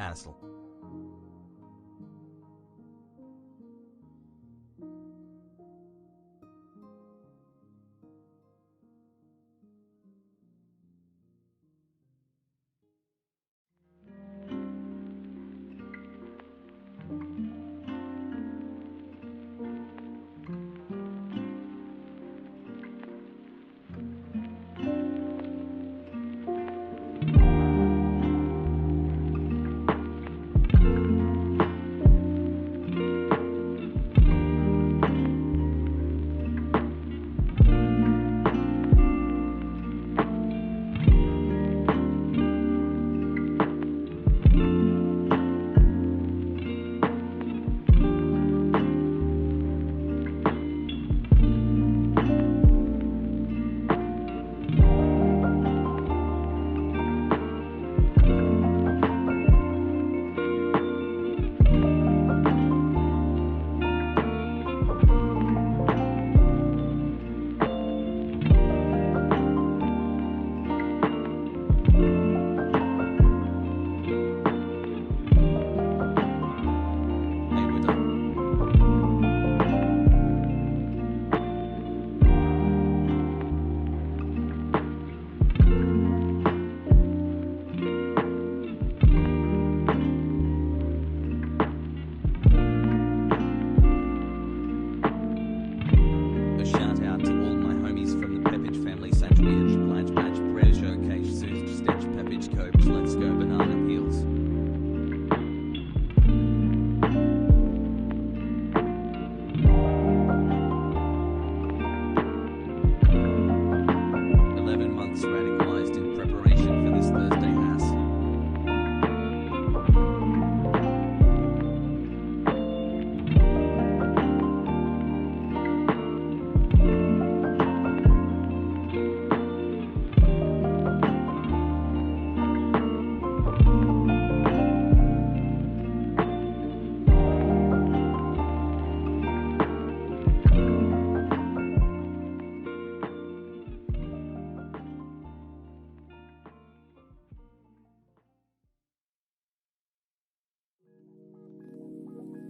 hassle.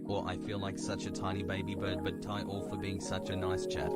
Or I feel like such a tiny baby bird, but tie all for being such a nice chat.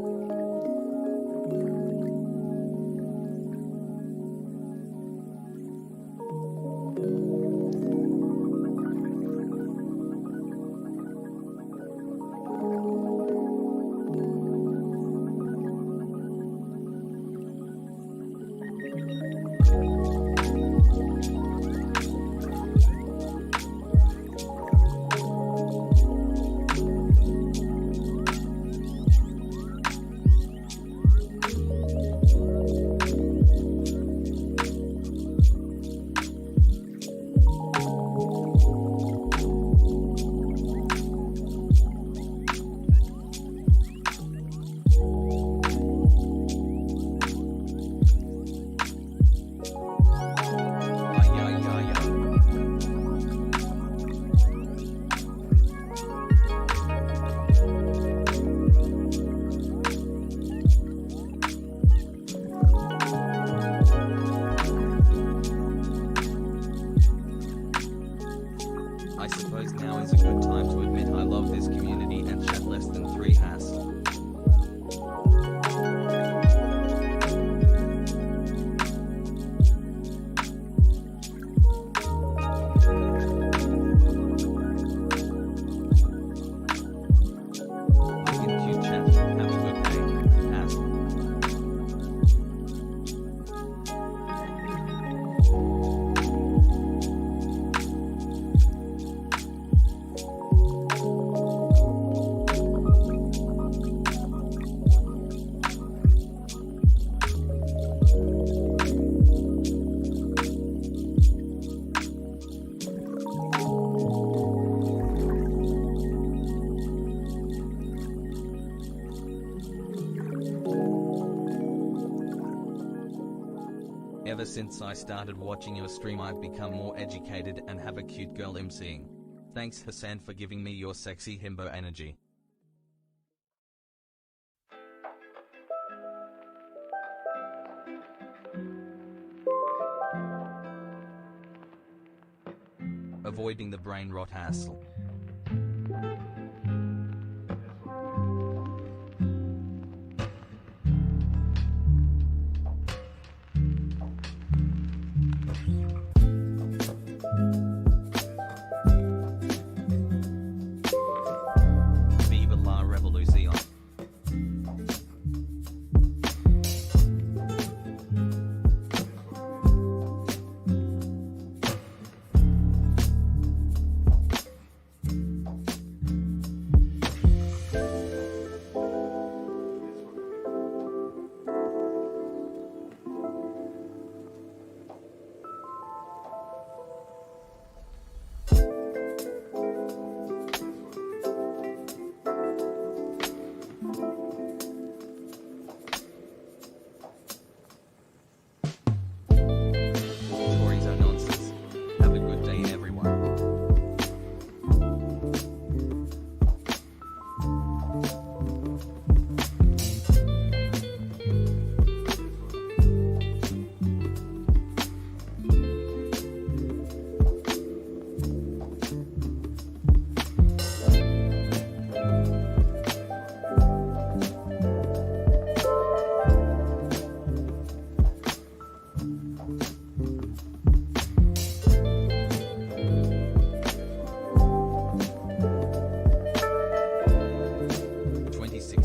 Ever since I started watching your stream, I've become more educated and have a cute girl emceeing. Thanks Hasan for giving me your sexy himbo energy. avoiding the brain rot hassle. Viva la revolución. Tories are nonsense. Have a good day, everyone.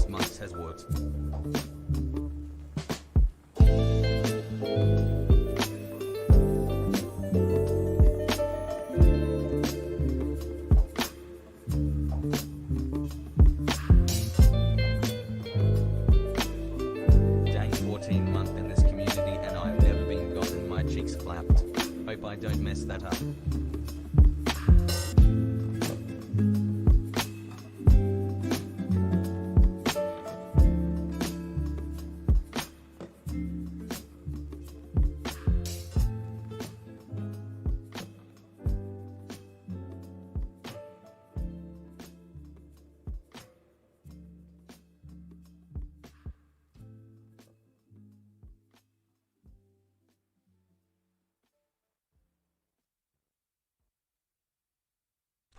Months has worked. Dang, 14 month in this community and I've never been gotten my cheeks clapped. Hope I don't mess that up.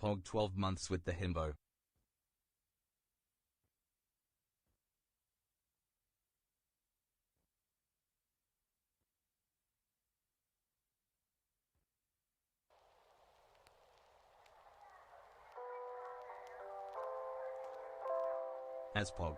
Pog 12 months with the himbo. As Pog.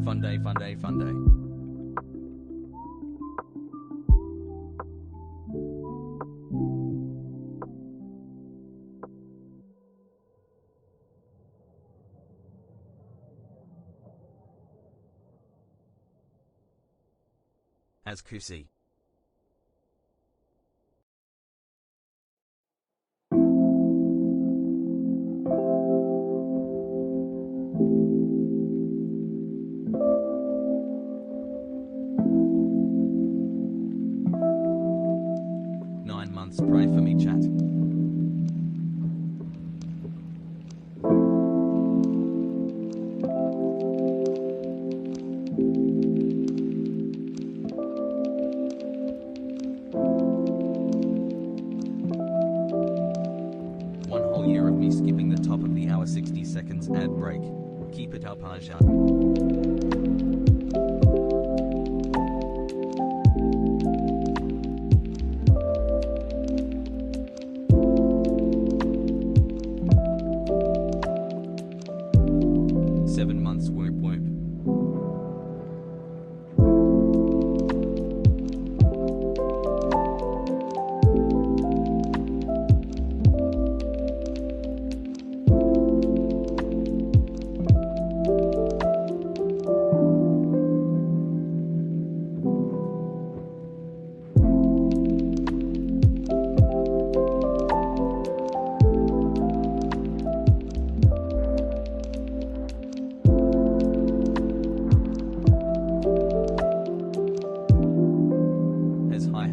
FUNDAY, FUNDAY, FUNDAY. As Kusi. Rants, pray for me, chat. One whole year of me skipping the top of the hour 60 seconds ad break. Keep it up, Hasan.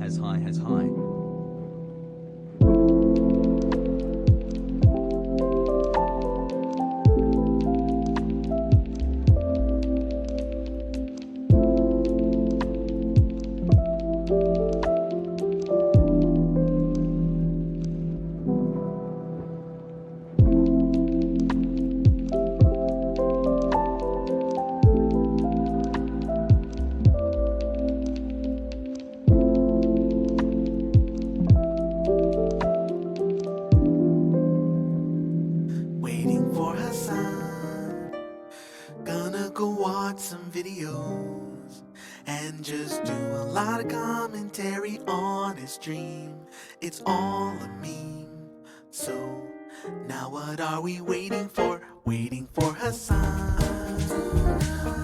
Has high. Dream, it's all a meme. So now what are we waiting for? Waiting for Hasan.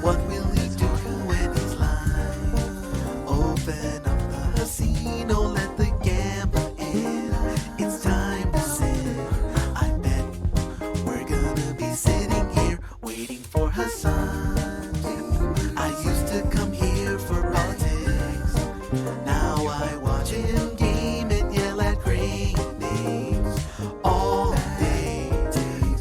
What will he do when he's live? Open up the casino, let the gamble in. It's time to sit. I bet we're gonna be sitting here waiting for Hasan. I used to come here for politics. Now I watch him game and yell at great names all day.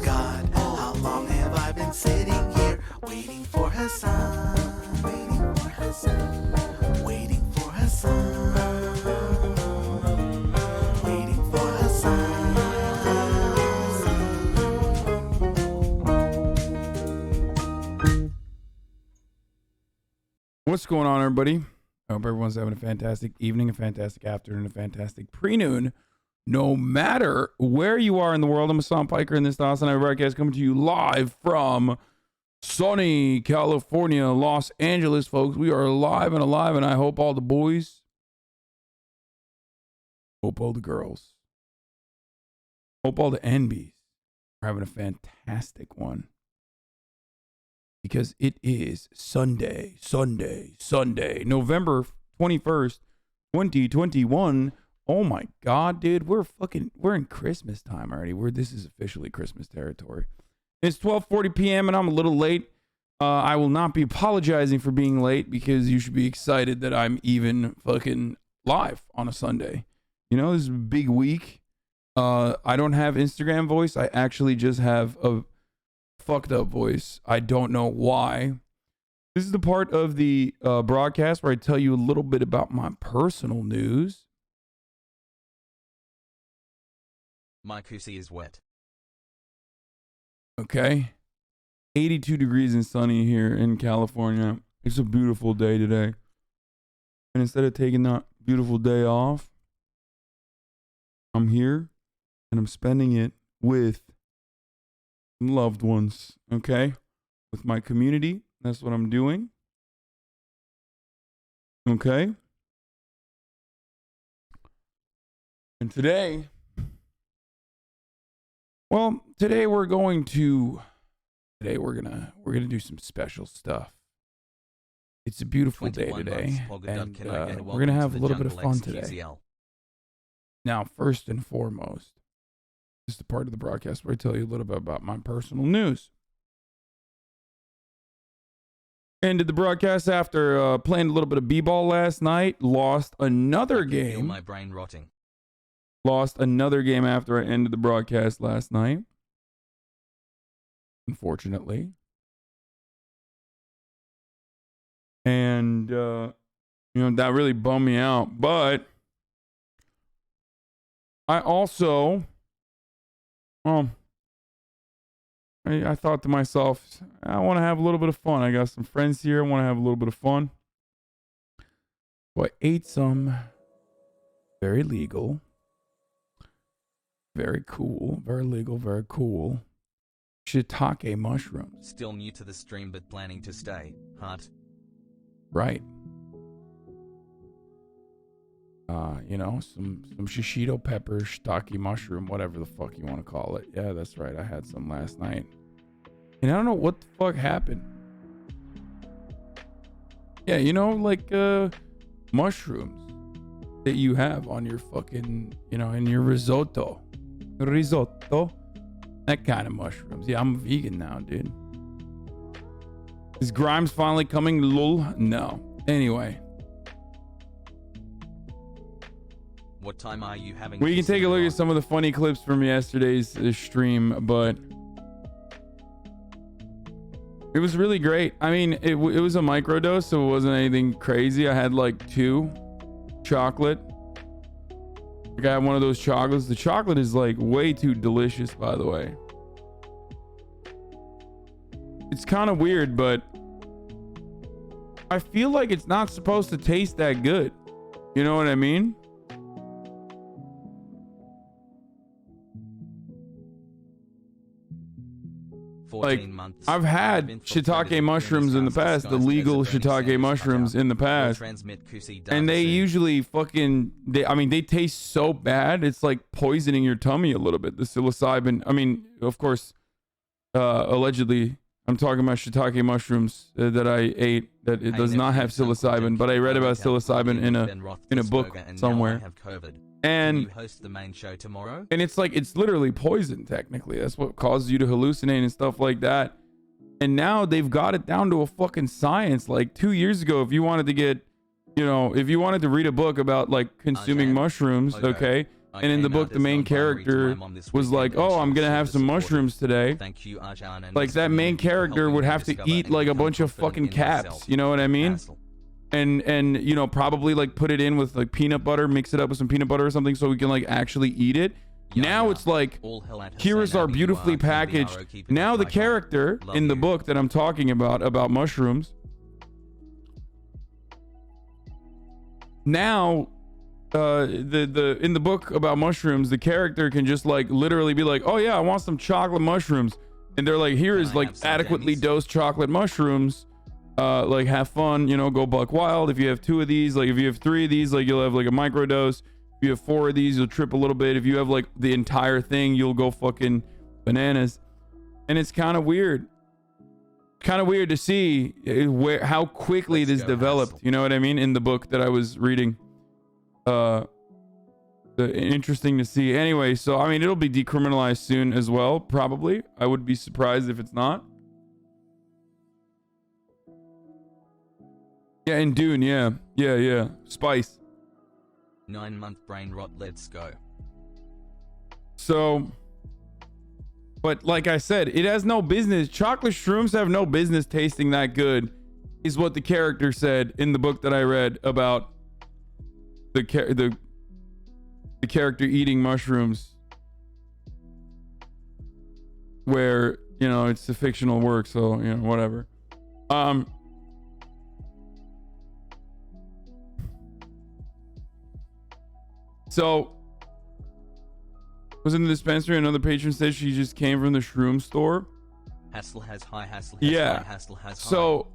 God, how long have I been sitting here waiting for Hasan? Waiting for Hasan. Waiting for Hasan. Waiting for Hasan. What's going on, everybody? I hope everyone's having a fantastic evening, a fantastic afternoon, a fantastic pre-noon. No matter where you are in the world, I'm Hasan Piker, and this is the HasanAbi broadcast coming to you live from sunny California, Los Angeles, folks. We are live and alive, and I hope all the boys, hope all the girls, hope all the NBs are having a fantastic one. Because it is Sunday, November 21st, 2021. Oh my God, dude, we're in Christmas time already. This is officially Christmas territory. It's 12:40 p.m. and I'm a little late. I will not be apologizing for being late because you should be excited that I'm even fucking live on a Sunday. You know, this is a big week. I don't have Instagram voice. I actually just have a fucked up voice. I don't know why. This is the part of the broadcast where I tell you a little bit about my personal news. My pussy is wet. Okay. 82 degrees and sunny here in California. It's a beautiful day today. And instead of taking that beautiful day off, I'm here and I'm spending it with loved ones, okay? With my community. That's what I'm doing. Okay? And today we're going to do some special stuff. It's a beautiful day today, and we're going to have a little bit of fun today. Now, first and foremost, this is the part of the broadcast where I tell you a little bit about my personal news. Ended the broadcast after playing a little bit of b-ball last night. Lost another game. My brain rotting. Lost another game after I ended the broadcast last night. Unfortunately. And, that really bummed me out. But I also, I thought to myself, I want to have a little bit of fun. I got some friends here. I want to have a little bit of fun. So I ate some very legal, very cool, very legal, very cool shiitake mushrooms. Still new to the stream but planning to stay, heart. Right. Some shishito pepper, shiitake mushroom, whatever the fuck you want to call it. Yeah, that's right. I had some last night. And I don't know what the fuck happened. Yeah, mushrooms that you have on your fucking, in your risotto. Risotto. That kind of mushrooms. Yeah, I'm vegan now, dude. Is Grimes finally coming? Lol. No. Anyway. What time are you having? We can take a look at some of the funny clips from yesterday's stream, but it was really great. I mean, it was a microdose, so it wasn't anything crazy. I had like 2 chocolate. I got one of those chocolates. The chocolate is like way too delicious, by the way. It's kind of weird, but I feel like it's not supposed to taste that good. You know what I mean? Like, I've had shiitake mushrooms in the past, the legal shiitake mushrooms in the past, and they usually they taste so bad, it's like poisoning your tummy a little bit. The psilocybin, I mean, of course, allegedly, I'm talking about shiitake mushrooms that I ate, that it does not have psilocybin, but I read about psilocybin in a book somewhere. And you host the main show tomorrow? And it's literally poison, technically. That's what causes you to hallucinate and stuff like that. And now they've got it down to a fucking science. Like 2 years ago, if you wanted to get, if you wanted to read a book about like consuming mushrooms, okay, and in the book the main character was like, oh, I'm gonna have some mushrooms today. Thank you, like that main character would have to eat like a bunch of fucking caps. You know what I mean? And probably like put it in with like peanut butter, mix it up with some peanut butter or something so we can like actually eat it. Now it's like, here is our beautifully packaged. Now the character in the book that I'm talking about mushrooms, now in the book about mushrooms, the character can just like literally be like, oh yeah, I want some chocolate mushrooms, and they're like, here is like adequately dosed chocolate mushrooms. Like have fun, go buck wild. If you have 2 of these, like if you have 3 of these, like you'll have like a microdose. If you have 4 of these, you'll trip a little bit. If you have like the entire thing, you'll go fucking bananas. And it's kind of weird. Kind of weird to see how quickly this developed. You know what I mean? In the book that I was reading. Interesting to see. Anyway, so I mean, it'll be decriminalized soon as well, probably. I would be surprised if it's not. Yeah, in Dune, yeah. Spice. 9-month brain rot, let's go. So, but like I said, it has no business. Chocolate shrooms have no business tasting that good, is what the character said in the book that I read about the character eating mushrooms, where, it's a fictional work, so, whatever. So, was in the dispensary. Another patron said she just came from the shroom store. Hassle has high, hassle has high, hassle has high. So,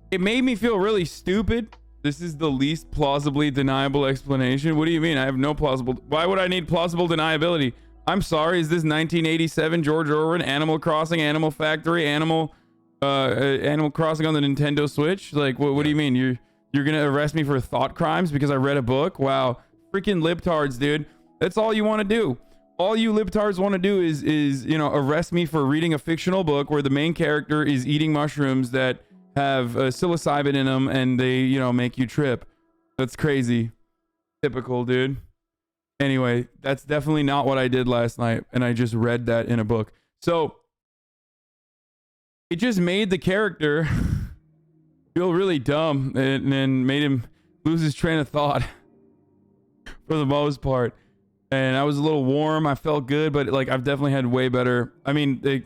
it made me feel really stupid. This is the least plausibly deniable explanation. What do you mean? I have no plausible... Why would I need plausible deniability? I'm sorry, is this 1987 George Orwell, Animal Crossing, Animal Factory, Animal Crossing on the Nintendo Switch? Like, what do you mean? You're gonna arrest me for thought crimes because I read a book? Wow. Freaking libtards, dude. That's all you want to do. All you libtards want to do is arrest me for reading a fictional book where the main character is eating mushrooms that have psilocybin in them, and they make you trip. That's crazy. Typical, dude. Anyway, that's definitely not what I did last night, and I just read that in a book. So it just made the character feel really dumb and made him lose his train of thought for the most part. And I was a little warm. I felt good, but like I've definitely had way better. I mean,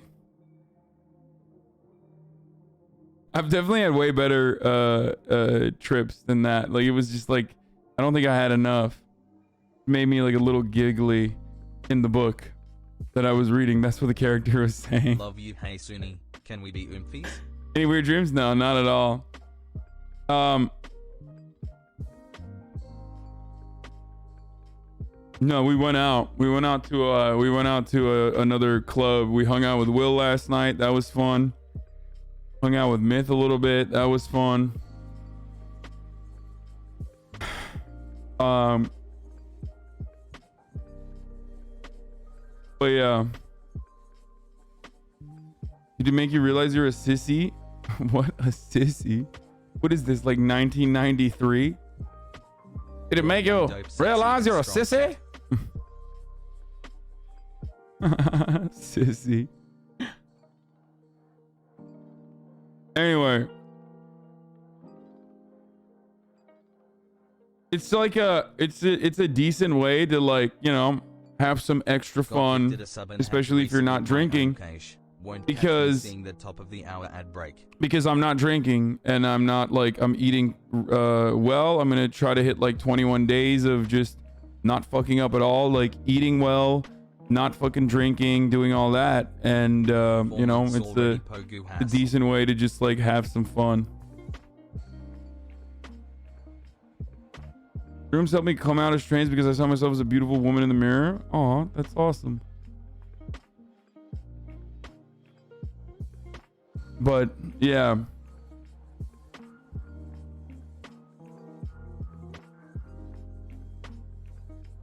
I've definitely had way better trips than that. Like it was just like I don't think I had enough. It made me like a little giggly in the book that I was reading. That's what the character was saying. Love you, hey Suni. Can we be oomfies? Any weird dreams? No, not at all. No, we went out. We went out to another club. We hung out with Will last night. That was fun. Hung out with Myth a little bit. That was fun. But yeah. Did it make you realize you're a sissy? What, a sissy? What is this, like 1993? Did it make you realize you're a sissy? Sissy. Anyway. It's like it's a decent way to, like, you know, have some extra fun, especially if you're not drinking. Because the top of the hour ad break. Because I'm not drinking and I'm not like I'm eating well. I'm gonna try to hit like 21 days of just not fucking up at all, like eating well, not fucking drinking, doing all that, and you know, it's a decent way to just like have some fun. Rooms helped me come out as trans because I saw myself as a beautiful woman in the mirror. Aw, that's awesome. But yeah,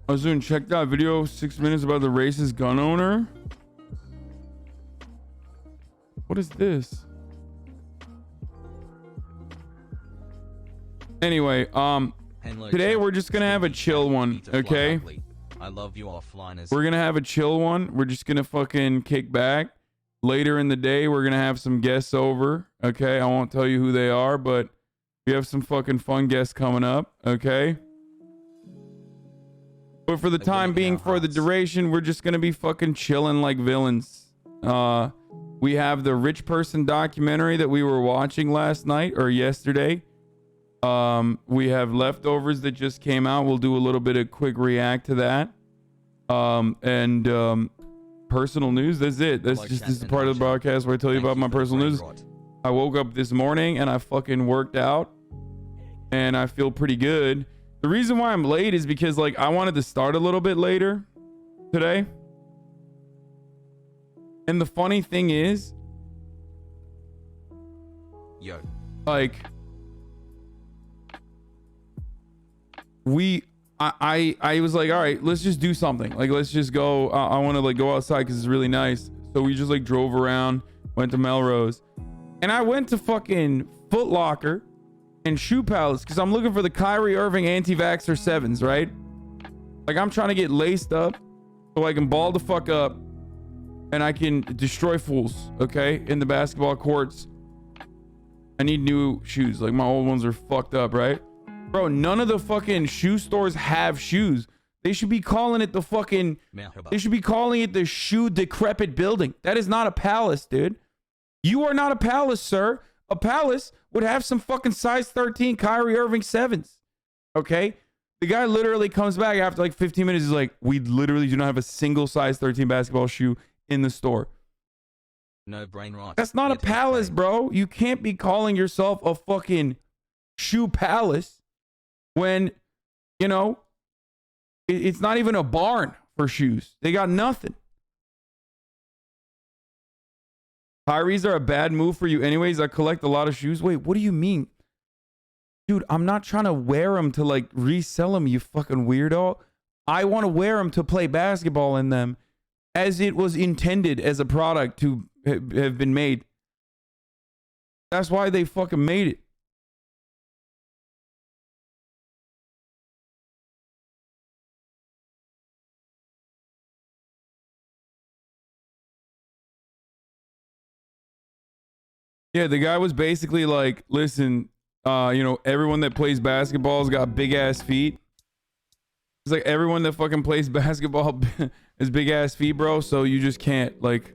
I was doing check that video 6 minutes about the racist gun owner. What is this? Anyway, today we're just gonna have a chill one, okay? I love you offliners. We're gonna have a chill one. We're just gonna fucking kick back. Later in the day, we're going to have some guests over, okay? I won't tell you who they are, but we have some fucking fun guests coming up, okay? But for the time being, for the duration, we're just going to be fucking chilling like villains. We have the rich person documentary that we were watching last night or yesterday. We have leftovers that just came out. We'll do a little bit of quick react to that. Personal news, that's it. That's just, this is part of the broadcast where I tell you about my personal news. I woke up this morning and I fucking worked out and I feel pretty good. The reason why I'm late is because like I wanted to start a little bit later today. And the funny thing is, like, I was like, all right, let's just do something. Like, let's just go. I want to like go outside because it's really nice. So we just like drove around, went to Melrose, and I went to fucking Foot Locker and Shoe Palace because I'm looking for the Kyrie Irving anti-vaxxer 7s, right? Like I'm trying to get laced up so I can ball the fuck up and I can destroy fools, okay, in the basketball courts. I need new shoes. Like my old ones are fucked up, right? Bro, none of the fucking shoe stores have shoes. They should be calling it the fucking... They should be calling it the shoe decrepit building. That is not a palace, dude. You are not a palace, sir. A palace would have some fucking size 13 Kyrie Irving 7s. Okay? The guy literally comes back after like 15 minutes. He's like, we literally do not have a single size 13 basketball shoe in the store. No brain rot. That's not a palace, bro. You can't be calling yourself a fucking shoe palace when, you know, it's not even a barn for shoes. They got nothing. Kyrie's are a bad move for you anyways. I collect a lot of shoes. Wait, what do you mean? Dude, I'm not trying to wear them to like resell them, you fucking weirdo. I want to wear them to play basketball in them as it was intended as a product to have been made. That's why they fucking made it. Yeah, the guy was basically like, listen, you know, everyone that plays basketball's got big ass feet. It's like everyone that fucking plays basketball has big ass feet, bro. So you just can't like.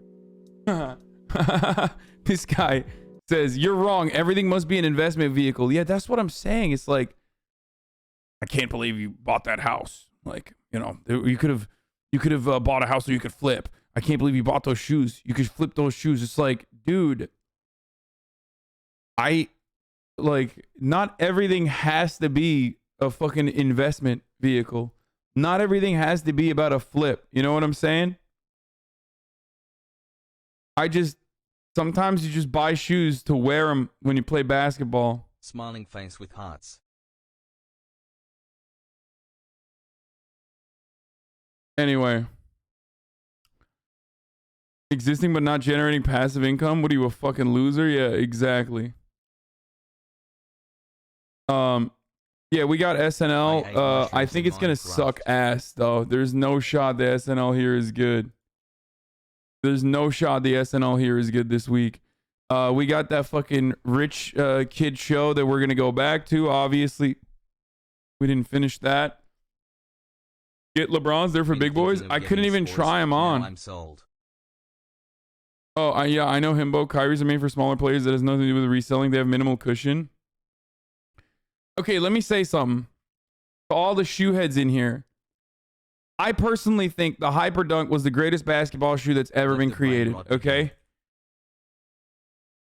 This guy says you're wrong. Everything must be an investment vehicle. Yeah, that's what I'm saying. It's like, I can't believe you bought that house. Like, you know, you could have bought a house so you could flip. I can't believe you bought those shoes. You could flip those shoes. It's like, dude, not everything has to be a fucking investment vehicle. Not everything has to be about a flip. You know what I'm saying? Sometimes you just buy shoes to wear them when you play basketball. Smiling face with hearts. Anyway. Existing but not generating passive income? What are you, a fucking loser? Yeah, exactly. Yeah, we got SNL. I think it's gonna suck ass though. There's no shot the SNL here is good. There's no shot the SNL here is good this week. We got that fucking rich kid show that we're gonna go back to. Obviously, we didn't finish that. Get LeBron's there for big boys. I couldn't even try him on. I'm sold. Oh, yeah, I know Himbo. Kyrie's are made for smaller players. That has nothing to do with reselling. They have minimal cushion. Okay, let me say something. To all the shoe heads in here, I personally think the Hyper Dunk was the greatest basketball shoe that's ever been created, okay?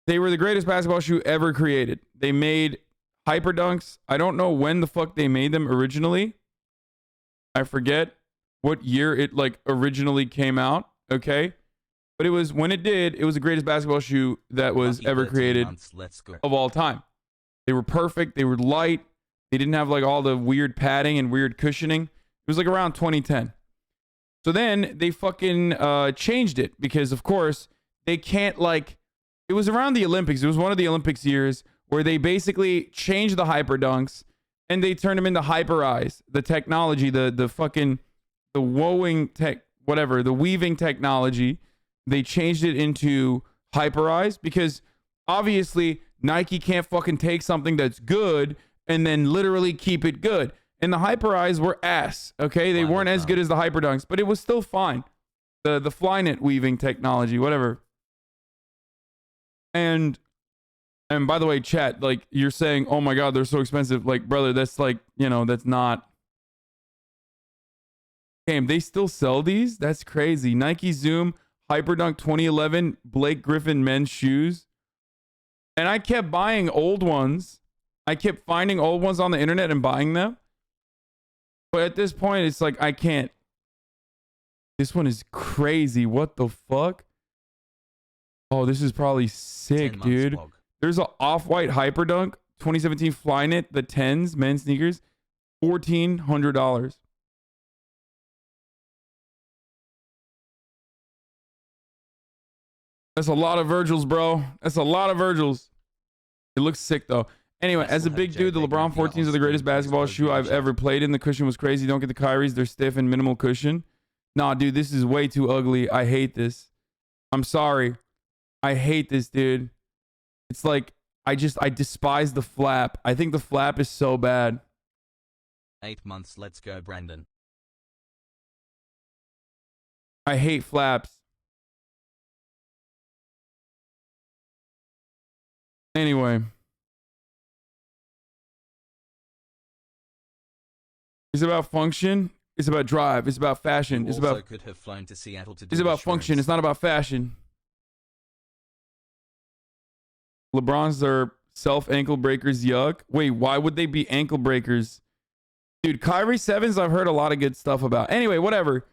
They were the greatest basketball shoe ever created. They made Hyper Dunks. I don't know when the fuck they made them originally. I forget what year it like originally came out, okay? But it was, when it did, it was the greatest basketball shoe that was ever created of all time. They were perfect. They were light. They didn't have like all the weird padding and weird cushioning. It was like around 2010. So then they fucking changed it because, of course, they can't like... It was around the Olympics. It was one of the Olympics years where they basically changed the Hyper Dunks and they turned them into Hyperize. The technology, the fucking... The wowing tech... Whatever. The weaving technology. They changed it into Hyperize because obviously Nike can't fucking take something that's good and then literally keep it good. And the Hyperize were ass, okay? They weren't as good as the Hyperdunks, but it was still fine. The Flyknit weaving technology, whatever. And by the way, chat, like you're saying, oh my God, they're so expensive. Like, brother, that's like, you know, that's not. Damn, they still sell these? That's crazy. Nike Zoom Hyperdunk 2011 Blake Griffin men's shoes. And I kept buying old ones. I kept finding old ones on the internet and buying them. But at this point, it's like, I can't. This one is crazy. What the fuck? Oh, this is probably sick, dude. There's an off-white Hyperdunk 2017 Flyknit, the 10s, men's sneakers, $1,400. That's a lot of Virgils, bro. That's a lot of Virgils. It looks sick, though. Anyway, as a big dude, the LeBron 14s are the greatest basketball shoe I've ever played in. The cushion was crazy. Don't get the Kyries. They're stiff and minimal cushion. Nah, dude, this is way too ugly. I hate this. I'm sorry. I hate this, dude. It's like, I despise the flap. I think the flap is so bad. 8 months. Let's go, Brandon. I hate flaps. Anyway. It's about function. It's about drive. It's about fashion. It's about... could have flown to Seattle to do it's about function. It's not about fashion. LeBron's are self ankle breakers. Yuck. Wait, why would they be ankle breakers? Dude, Kyrie 7s I've heard a lot of good stuff about. Anyway, whatever.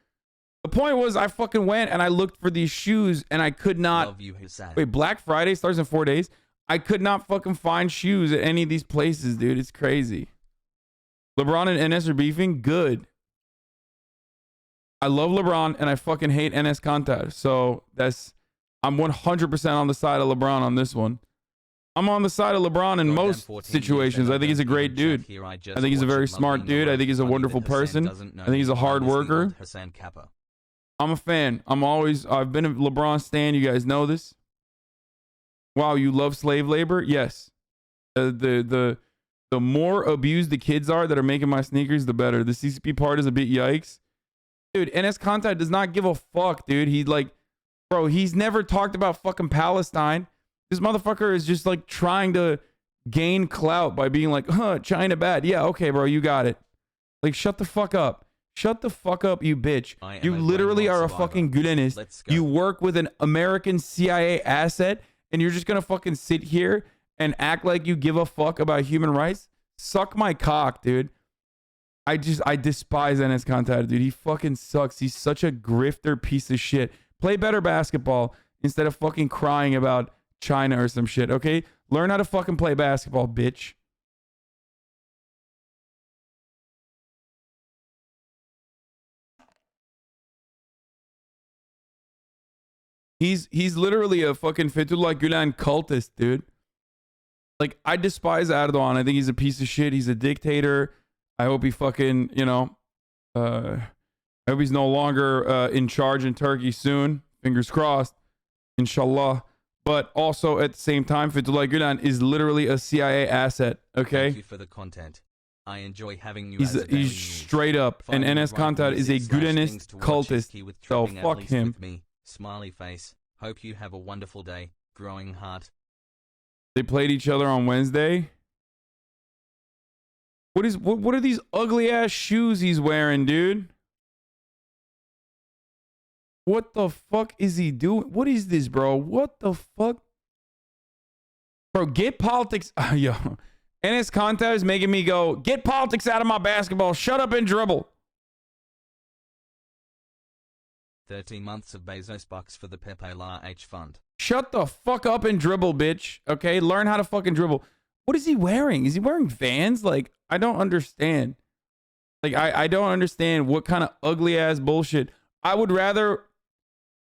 The point was I fucking went and I looked for these shoes and I could not... Love you, Hasan. Wait, Black Friday starts in 4 days? I could not fucking find shoes at any of these places, dude. It's crazy. LeBron and Enes are beefing? Good. I love LeBron and I fucking hate Enes Kantar. So that's... I'm 100% on the side of LeBron on this one. I'm on the side of LeBron in most situations. I think he's a great dude. I think he's a very smart dude. I think he's a wonderful person. I think he's a hard worker. I'm a fan. I've been a LeBron stan. You guys know this. wow, you love slave labor? Yes. The more abused the kids are that are making my sneakers, the better. The CCP part is a bit yikes. Dude, Enes Kantar does not give a fuck, dude. He's like, bro, he's never talked about fucking Palestine. This motherfucker is just like trying to gain clout by being like, huh, China bad. Yeah, okay, bro, you got it. Like, shut the fuck up. Shut the fuck up, you bitch. You literally are a fucking Gülenist. You work with an American CIA asset, and you're just gonna fucking sit here and act like you give a fuck about human rights? Suck my cock, dude. I despise Enes Kantar, dude. He fucking sucks. He's such a grifter piece of shit. Play better basketball instead of fucking crying about China or some shit, okay? Learn how to fucking play basketball, bitch. He's literally a fucking Fethullah Gülen cultist, dude. Like, I despise Erdogan. I think he's a piece of shit. He's a dictator. I hope he fucking, you know, I hope he's no longer in charge in Turkey soon. Fingers crossed. Inshallah. But also at the same time, Fethullah Gülen is literally a CIA asset. Okay. Thank you for the content. I enjoy having you. He's straight up, and Enes Kantar is a Gülenist cultist. So fuck him. Smiley face. Hope you have a wonderful day. Growing heart. They played each other on Wednesday. What are these ugly ass shoes he's wearing, dude? What the fuck is he doing? What is this, bro? What the fuck? Bro, get politics. Yo. Enes Kantar is making me go, get politics out of my basketball. Shut up and dribble. 13 months of Bezos bucks for the Pepe La H fund. Shut the fuck up and dribble, bitch. Okay? Learn how to fucking dribble. What is he wearing? Is he wearing Vans? Like, I don't understand. Like, I don't understand what kind of ugly ass bullshit. I would rather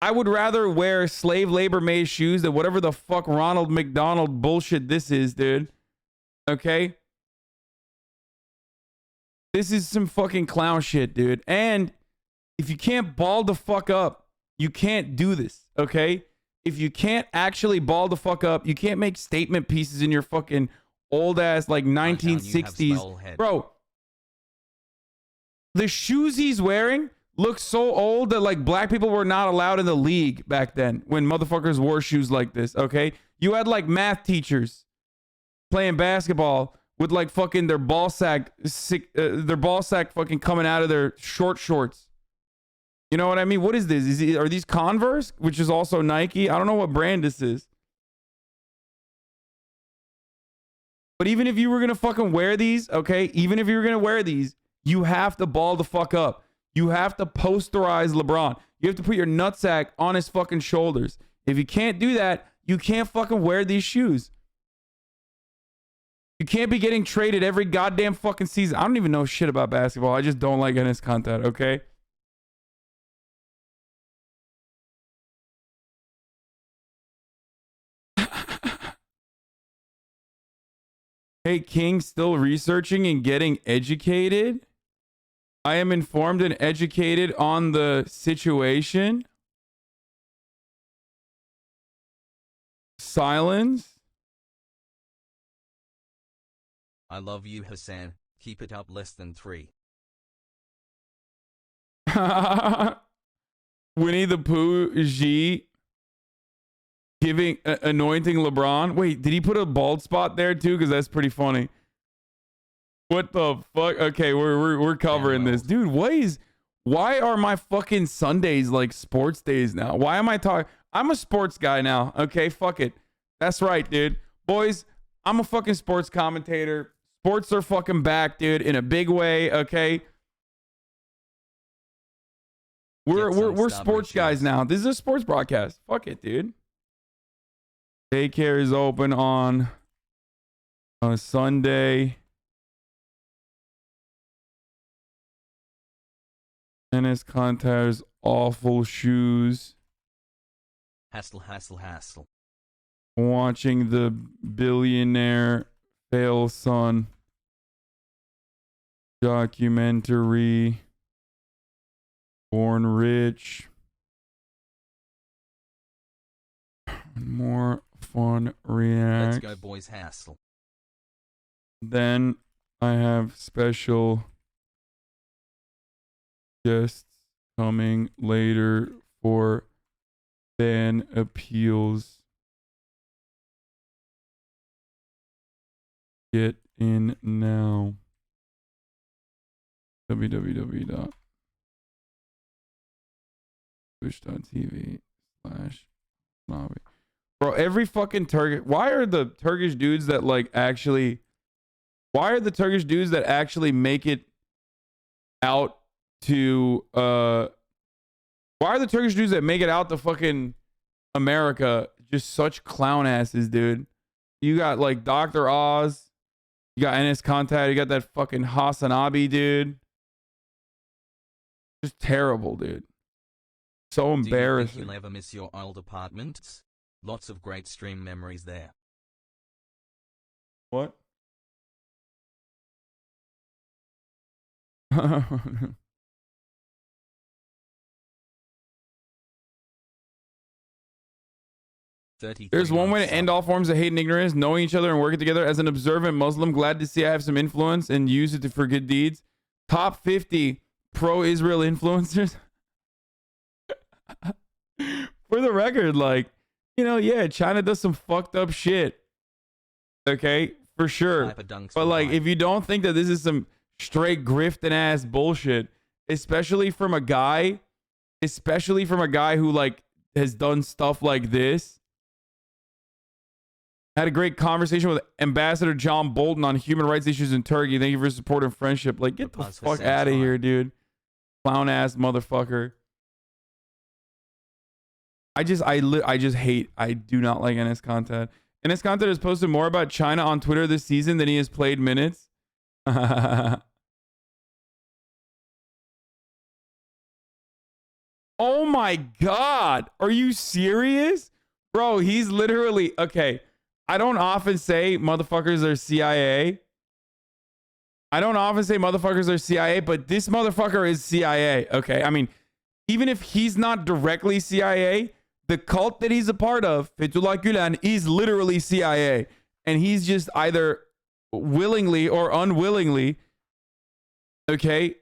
wear slave labor made shoes than whatever the fuck Ronald McDonald bullshit this is, dude. Okay? This is some fucking clown shit, dude. And if you can't ball the fuck up, you can't do this, okay? If you can't actually ball the fuck up, you can't make statement pieces in your fucking old ass like 1960s. Bro, the shoes he's wearing look so old that like black people were not allowed in the league back then when motherfuckers wore shoes like this, okay? You had like math teachers playing basketball with like fucking their ball sack fucking coming out of their shorts. You know what I mean? What is this? Are these Converse, which is also Nike? I don't know what brand this is. But even if you were going to fucking wear these, okay? Even if you were going to wear these, you have to ball the fuck up. You have to posterize LeBron. You have to put your nutsack on his fucking shoulders. If you can't do that, you can't fucking wear these shoes. You can't be getting traded every goddamn fucking season. I don't even know shit about basketball. I just don't like Enes Kantar, okay? Hey, King, still researching and getting educated? I am informed and educated on the situation. Silence. I love you, Hasan. Keep it up. Less than 3. Winnie the Pooh G giving anointing LeBron. Wait, did he put a bald spot there too? Because that's pretty funny. What the fuck? Okay, we're covering this, dude. Why are my fucking Sundays like sports days now? Why am I talking? I'm a sports guy now. Okay, fuck it. That's right, dude. Boys, I'm a fucking sports commentator. Sports are fucking back, dude, in a big way. Okay. We're sports guys now. This is a sports broadcast. Fuck it, dude. Daycare is open on a Sunday. Enes Kantar's awful shoes. Hassle. Watching the billionaire fail son documentary. Born rich. More fun reacts. Let's go, boys. Hassle. Then I have special guests coming later for ban appeals. Get in now. www.twitch.tv/Navi. Bro, every fucking Turkish. Why are the Turkish dudes that like actually? Why are the Turkish dudes that actually make it out to why are the Turkish dudes that make it out to fucking America just such clown asses, dude? You got like Dr. Oz, you got Enes Kantar, you got that fucking HasanAbi, dude. Just terrible, dude. So embarrassing. Do you think you'll ever miss your old apartments? Lots of great stream memories there. What? There's one way to end all forms of hate and ignorance: knowing each other and working together. As an observant Muslim, glad to see I have some influence and use it for good deeds. Top 50 pro-Israel influencers. For the record, like, you know, yeah, China does some fucked up shit. Okay, for sure. But like, if you don't think that this is some straight grifting ass bullshit, especially from a guy who like has done stuff like this. Had a great conversation with Ambassador John Bolton on human rights issues in Turkey. Thank you for your support and friendship. Like, get the fuck out of here, dude. Clown ass motherfucker. I do not like Enes Kantar. Enes Kantar has posted more about China on Twitter this season than he has played minutes. Oh my God. Are you serious? Bro, he's literally... Okay. I don't often say motherfuckers are CIA. But this motherfucker is CIA. Okay. I mean, even if he's not directly CIA, the cult that he's a part of, Fethullah Gülen, is literally CIA. And he's just either willingly or unwillingly, okay,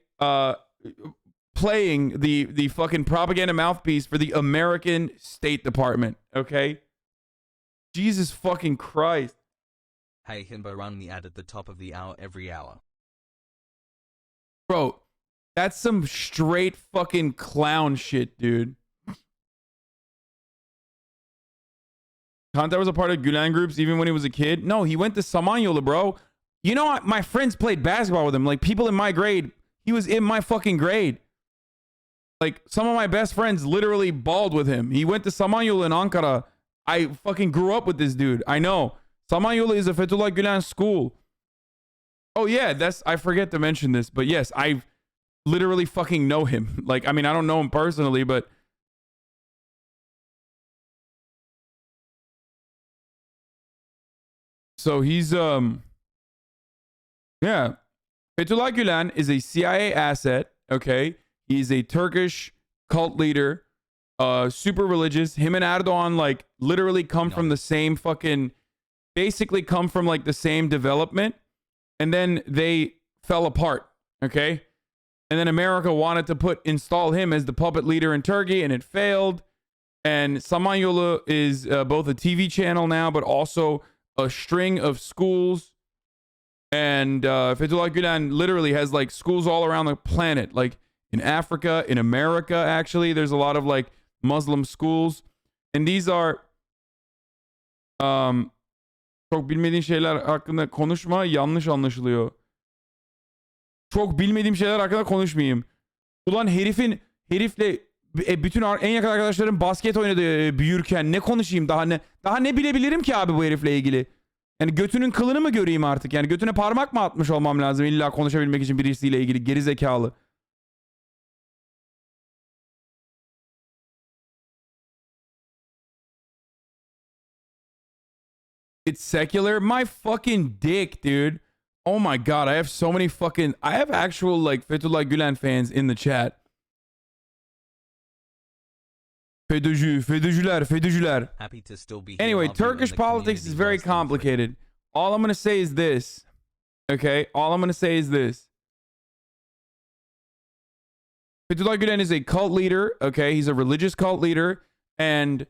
playing the fucking propaganda mouthpiece for the American State Department. Okay. Jesus fucking Christ. Hey, Himbo, run the ad at the top of the hour every hour. Bro, that's some straight fucking clown shit, dude. Kantar was a part of Gülen groups even when he was a kid. No, he went to Samanyolu, bro. You know what? My friends played basketball with him. Like, people in my grade. He was in my fucking grade. Like, some of my best friends literally balled with him. He went to Samanyolu in Ankara. I fucking grew up with this dude. I know. Samanyolu is a Fethullah Gülen school. Oh yeah, I forget to mention this, but yes, I literally fucking know him. Like, I mean, I don't know him personally, but so he's yeah. Fethullah Gülen is a CIA asset, okay? He's a Turkish cult leader. Super religious. Him and Erdogan like literally come from the same fucking, basically come from like the same development, and then they fell apart. Okay, and then America wanted to install him as the puppet leader in Turkey, and it failed. And Samanyolu is both a TV channel now, but also a string of schools. And Fethullah Gülen literally has like schools all around the planet, like in Africa, in America. Actually, there's a lot of like Muslim schools, and these are çok bilmediğin şeyler hakkında konuşma, yanlış anlaşılıyor. Çok bilmediğim şeyler hakkında konuşmayayım. Ulan herifle bütün en yakın arkadaşlarım basket oynadı büyürken ne konuşayım, daha ne bilebilirim ki abi bu herifle ilgili? Yani götünün kılını mı göreyim artık? Yani götüne parmak mı atmış olmam lazım illa konuşabilmek için birisiyle ilgili, geri zekalı. It's secular. My fucking dick, dude. Oh my God. I have so many I have actual like Fethullah Gülen fans in the chat. FETÖ'cüler. Happy to still be here. Anyway, Love you and Turkish the politics community is very loves them free. complicated. All I'm going to say is this. Okay? All I'm going to say is this. Fethullah Gülen is a cult leader. Okay? He's a religious cult leader. And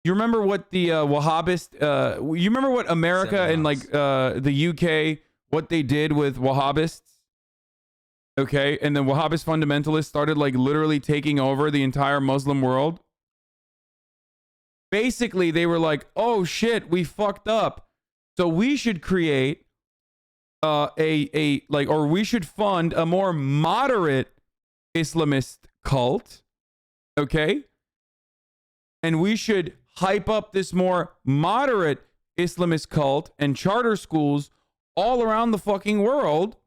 you remember what the Wahhabist... you remember what America and like the UK, what they did with Wahhabists? Okay? And the Wahhabist fundamentalists started like literally taking over the entire Muslim world. Basically, they were like, oh shit, we fucked up. So we should create or we should fund a more moderate Islamist cult. Okay? And we should hype up this more moderate Islamist cult and charter schools all around the fucking world.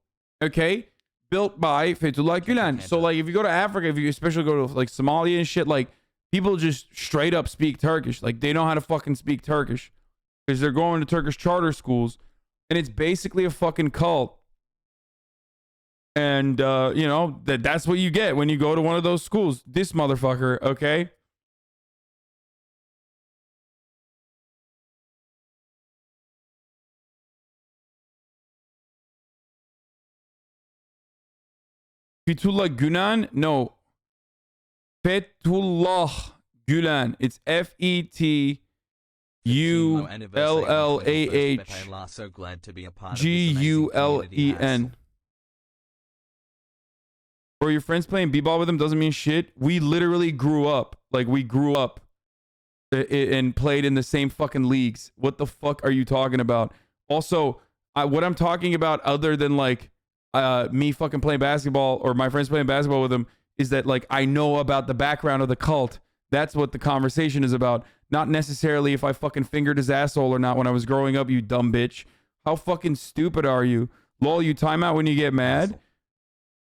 Okay? Built by Fethullah Gülen. So like if you go to Africa, if you especially go to like Somalia and shit, like people just straight up speak Turkish. Like they know how to fucking speak Turkish because they're going to Turkish charter schools, and it's basically a fucking cult. And you know that's what you get when you go to one of those schools. This motherfucker, okay? Fethullah Gülen? No. Fethullah Gülen. It's FETULLAHGULEN. Or your friends playing b-ball with them doesn't mean shit. We literally grew up. Like, we grew up and played in the same fucking leagues. What the fuck are you talking about? Also, what I'm talking about other than, like, me fucking playing basketball or my friends playing basketball with them is that, like, I know about the background of the cult. That's what the conversation is about. Not necessarily if I fucking fingered his asshole or not when I was growing up, you dumb bitch. How fucking stupid are you? Lol, you time out when you get mad?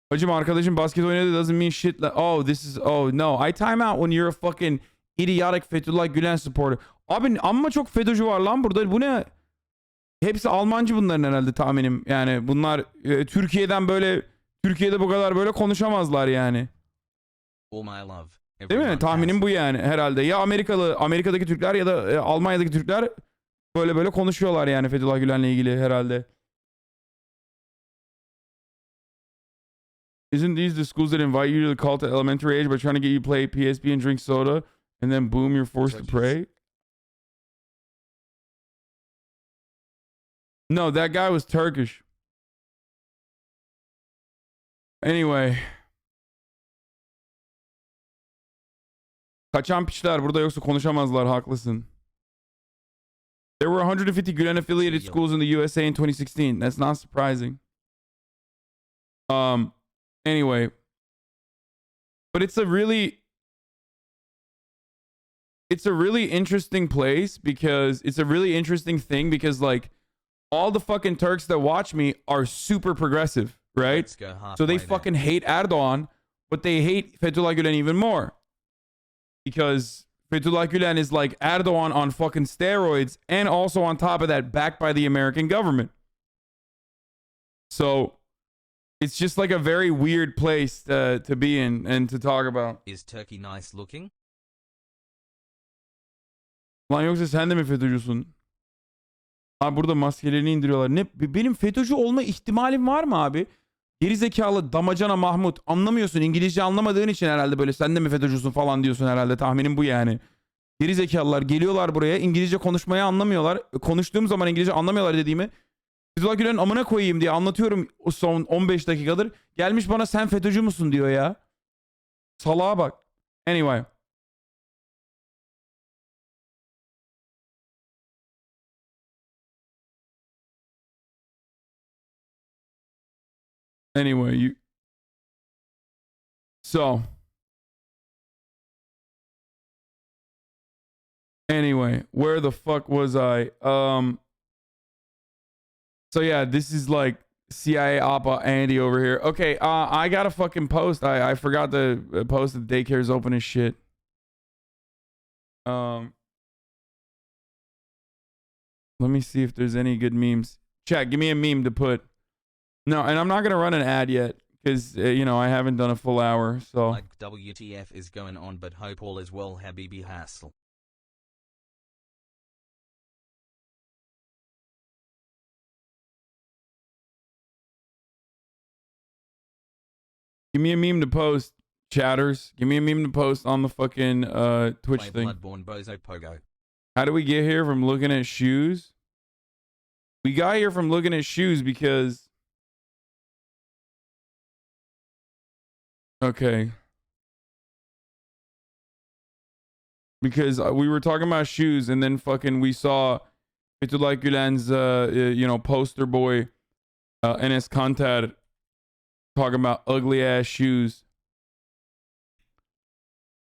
Hacım arkadaşım basket oynadı doesn't mean shit. Oh, this is... Oh, no. I time out when you're a fucking idiotic Fethullah Gülen supporter. Abi amma çok FETÖ'cü var lan burada. Bu ne? Hepsi Almancı bunların herhalde tahminim. Yani bunlar Türkiye'de bu kadar böyle konuşamazlar yani. All my love. Değil mi? Tahminim bu yani herhalde. Ya Amerika'daki Türkler ya da Almanya'daki Türkler böyle konuşuyorlar yani Fethullah Gülen'le ilgili herhalde. Isn't these the schools that invite you to the cult at elementary age by trying to get you to play PSP and drink soda and then boom, you're forced to pray? No, that guy was Turkish. Anyway. Kaçan piçler burada yoksa konuşamazlar, haklısın. There were 150 Gülen affiliated schools in the USA in 2016. That's not surprising. Anyway. But it's a really interesting place because it's a really interesting thing because like all the fucking Turks that watch me are super progressive, right? So they fucking hate Erdogan, but they hate Fethullah Gülen even more. Because Fethullah Gülen is like Erdogan on fucking steroids and also on top of that backed by the American government. So it's just like a very weird place to be in and to talk about. Is Turkey nice looking? Lan yoksa sen de mi FETÖ'cüsün? Abi burada maskelerini indiriyorlar. Ne? Benim FETÖ'cü olma ihtimalim var mı abi? Gerizekalı damacana Mahmut. Anlamıyorsun. İngilizce anlamadığın için herhalde böyle sen de mi FETÖ'cüsün falan diyorsun herhalde. Tahminim bu yani. Gerizekalılar geliyorlar buraya. İngilizce konuşmayı anlamıyorlar. Konuştuğum zaman İngilizce anlamıyorlar dediğimi. Fethullah Gülen'in amına koyayım diye anlatıyorum son 15 dakikadır. Gelmiş bana sen FETÖ'cü musun diyor ya. Salağa bak. Anyway. Anyway, anyway, where the fuck was I? So yeah, this is like CIA Appa Andy over here. Okay, I got a fucking post. I forgot to post that the daycare's open as shit. Let me see if there's any good memes. Chat, give me a meme to put. No, and I'm not gonna run an ad yet because you know I haven't done a full hour. So Like WTF is going on, but hope all is well, Habibi Hassel. give me a meme to post, chatters. Give me a meme to post on the fucking Twitch Play thing. Bloodborne Bozo Pogo. How do we get here from looking at shoes? We got here from looking at shoes because... Okay. Because we were talking about shoes and then fucking we saw Gülen's, you know, poster boy, Enes Kantar, talking about ugly ass shoes.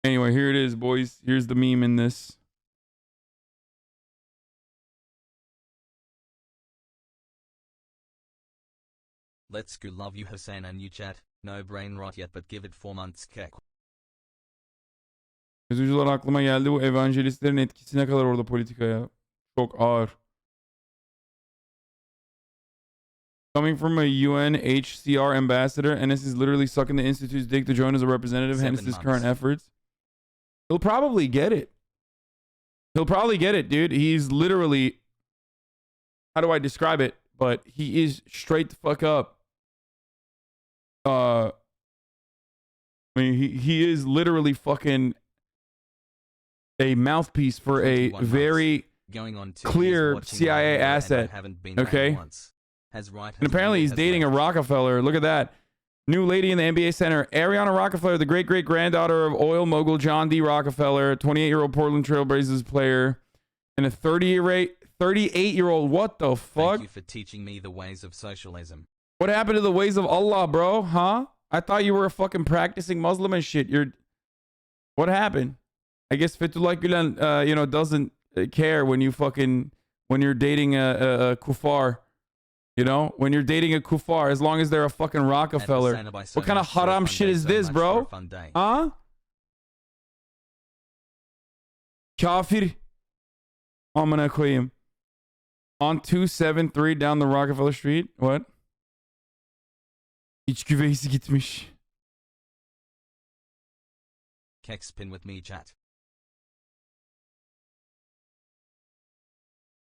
Anyway, here it is, boys. Here's the meme in this. Let's go, love you Hasan and you chat. No brain rot yet, but give it 4 months KEKW. Üzücüler aklıma geldi, bu evangelistlerin etkisi ne kadar orada politikaya. Çok ağır. Coming from a UNHCR ambassador, Enes is literally sucking the institute's dick to join as a representative, hence his current efforts. He'll probably get it. He'll probably get it, dude. He's literally... How do I describe it? But he is straight the fuck up. I mean, he is literally fucking a mouthpiece for a very clear CIA asset. Okay? And apparently he's dating a Rockefeller. Look at that. New lady in the NBA Center. Ariana Rockefeller, the great-great-granddaughter of oil mogul John D. Rockefeller, 28-year-old Portland Trail Blazers player, and a 38-year-old. What the fuck? Thank you for teaching me the ways of socialism. What happened to the ways of Allah, bro? Huh? I thought you were a fucking practicing Muslim and shit. What happened? I guess Fethullah Gülen, you know, doesn't care when you're dating a kuffar. You know, when you're dating a kuffar, as long as they're a fucking Rockefeller. What kind of haram shit is this, bro? Huh? Kafir. Amına koyayım. On 273 down the Rockefeller Street. What? İç güveysi gitmiş. Kek spin with me, chat.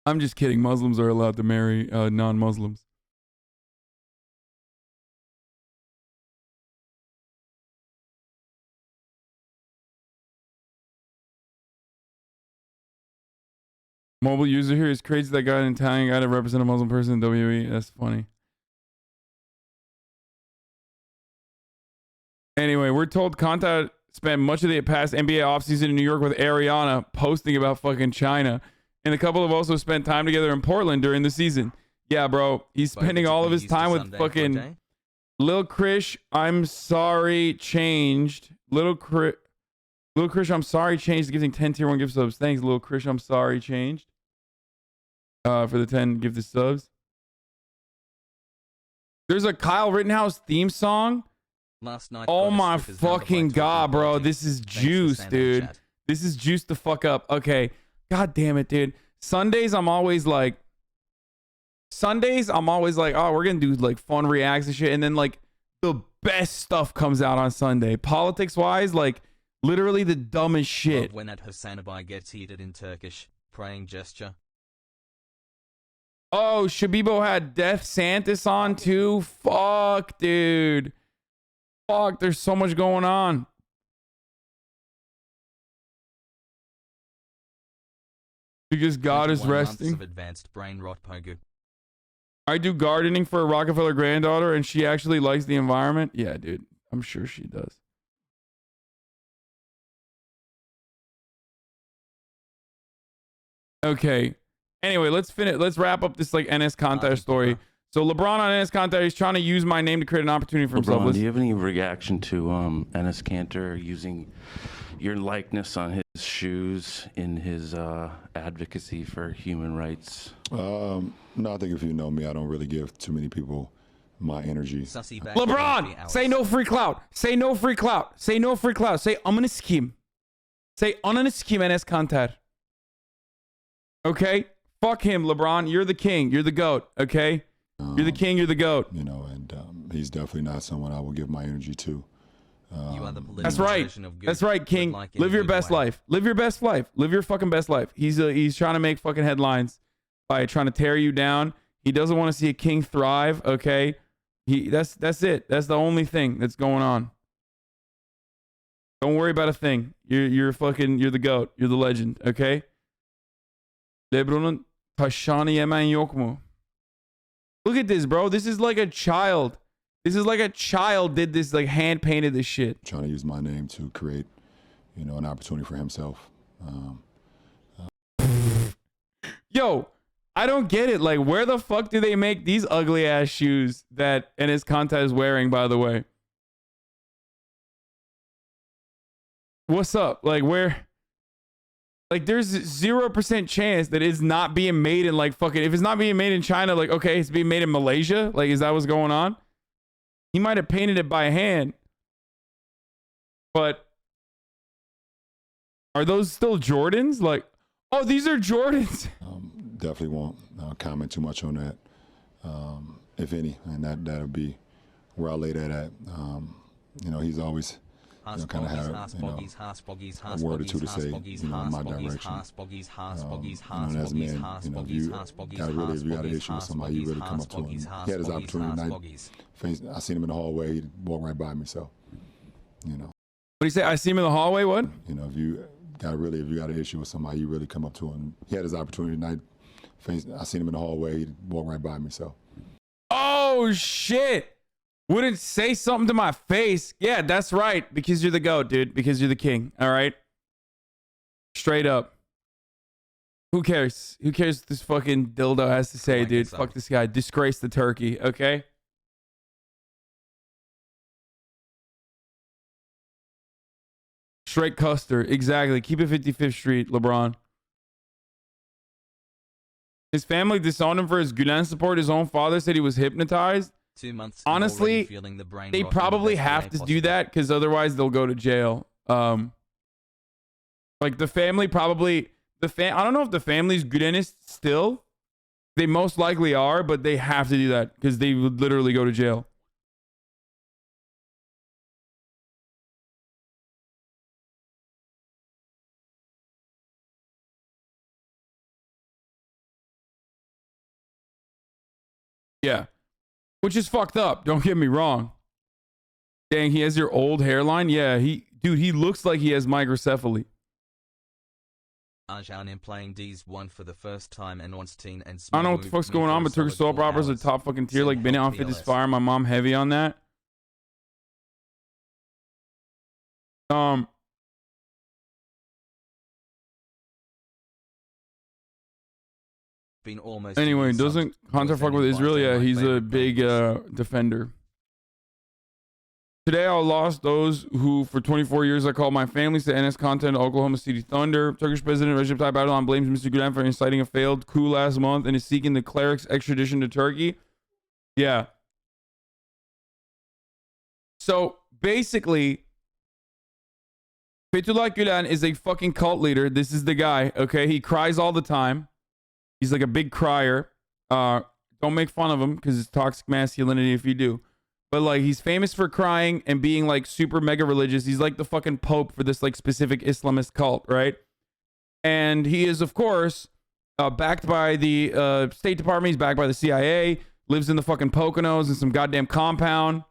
I'm just kidding. Muslims are allowed to marry non-Muslims. Mobile user here is crazy. That guy, an Italian guy to represent a Muslim person in WWE. That's funny. Anyway, we're told Kantar spent much of the past NBA offseason in New York with Ariana posting about fucking China. And the couple have also spent time together in Portland during the season. Yeah, bro. He's spending all of his time with fucking LilKrishhh. I'm sorry, changed. LilKrishhh, I'm sorry, changed. Giving 10 tier 1 gift subs. Thanks, LilKrishhh. I'm sorry, changed. For the 10 gifted subs. There's a Kyle Rittenhouse theme song. Last night, oh my fucking god, bro. This is juice, dude. This is juice to fuck up. Okay. God damn it, dude. Sundays, I'm always like, oh, we're going to do like fun reacts and shit. And then like the best stuff comes out on Sunday. Politics wise, like literally the dumbest shit. Love when that HasanAbi gets heated in Turkish, praying gesture. Oh, Shabibo had Death Santis on too. Fuck, dude. Fuck, there's so much going on. Because God is resting. Of advanced brain rot, Pogu. I do gardening for a Rockefeller granddaughter and she actually likes the environment. Yeah, dude. I'm sure she does. Okay. Anyway, let's finish. Let's wrap up this like Enes Kantar story. So LeBron on Enes Kantar, he's trying to use my name to create an opportunity for himself. LeBron, do you have any reaction to Enes Kantar using your likeness on his shoes in his advocacy for human rights? No, I think if you know me, I don't really give too many people my energy. LeBron, say no free clout. Say no free clout. Say no free clout. Say I'm gonna scheme. Say I'm gonna scheme Enes Kantar. Okay? Fuck him, LeBron. You're the king. You're the GOAT. Okay? You're the king. You're the GOAT. You know, and he's definitely not someone I will give my energy to. You are the political That's right. version of good, That's right, but King. like in a Live your good best way. life. Live your best life. Live your fucking best life. He's trying to make fucking headlines by trying to tear you down. He doesn't want to see a king thrive. Okay, that's it. That's the only thing that's going on. Don't worry about a thing. You're the goat. You're the legend. Okay. LeBron'un taşağını yemen yok mu? Look at this, bro. This is like a child. This is like a child did this, like hand painted this shit. Trying to use my name to create, an opportunity for himself. Yo, I don't get it. Like, where the fuck do they make these ugly ass shoes that Enes Kantar is wearing, by the way? What's up? Like, where? Like, there's 0% chance that it's not being made in, like, fucking... If it's not being made in China, like, okay, it's being made in Malaysia? Like, is that what's going on? He might have painted it by hand. But... Are those still Jordans? Like, oh, these are Jordans. Definitely won't comment too much on that, if any, and that'll be where I lay that at. He's always... kind of have a word or two to say, in my direction. And as a man, if you got an issue with somebody, you really come up to him. He had his opportunity tonight. I seen him in the hallway. He walked right by me. So, What do you say? I see him in the hallway. What? If you got an issue with somebody, you really come up to him. He had his opportunity tonight. I seen him in the hallway. He walked right by me. So. Oh shit. Wouldn't say something to my face. Yeah, that's right. Because you're the GOAT, dude. Because you're the king. All right? Straight up. Who cares? Who cares what this fucking dildo has to say, dude? Fuck this guy. Disgrace the turkey, okay? Straight Custer. Exactly. Keep it 55th Street, LeBron. His family disowned him for his Gülen support. His own father said he was hypnotized. 2 months. Honestly, they probably have to do that because otherwise they'll go to jail. Like the family probably I don't know if the family's Gülenists still. They most likely are, but they have to do that because they would literally go to jail. Yeah. Which is fucked up. Don't get me wrong. Dang, he has your old hairline. Yeah, dude, he looks like he has microcephaly. Hasan playing Ds1 for the first time and wants teen and I don't know what the fuck's going on, but Turkish soap operas are top fucking tier. Like Bennett on Fit is fire. My mom heavy on that. Been almost Anyway, doesn't Kantar fuck with Israel? Yeah, he's a big defender. Today I lost those who for 24 years I called my family, said Enes Kantar, Oklahoma City Thunder. Turkish President Recep Tayyip Erdogan blames Mr. Gülen for inciting a failed coup last month and is seeking the cleric's extradition to Turkey. Yeah. So basically, Fethullah Gülen is a fucking cult leader. This is the guy, okay? He cries all the time. He's like a big crier. Don't make fun of him because it's toxic masculinity if you do. But like he's famous for crying and being like super mega religious. He's like the fucking pope for this like specific Islamist cult, right? And he is, of course, backed by the State Department. He's backed by the CIA. Lives in the fucking Poconos in some goddamn compound.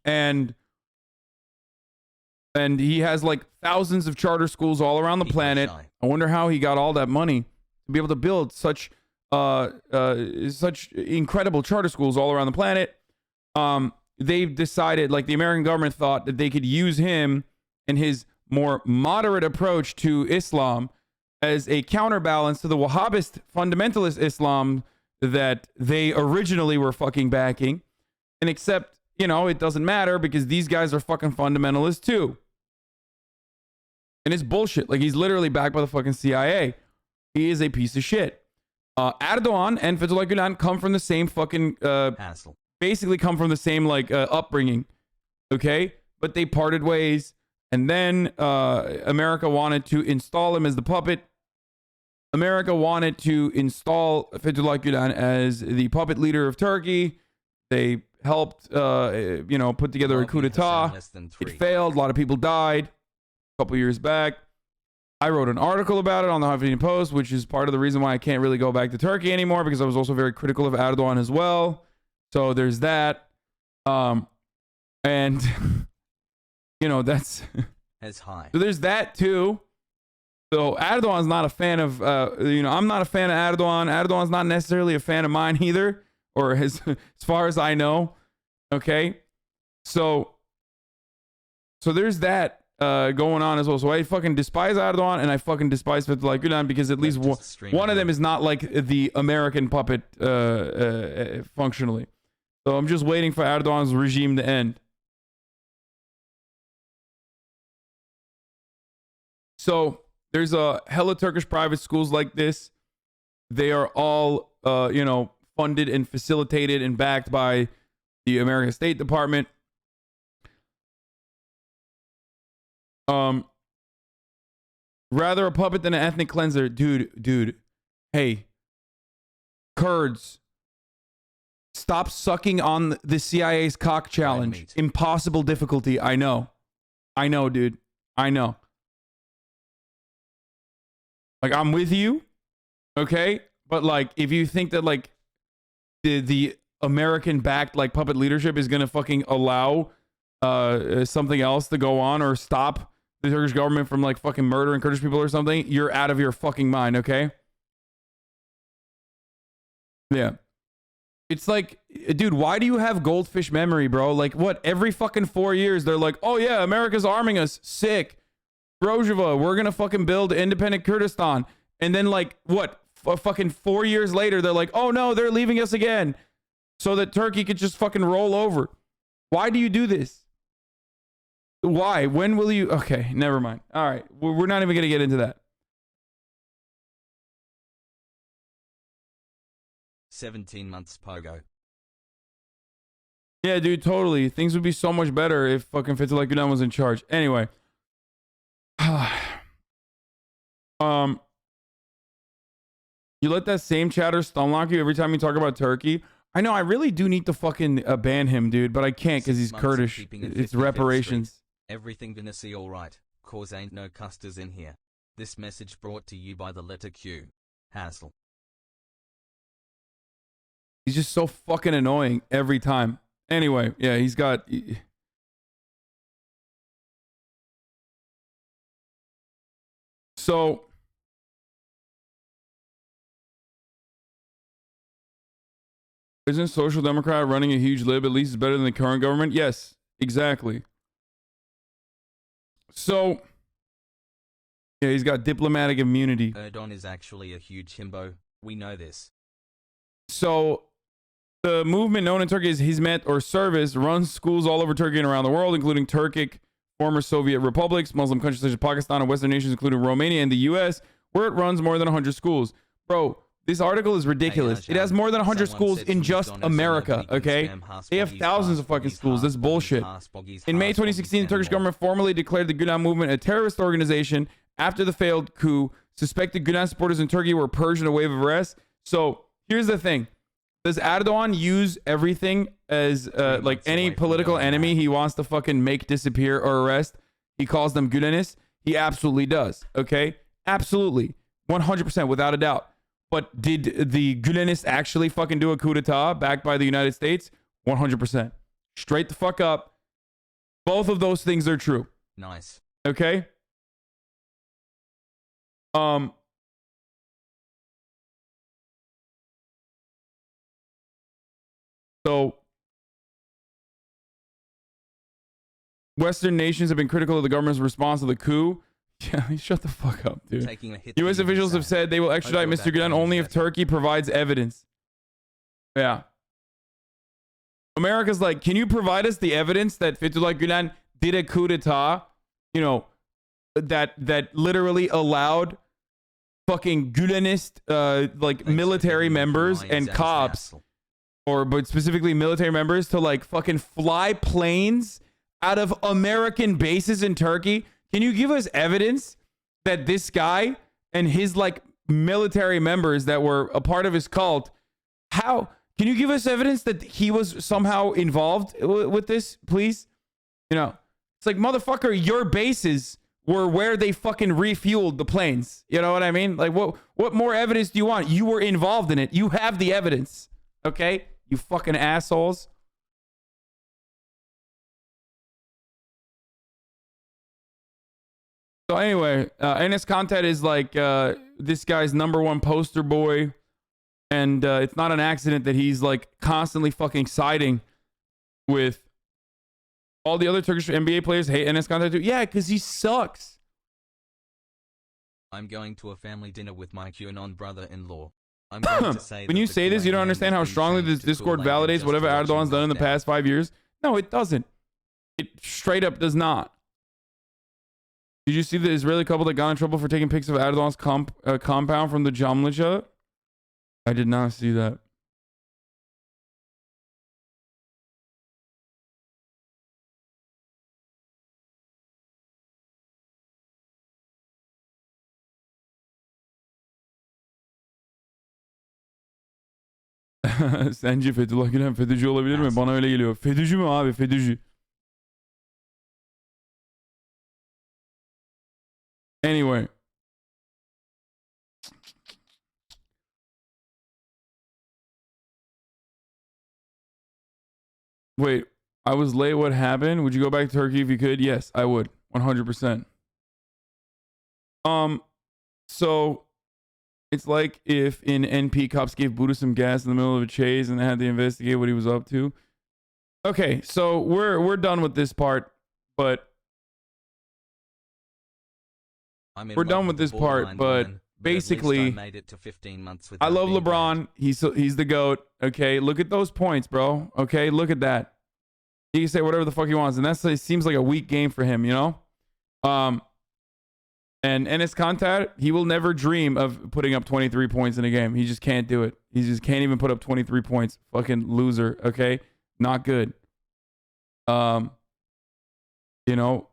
And he has like thousands of charter schools all around the planet. I wonder how he got all that money to be able to build such incredible charter schools all around the planet. They've decided, like the American government thought that they could use him and his more moderate approach to Islam as a counterbalance to the Wahhabist fundamentalist Islam that they originally were fucking backing. And except, it doesn't matter because these guys are fucking fundamentalists too. And it's bullshit. Like he's literally backed by the fucking CIA. He is a piece of shit. Erdogan and Fethullah Gülen come from the same fucking hassle. Basically come from the same like upbringing, okay? But they parted ways, and then America wanted to install him as the puppet. America wanted to install Fethullah Gülen as the puppet leader of Turkey. They helped, you know, put together a coup d'etat. It failed. A lot of people died a couple years back. I wrote an article about it on the Huffington Post, which is part of the reason why I can't really go back to Turkey anymore, because I was also very critical of Erdogan as well. So there's that. And you know, that's as high. So there's that too. So Erdogan's not a fan of, you know, I'm not a fan of Erdogan. Erdogan's not necessarily a fan of mine either, or as far as I know. Okay. So there's that going on as well. So I fucking despise Erdogan and I fucking despise Fethullah Gülen, because at least one of them is not like the American puppet functionally. So I'm just waiting for Erdogan's regime to end. So there's a hella Turkish private schools like this. They are all, you know, funded and facilitated and backed by the American State Department. Rather a puppet than an ethnic cleanser. Dude. Hey, Kurds, stop sucking on the CIA's cock challenge. Impossible difficulty. I know, dude. I know. Like, I'm with you, okay? But like, if you think that like the American-backed like puppet leadership is gonna fucking allow something else to go on, or stop the Turkish government from like fucking murdering Kurdish people or something, you're out of your fucking mind, okay? Yeah. It's like, dude, why do you have goldfish memory, bro? Like, what? Every fucking 4 years, they're like, oh yeah, America's arming us. Sick. Rojava, we're gonna fucking build independent Kurdistan. And then like, what? Fucking 4 years later, they're like, oh no, they're leaving us again. So that Turkey could just fucking roll over. Why do you do this? Why? When will you? Okay, never mind. All right, we're not even gonna get into that. 17 months pogo. Yeah, dude, totally. Things would be so much better if fucking Fethullah Gülen was in charge. Anyway. You let that same chatter stunlock you every time you talk about Turkey. I know, I really do need to fucking ban him, dude, but I can't because he's Kurdish. It's reparations. Everything gonna see alright, cause ain't no custards in here. This message brought to you by the letter Q. Hassle. He's just so fucking annoying every time. Anyway, yeah, he's got... So... Isn't Social Democrat running a huge lib at least better than the current government? Yes, exactly. So, yeah, he's got diplomatic immunity. Erdogan is actually a huge himbo. We know this. So, the movement known in Turkey as Hizmet or Service runs schools all over Turkey and around the world, including Turkic, former Soviet republics, Muslim countries such as Pakistan, and Western nations, including Romania and the US, where it runs more than 100 schools. Bro, this article is ridiculous. It has more than 100 schools in just America, okay? They have thousands of fucking schools. That's bullshit. In May 2016, the Turkish government formally declared the Gülen movement a terrorist organization after the failed coup. Suspected Gülen supporters in Turkey were purged in a wave of arrests. So, here's the thing. Does Erdogan use everything as, like, any political enemy he wants to fucking make disappear or arrest? He calls them Gülenists? He absolutely does, okay? Absolutely. 100%, without a doubt. But did the Gülenists actually fucking do a coup d'etat backed by the United States? 100%. Straight the fuck up. Both of those things are true. Nice. Okay? So, Western nations have been critical of the government's response to the coup. Yeah, shut the fuck up, dude. U.S. officials have said they will extradite Mr. Gülen only if Turkey provides evidence. Yeah. America's like, can you provide us the evidence that Fethullah Gülen did a coup d'etat? You know, that literally allowed fucking Gülenist, like, military members and cops, but specifically military members, to like fucking fly planes out of American bases in Turkey. Can you give us evidence that this guy and his like military members that were a part of his cult, how Can you give us evidence that he was somehow involved with this, please? You know, it's like, motherfucker, your bases were where they fucking refueled the planes. You know what I mean? Like, what more evidence do you want? You were involved in it. You have the evidence. Okay? You fucking assholes. So anyway, Enes Kantar is like this guy's #1 poster boy. And it's not an accident that he's like constantly fucking siding with all the other Turkish NBA players. Hate Enes Kantar too. Yeah, because he sucks. I'm going to a family dinner with my QAnon brother-in-law. I'm going to say when you say this, you don't understand how strongly this Discord validates whatever Erdogan's done in the past 5 years. No, it doesn't. It straight up does not. Did you see the Israeli couple that got in trouble for taking pics of Erdogan's compound from the Jamlicha? I did not see that. Sence Fethullah Gülen FETÖ'cü olabilir mi? Bana öyle geliyor. FETÖ'cü mü abi? FETÖ'cü. Anyway. Wait, I was late. What happened? Would you go back to Turkey if you could? Yes, I would. 100%. So it's like if in NP cops gave Buddha some gas in the middle of a chase and they had to investigate what he was up to. Okay, so we're done with this part, but we're done with this part, but basically, I love LeBron. He's the GOAT. Okay, look at those points, bro. Okay, look at that. He can say whatever the fuck he wants, and it seems like a weak game for him, you know. And Enes Kantar, he will never dream of putting up 23 points in a game. He just can't do it. He just can't even put up 23 points. Fucking loser. Okay, not good. You know,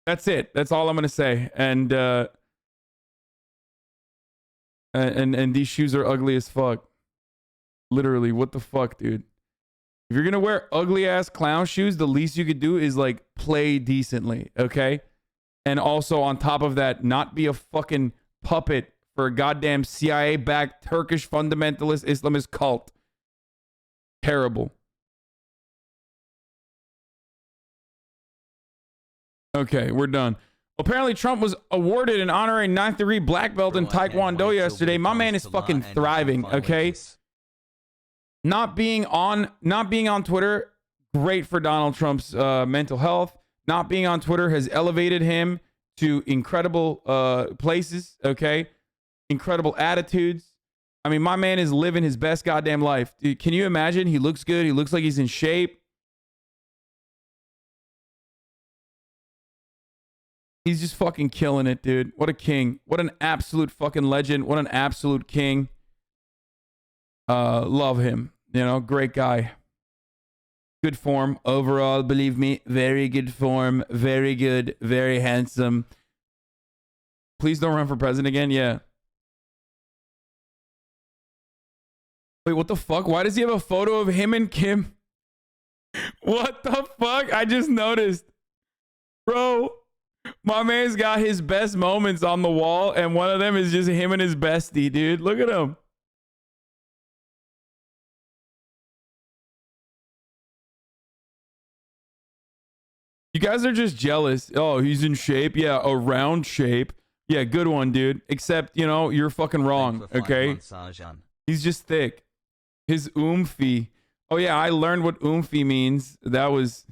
that's it. That's all I'm gonna say. And these shoes are ugly as fuck. Literally, what the fuck, dude? If you're gonna wear ugly ass clown shoes, the least you could do is like play decently, okay? And also on top of that, not be a fucking puppet for a goddamn CIA-backed Turkish fundamentalist Islamist cult. Terrible. Okay, we're done. Apparently, Trump was awarded an honorary 9th degree black belt in Taekwondo yesterday. My man is fucking thriving, okay? Not being on Twitter, great for Donald Trump's mental health. Not being on Twitter has elevated him to incredible places, okay? Incredible attitudes. I mean, my man is living his best goddamn life. Dude, can you imagine? He looks good. He looks like he's in shape. He's just fucking killing it, dude. What a king. What an absolute fucking legend. What an absolute king. Love him. You know, great guy. Good form overall, believe me. Very good form. Very good. Very handsome. Please don't run for president again. Yeah. Wait, what the fuck? Why does he have a photo of him and Kim? What the fuck? I just noticed. Bro, my man's got his best moments on the wall, and one of them is just him and his bestie, dude. Look at him. You guys are just jealous. Oh, he's in shape. Yeah, a round shape. Yeah, good one, dude. Except, you know, you're fucking wrong, okay? He's just thick. His oomphy. Oh, yeah, I learned what oomphy means. That was...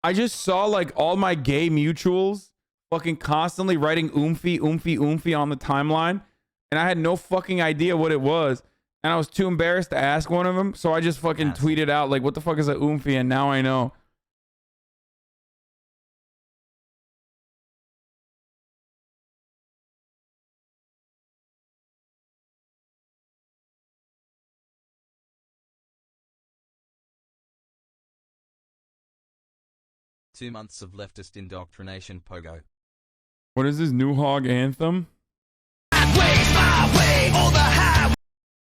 I just saw, like, all my gay mutuals fucking constantly writing oomphy, oomphy, oomphy on the timeline. And I had no fucking idea what it was. And I was too embarrassed to ask one of them. So I just fucking tweeted out, like, what the fuck is a oomphy? And now I know. Two months of leftist indoctrination, Pogo. What is this new hog anthem?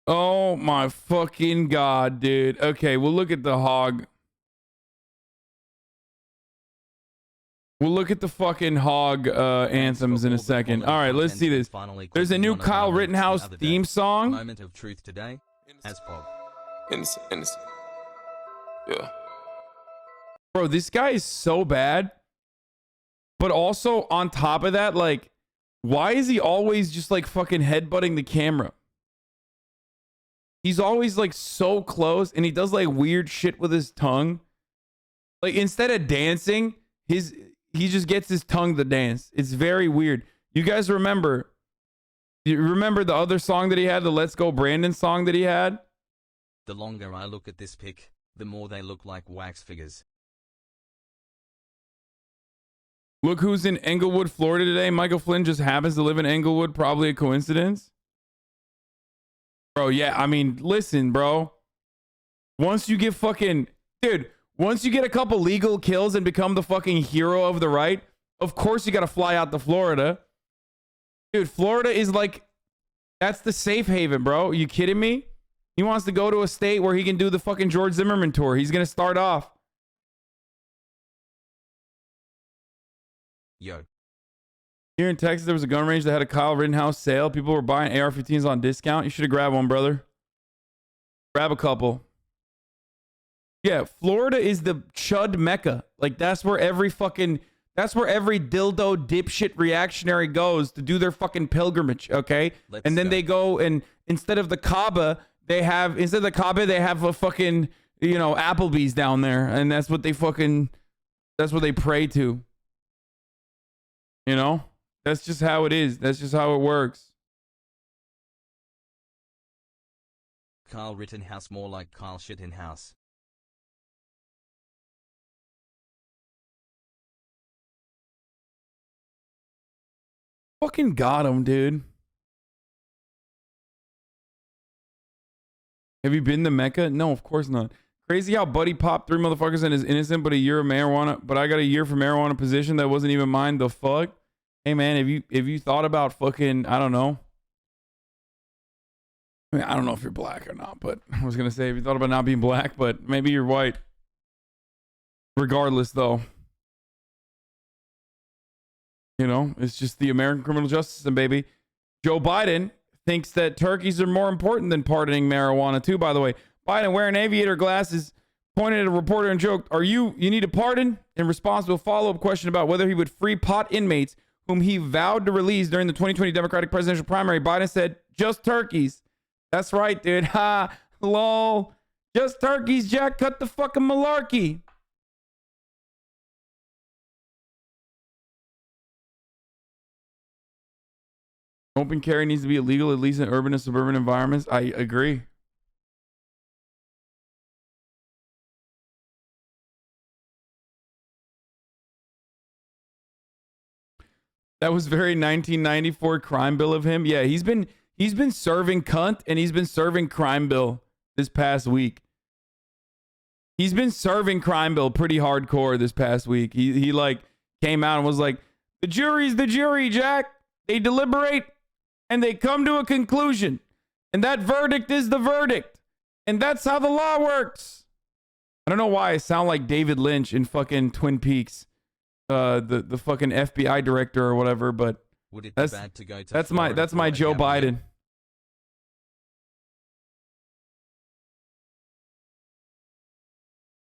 Oh my fucking god, dude. Okay, we'll look at the hog. We'll look at the fucking hog anthems in a second. All right, let's see this. There's a new Kyle Rittenhouse theme song. Moment of truth today. As Pog. Innocent. Yeah. Bro, this guy is so bad. But also on top of that, like, why is he always just like fucking headbutting the camera? He's always like so close and he does like weird shit with his tongue. Like instead of dancing, he just gets his tongue to dance. It's very weird. You guys remember? You remember the other song that he had, the Let's Go Brandon song that he had? The longer I look at this pic, the more they look like wax figures. Look who's in Englewood, Florida today. Michael Flynn just happens to live in Englewood. Probably a coincidence. Bro, yeah, I mean, listen, bro. Once you get fucking... Dude, once you get a couple legal kills and become the fucking hero of the right, of course you gotta fly out to Florida. Dude, Florida is like... That's the safe haven, bro. Are you kidding me? He wants to go to a state where he can do the fucking George Zimmerman tour. He's gonna start off. Yo. Here in Texas, there was a gun range that had a Kyle Rittenhouse sale. People were buying AR-15s on discount. You should have grabbed one, brother. Grab a couple. Yeah, Florida is the chud mecca. Like, that's where every dildo dipshit reactionary goes to do their fucking pilgrimage, okay? And then they go and instead of the Kaaba, they have a fucking, you know, Applebee's down there. And that's what they pray to. You know? That's just how it is. That's just how it works. Kyle Rittenhouse, more like Kyle Shittenhouse. Fucking got him, dude. Have you been to Mecca? No, of course not. Crazy how Buddy popped 3 motherfuckers and is innocent, but a year of marijuana. But I got a year for marijuana position that wasn't even mine. The fuck? Hey man, have you thought about fucking, I don't know. I mean, I don't know if you're black or not, but I was gonna say, have you thought about not being black, but maybe you're white. Regardless, though. You know, it's just the American criminal justice system, baby. Joe Biden thinks that turkeys are more important than pardoning marijuana, too, by the way. Biden, wearing aviator glasses, pointed at a reporter and joked, you need a pardon? In response to a follow-up question about whether he would free pot inmates whom he vowed to release during the 2020 Democratic presidential primary, Biden said, just turkeys. That's right, dude. Ha, lol. Just turkeys, Jack. Cut the fucking malarkey. Open carry needs to be illegal, at least in urban and suburban environments. I agree. That was very 1994 crime bill of him. Yeah, he's been serving cunt and he's been serving crime bill this past week. He's been serving crime bill pretty hardcore this past week. He like came out and was like, the jury's the jury, Jack. They deliberate and they come to a conclusion. And that verdict is the verdict. And that's how the law works. I don't know why I sound like David Lynch in fucking Twin Peaks. The fucking FBI director or whatever, but would it be bad to go to that's my Joe Biden.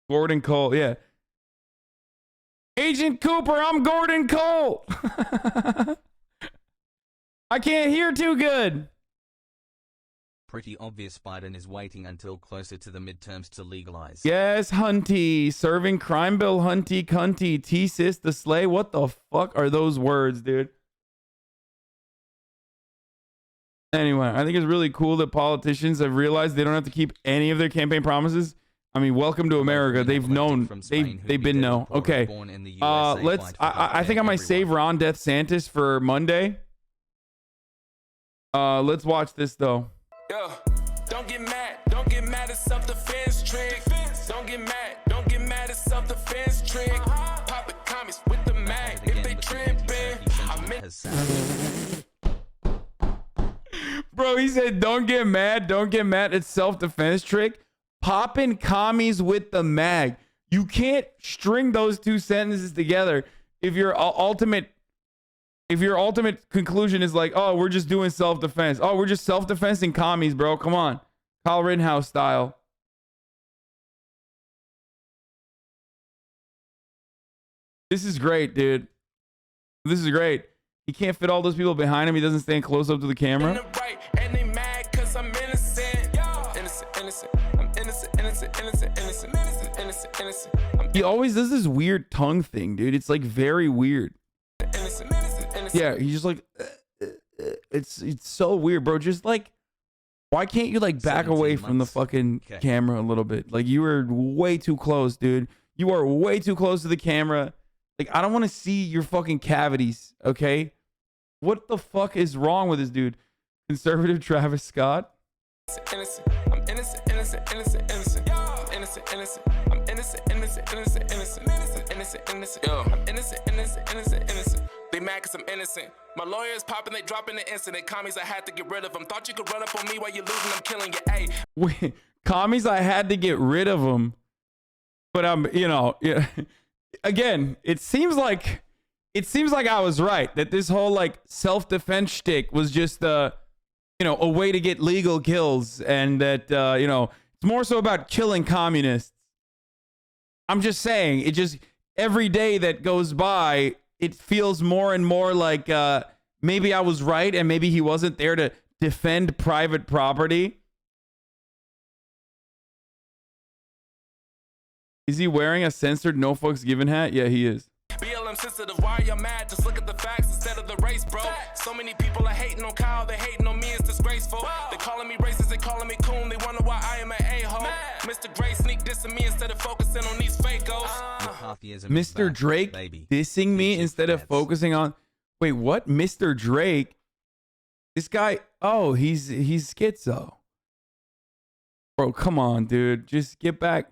Gordon Cole, yeah. Agent Cooper, I'm Gordon Cole. I can't hear too good. Pretty obvious Biden is waiting until closer to the midterms to legalize. Yes, Hunty. Serving crime bill, Hunty, cunty, T-sis, the slay. What the fuck are those words, dude? Anyway, I think it's really cool that politicians have realized they don't have to keep any of their campaign promises. I mean, welcome to America. They've known. They've been known. Okay. I think I might save Ron Death Santis for Monday. Let's watch this though. Yeah, don't get mad at self-defense trick. Don't get mad at self-defense trick. Pop the comments with the mag if they tripping. Bro, he said, don't get mad. Don't get mad. It's self-defense trick. Popping commies with the mag. You can't string those two sentences together if your ultimate conclusion is like, oh, we're just doing self-defense. Oh, we're just self-defensing commies, bro. Come on. Kyle Rittenhouse style. This is great, dude. This is great. He can't fit all those people behind him. He doesn't stand close up to the camera. He always does this weird tongue thing, dude. It's like very weird. Yeah, he's just like, it's so weird, bro. Just like, why can't you like back away from the fucking camera a little bit? Like, you are way too close, dude. You are way too close to the camera. Like, I don't want to see your fucking cavities, okay? What the fuck is wrong with this dude? Conservative Travis Scott? Innocent. I'm innocent, innocent, innocent, innocent. I'm innocent, innocent. I'm innocent, innocent, innocent, innocent. Innocent, innocent. I'm innocent, innocent, innocent, innocent. They mad cause I'm innocent. My lawyer is popping, they dropping the incident. Commies, I had to get rid of them. Thought you could run up on me while you're losing, I'm killing you. Hey. Wait, commies, I had to get rid of them. But I'm, you know, yeah. Again, it seems like I was right that this whole like self-defense shtick was just you know, a way to get legal kills, and that you know, it's more so about killing communists. I'm just saying, it just every day that goes by, it feels more and more like maybe I was right and maybe he wasn't there to defend private property. Is he wearing a censored no fucks given hat? Yeah, he is. BLM sensitive, why y'all mad? Just look at the facts instead of the race, bro. So many people are hating on Kyle, they hating on me, it's disgraceful. They calling me racist, they calling me coon, they wonder why I am an a-hole. Mr. Drake sneak dissing me instead of focusing on these fakos. Mr. Drake dissing me instead of focusing on... Wait, what? Mr. Drake? This guy... Oh, he's schizo. Bro, come on, dude. Just get back...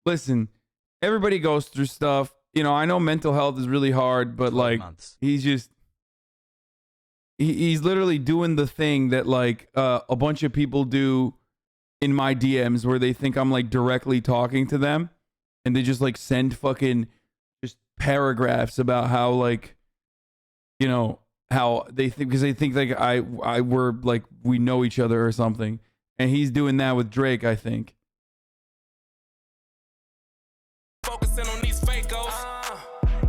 Listen, everybody goes through stuff. You know, I know mental health is really hard, but like, he's literally doing the thing that like a bunch of people do in my DMs where they think I'm like directly talking to them, and they just like send fucking just paragraphs about how like, you know, how they think, because they think like we're like, we know each other or something. And he's doing that with Drake, I think. Focusing on these fakos.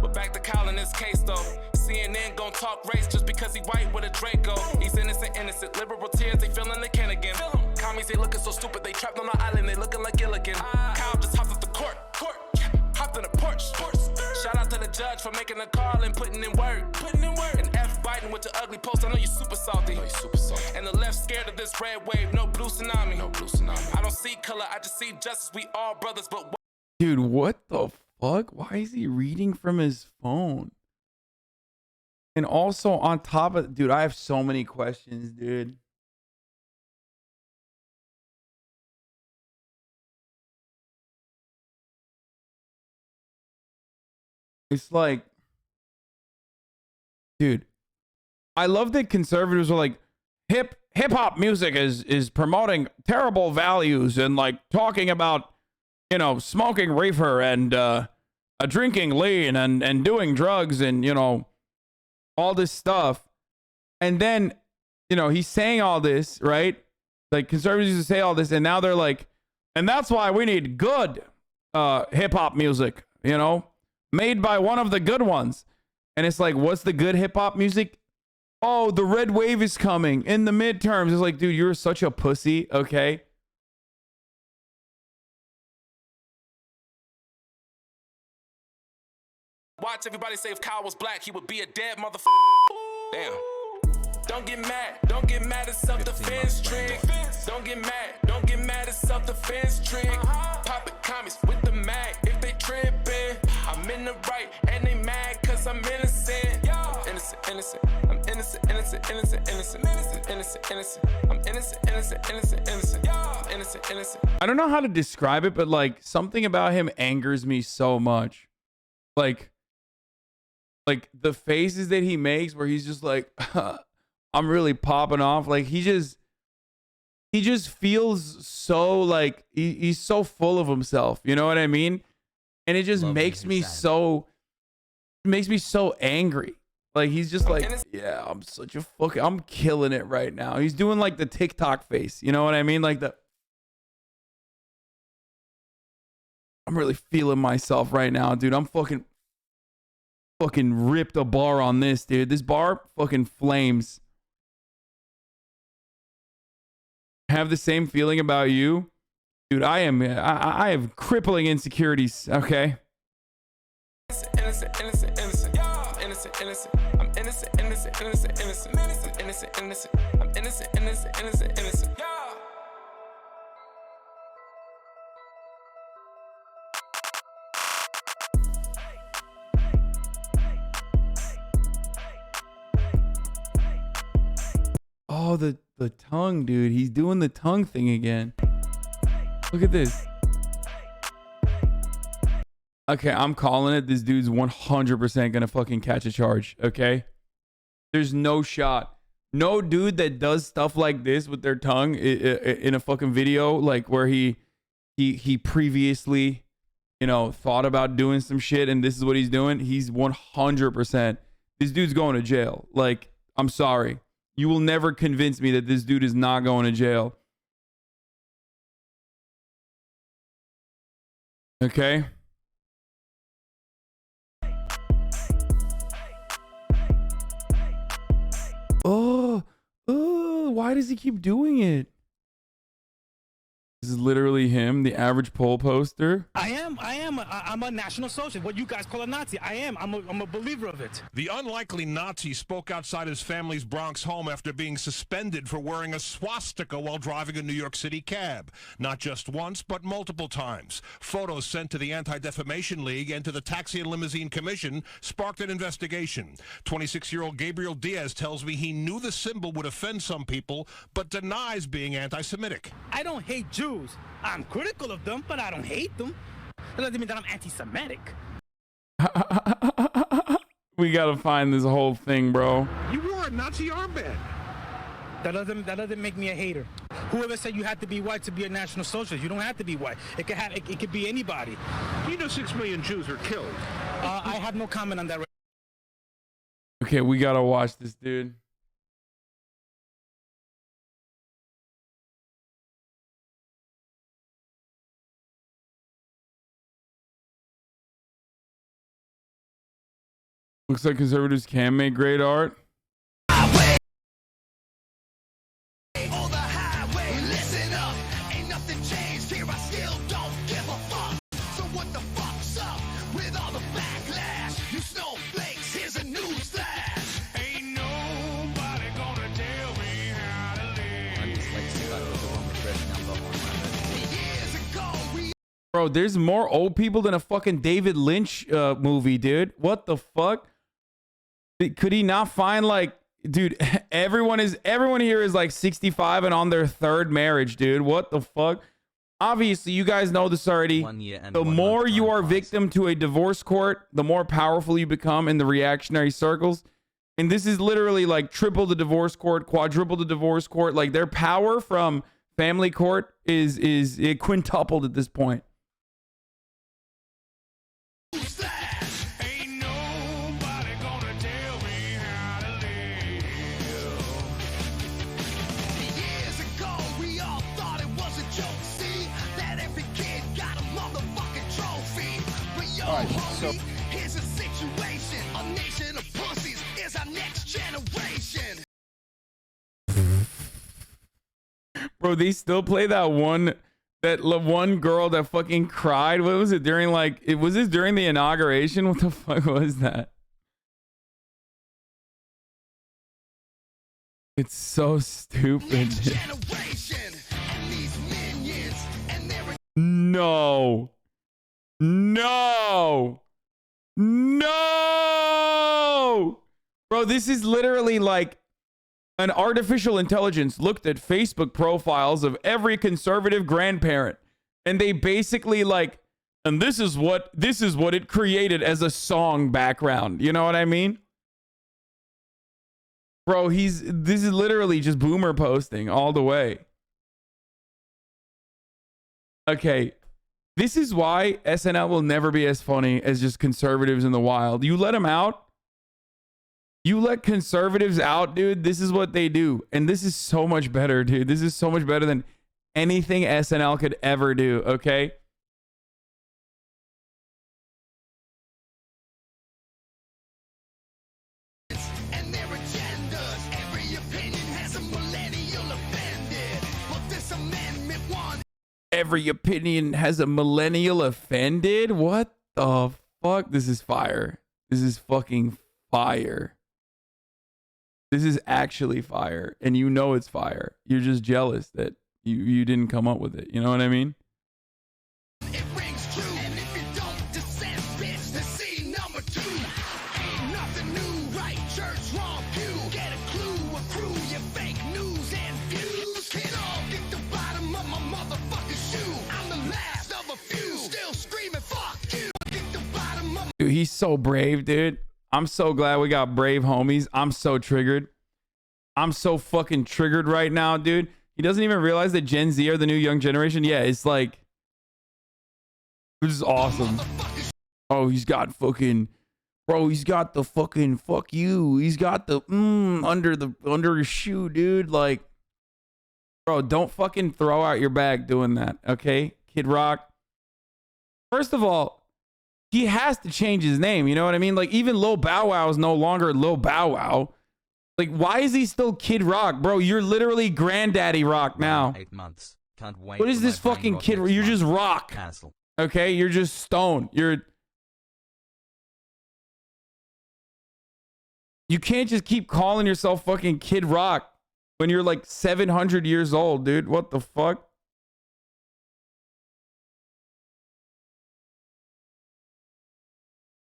But back to Kyle in this case though. CNN gon' talk race just because he white with a Draco. He's innocent, innocent. Liberal tears, they feeling the can again. Commies, they looking so stupid, they trapped on the island, they looking like Gilligan. Kyle just hopped off the court. Hopped in the porch. Shout out to the judge for making a call and putting in work. And F Biden with the ugly post, I know you super salty. And the left scared of this red wave, no blue tsunami. I don't see color, I just see justice, we all brothers, but dude, what the fuck? Why is he reading from his phone? And also on top of, dude, I have so many questions, dude. It's like, dude, I love that conservatives are like, hip hop music is promoting terrible values and like talking about, you know, smoking reefer and drinking lean and doing drugs and, you know, all this stuff. And then, you know, he's saying all this, right? Like, conservatives used to say all this, and now they're like, and that's why we need good hip hop music, you know, made by one of the good ones. And it's like, what's the good hip hop music? Oh, the red wave is coming in the midterms. It's like, dude, you're such a pussy, okay? watch everybody say if Kyle was black, he would be a dead motherfucker. Damn. Don't get mad at self-defense trick. Don't get mad at self-defense trick. Poppin' comments with the mag if they trippin'. I'm in the right and they mad cause I'm innocent. Innocent. I'm innocent. I'm innocent. I don't know how to describe it, but like something about him angers me so much. Like the faces that he makes where he's just like, I'm really popping off. Like he just feels so like he's so full of himself. You know what I mean? And it just makes me so angry. Like he's just like, yeah, I'm such a fucking, I'm killing it right now. He's doing like the TikTok face. You know what I mean? Like I'm really feeling myself right now, dude. I'm fucking ripped a bar on this, dude. This bar fucking flames. Have the same feeling about you, dude. I have crippling insecurities. Okay. Oh, the tongue, dude. He's doing the tongue thing again. Look at this. Okay, I'm calling it. This dude's 100% gonna fucking catch a charge, okay? There's no shot. No dude that does stuff like this with their tongue in a fucking video, like where he previously, you know, thought about doing some shit and this is what he's doing. He's 100%. This dude's going to jail. Like, I'm sorry. You will never convince me that this dude is not going to jail. Okay? Oh, why does he keep doing it? This is literally him, the average poll poster. I'm a National Socialist. What you guys call a Nazi. I'm a believer of it. The unlikely Nazi spoke outside his family's Bronx home after being suspended for wearing a swastika while driving a New York City cab. Not just once, but multiple times. Photos sent to the Anti-Defamation League and to the Taxi and Limousine Commission sparked an investigation. 26-year-old Gabriel Diaz tells me he knew the symbol would offend some people, but denies being anti-Semitic. I don't hate Jews. I'm critical of them, but I don't hate them. That doesn't mean that I'm anti-Semitic. We gotta find this whole thing, bro. You wore a Nazi armband. That doesn't make me a hater. Whoever said you had to be white to be a National Socialist, you don't have to be white. It could be anybody. You know 6 million Jews were killed. I have no comment on that. Okay, we gotta watch this, dude. Looks like conservatives can make great art. Bro, there's more old people than a fucking David Lynch movie, dude. What the fuck? Could he not find, like, dude, everyone here is like 65 and on their third marriage, dude. What the fuck? Obviously, you guys know this already. The more you are victim to a divorce court, the more powerful you become in the reactionary circles. And this is literally like triple the divorce court, quadruple the divorce court. Like their power from family court is quintupled at this point. So here's a situation. A nation of pussies is our next generation. Bro, they still play that one girl that fucking cried. What was it during, like, was this during the inauguration? What the fuck was that? It's so stupid. No. No. No. Bro, this is literally like an artificial intelligence looked at Facebook profiles of every conservative grandparent, and they basically like, and this is what it created as a song background. You know what I mean? Bro, this is literally just boomer posting all the way. Okay. This is why SNL will never be as funny as just conservatives in the wild. You let them out. You let conservatives out, dude. This is what they do. And this is so much better, dude. This is so much better than anything SNL could ever do, okay? And their agendas, every opinion has a millennial offended. Well, this amendment one. Every opinion has a millennial offended? What the fuck? This is fire. This is fucking fire. This is actually fire. And you know it's fire. You're just jealous that you didn't come up with it. You know what I mean? It rings true, and if you don't dissent, bitch, the C number 2. Ain't nothing new, right? Church, wrong pew. Get a clue, accrue your fake news and views. It all get the bottom of my motherfucking shoe. I'm the last of a few, still screaming, fuck you. Get the bottom of Dude, he's so brave, dude. I'm so glad we got brave homies. I'm so triggered. I'm so fucking triggered right now, dude. He doesn't even realize that Gen Z are the new young generation. Yeah, it's like, this is awesome. Oh, he's got fucking, bro, he's got the fucking fuck you. He's got the under his shoe, dude. Like, bro, don't fucking throw out your bag doing that, okay? Kid Rock. First of all, he has to change his name, you know what I mean? Like, even Lil Bow Wow is no longer Lil Bow Wow. Like, why is he still Kid Rock? Bro, you're literally Granddaddy Rock now. 8 months. Can't wait. What is this fucking Kid? You're just Rock. Castle. Okay? You're just Stone. You can't just keep calling yourself fucking Kid Rock when you're like 700 years old, dude. What the fuck?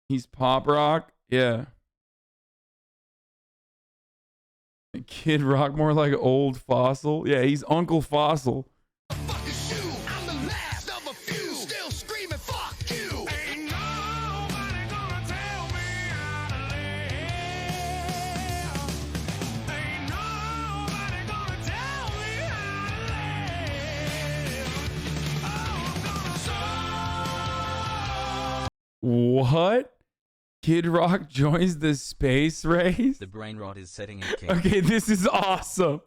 He's pop rock? Yeah. Kid Rock, more like old Fossil. Yeah, he's Uncle Fossil. fucking shoe. I'm the last of a few, still screaming, fuck you. Ain't nobody gonna tell me how to live. Ain't nobody gonna tell me how to live. What? Kid Rock joins the space race? The brain rot is setting a king. Okay, this is awesome.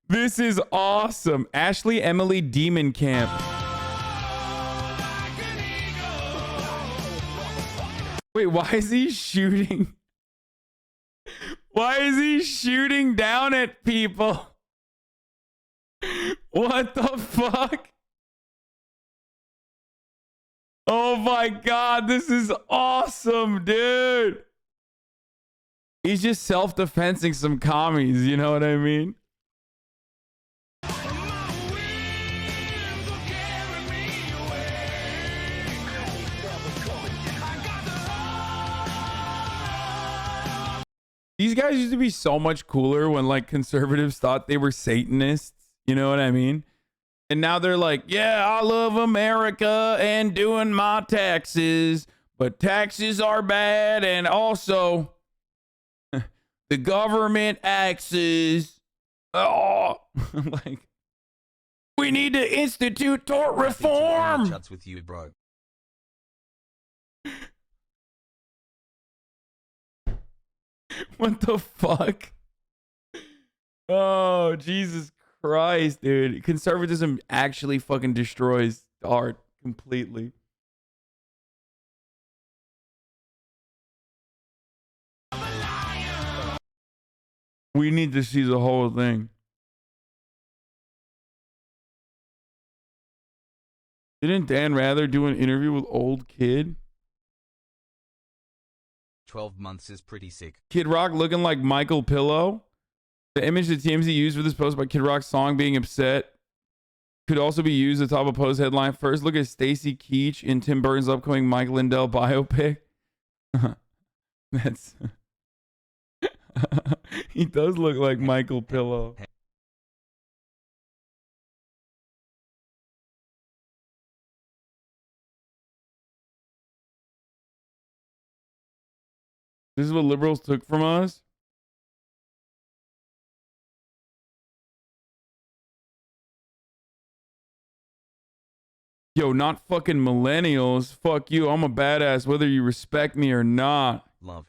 This is awesome. Ashley Emily Demon Camp. Wait, why is he shooting? Why is he shooting down at people? What the fuck? Oh my god, this is awesome, dude. He's just self-defensing some commies, you know what I mean? These guys used to be so much cooler when like conservatives thought they were Satanists, you know what I mean? And now they're like, yeah, I love America and doing my taxes, but taxes are bad. And also the government axes. Oh, like, we need to institute tort reform. Chats with you, bro. What the fuck? Oh, Jesus Christ, dude. Conservatism actually fucking destroys art completely. We need to see the whole thing. Didn't Dan Rather do an interview with Old Kid? 12 months is pretty sick. Kid Rock looking like Michael Pillow. The image that TMZ used for this post by Kid Rock's song being upset could also be used atop a post headline. First, look at Stacy Keach in Tim Burton's upcoming Mike Lindell biopic. That's... He does look like Michael Pillow. This is what liberals took from us. Yo, not fucking millennials. Fuck you. I'm a badass whether you respect me or not. Love.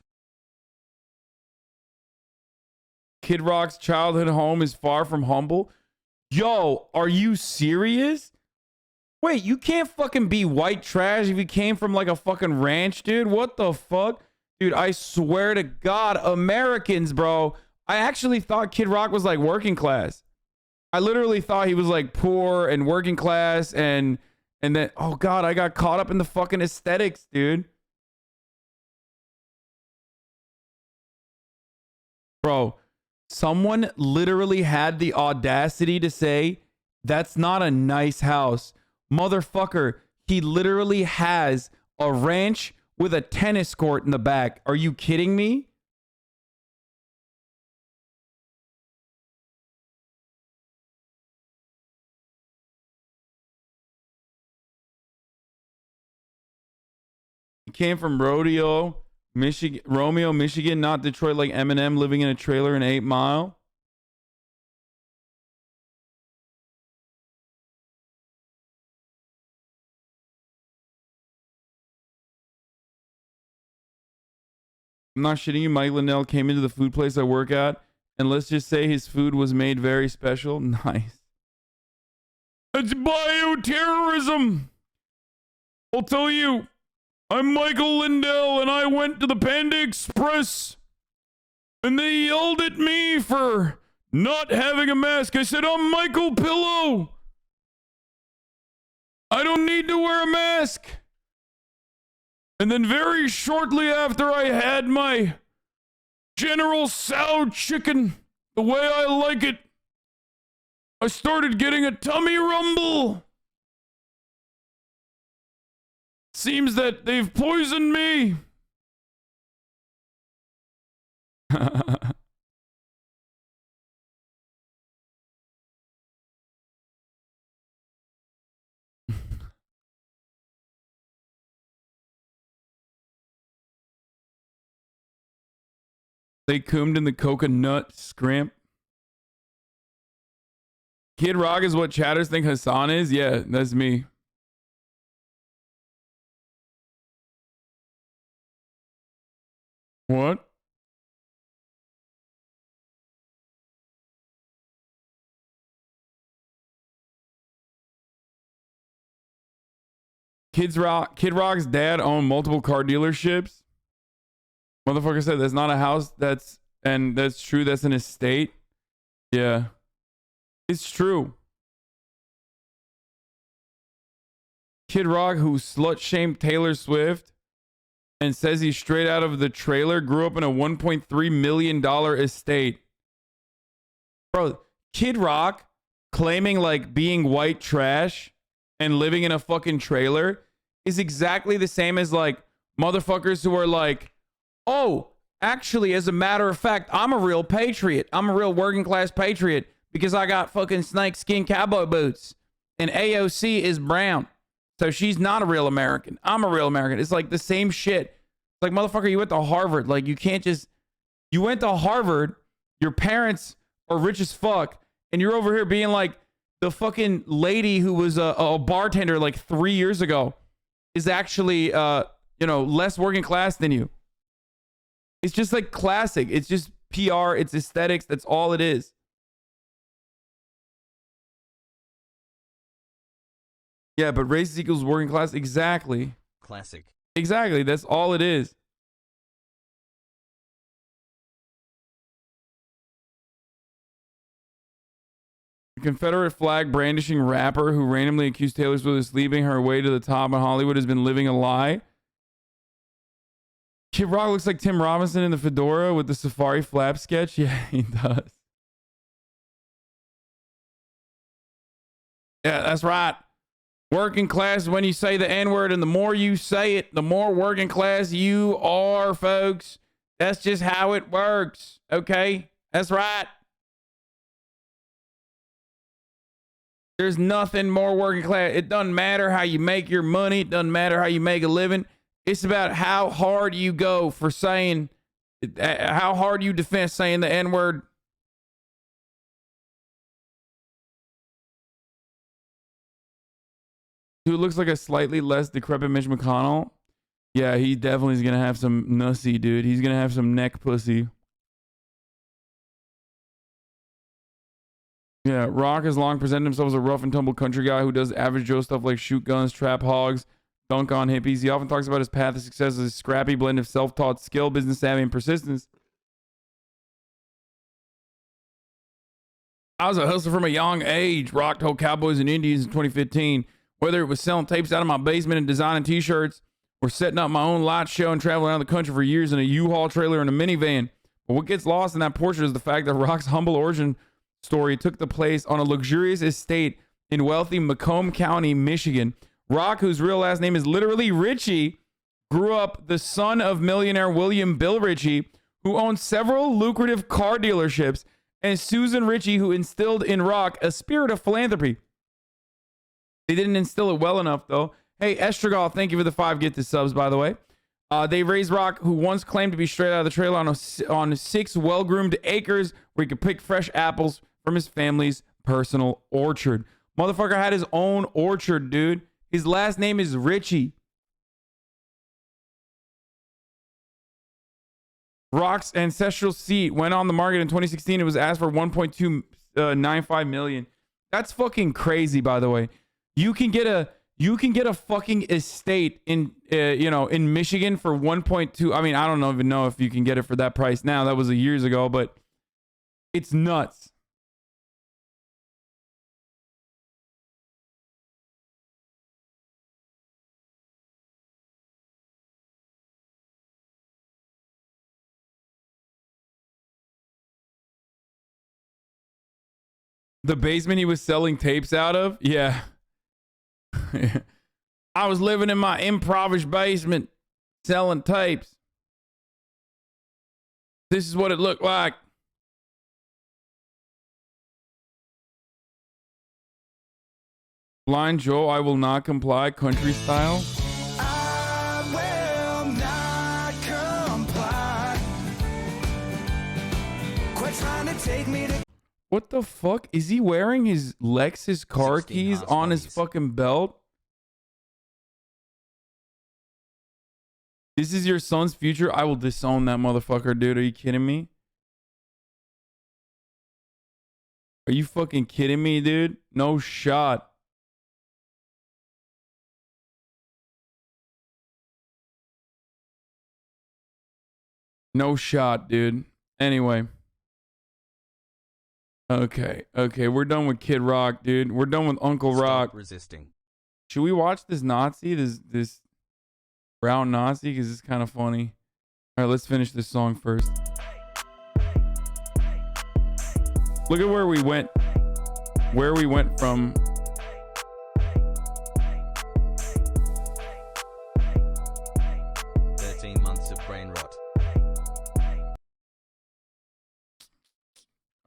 Kid Rock's childhood home is far from humble. Yo, are you serious? Wait, you can't fucking be white trash if you came from like a fucking ranch, dude. What the fuck? Dude, I swear to God, Americans, bro. I actually thought Kid Rock was like working class. I literally thought he was like poor and working class and then, oh God, I got caught up in the fucking aesthetics, dude. Bro, someone literally had the audacity to say, that's not a nice house. Motherfucker, he literally has a ranch with a tennis court in the back. Are you kidding me? He came from Romeo, Michigan, not Detroit like Eminem living in a trailer in 8 Mile. I'm not shitting you. Mike Linnell came into the food place I work at, and let's just say his food was made very special. Nice. It's bioterrorism. I'll tell you, I'm Michael Lindell, and I went to the Panda Express, and they yelled at me for not having a mask. I said, I'm Michael Pillow. I don't need to wear a mask. And then very shortly after I had my General Tso chicken the way I like it, I started getting a tummy rumble. Seems that they've poisoned me. They coomed in the coconut scrimp. Kid Rock is what chatters think Hasan is? Yeah, that's me. What? Kid Rock's dad owned multiple car dealerships. Motherfucker said that's not a house. That's true. That's an estate. Yeah. It's true. Kid Rock, who slut shamed Taylor Swift and says he's straight out of the trailer, grew up in a $1.3 million estate. Bro, Kid Rock claiming like being white trash and living in a fucking trailer is exactly the same as like motherfuckers who are like, oh, actually, as a matter of fact, I'm a real patriot. I'm a real working class patriot because I got fucking snakeskin cowboy boots. And AOC is brown. So she's not a real American. I'm a real American. It's like the same shit. It's like, motherfucker, you went to Harvard. Like, you can't just... You went to Harvard. Your parents are rich as fuck. And you're over here being like the fucking lady who was a bartender like 3 years ago is actually, less working class than you. It's just like classic. It's just PR. It's aesthetics. That's all it is. Yeah, but race equals working class. Exactly. Classic. Exactly. That's all it is. The Confederate flag brandishing rapper who randomly accused Taylor Swift of sleeping her way to the top in Hollywood has been living a lie. Kid Rock looks like Tim Robinson in the fedora with the safari flap sketch. Yeah, he does. Yeah, that's right. Working class, when you say the N-word, and the more you say it, the more working class you are, folks. That's just how it works. Okay? That's right. There's nothing more working class. It doesn't matter how you make your money. It doesn't matter how you make a living. It's about how hard you go for saying, how hard you defend saying the N-word. Dude looks like a slightly less decrepit Mitch McConnell. Yeah, he definitely is gonna have some nussy, dude. He's gonna have some neck pussy. Yeah, Rock has long presented himself as a rough and tumble country guy who does average Joe stuff like shoot guns, trap hogs, dunk on hippies. He often talks about his path to success as a scrappy blend of self-taught skill, business savvy, and persistence. I was a hustler from a young age. Rock told Cowboys and Indians in 2015. Whether it was selling tapes out of my basement and designing t-shirts, or setting up my own light show and traveling around the country for years in a U-Haul trailer and a minivan. But what gets lost in that portrait is the fact that Rock's humble origin story took the place on a luxurious estate in wealthy Macomb County, Michigan. Rock, whose real last name is literally Ritchie, grew up the son of millionaire William Bill Ritchie, who owned several lucrative car dealerships, and Susan Ritchie, who instilled in Rock a spirit of philanthropy. They didn't instill it well enough, though. Hey, Estragal, thank you for the 5 get to subs, by the way. They raised Rock, who once claimed to be straight out of the trailer on 6 well-groomed acres where he could pick fresh apples from his family's personal orchard. Motherfucker had his own orchard, dude. His last name is Ritchie. Rock's ancestral seat went on the market in 2016. It was asked for $1.295 million. That's fucking crazy, by the way. You can get a fucking estate in in Michigan for 1.2. I mean, I don't even know if you can get it for that price now. That was years ago, but it's nuts. The basement he was selling tapes out of? Yeah. I was living in my improvised basement selling tapes. This is what it looked like. Blind Joe, I will not comply, country style. I will not comply. Quit trying to take me to. What the fuck? Is he wearing his Lexus car keys on his fucking belt? This is your son's future? I will disown that motherfucker, dude. Are you kidding me? Are you fucking kidding me, dude? No shot. No shot, dude. Anyway. Okay, we're done with Kid Rock, dude. We're done with Uncle Rock. Resisting. Should we watch this Nazi, this brown Nazi? Because it's kind of funny. All right, let's finish this song first. Look at where we went from.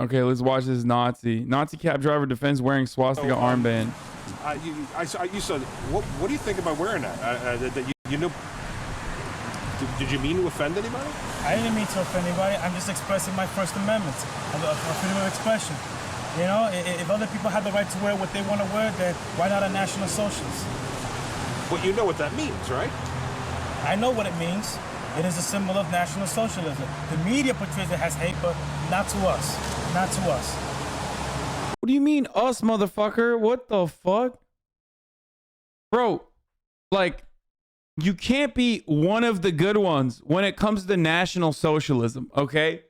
Okay, let's watch this Nazi. Nazi cab driver defends wearing swastika armband. You said, what do you think about wearing that? You know, did you mean to offend anybody? I didn't mean to offend anybody. I'm just expressing my First Amendment, freedom of expression. You know, if other people have the right to wear what they want to wear, then why not a National Socialist? Well, you know what that means, right? I know what it means. It is a symbol of National Socialism. The media portrays it as hate, but not to us. Not to us. What do you mean us, motherfucker? What the fuck? Bro, like, you can't be one of the good ones when it comes to National Socialism, okay?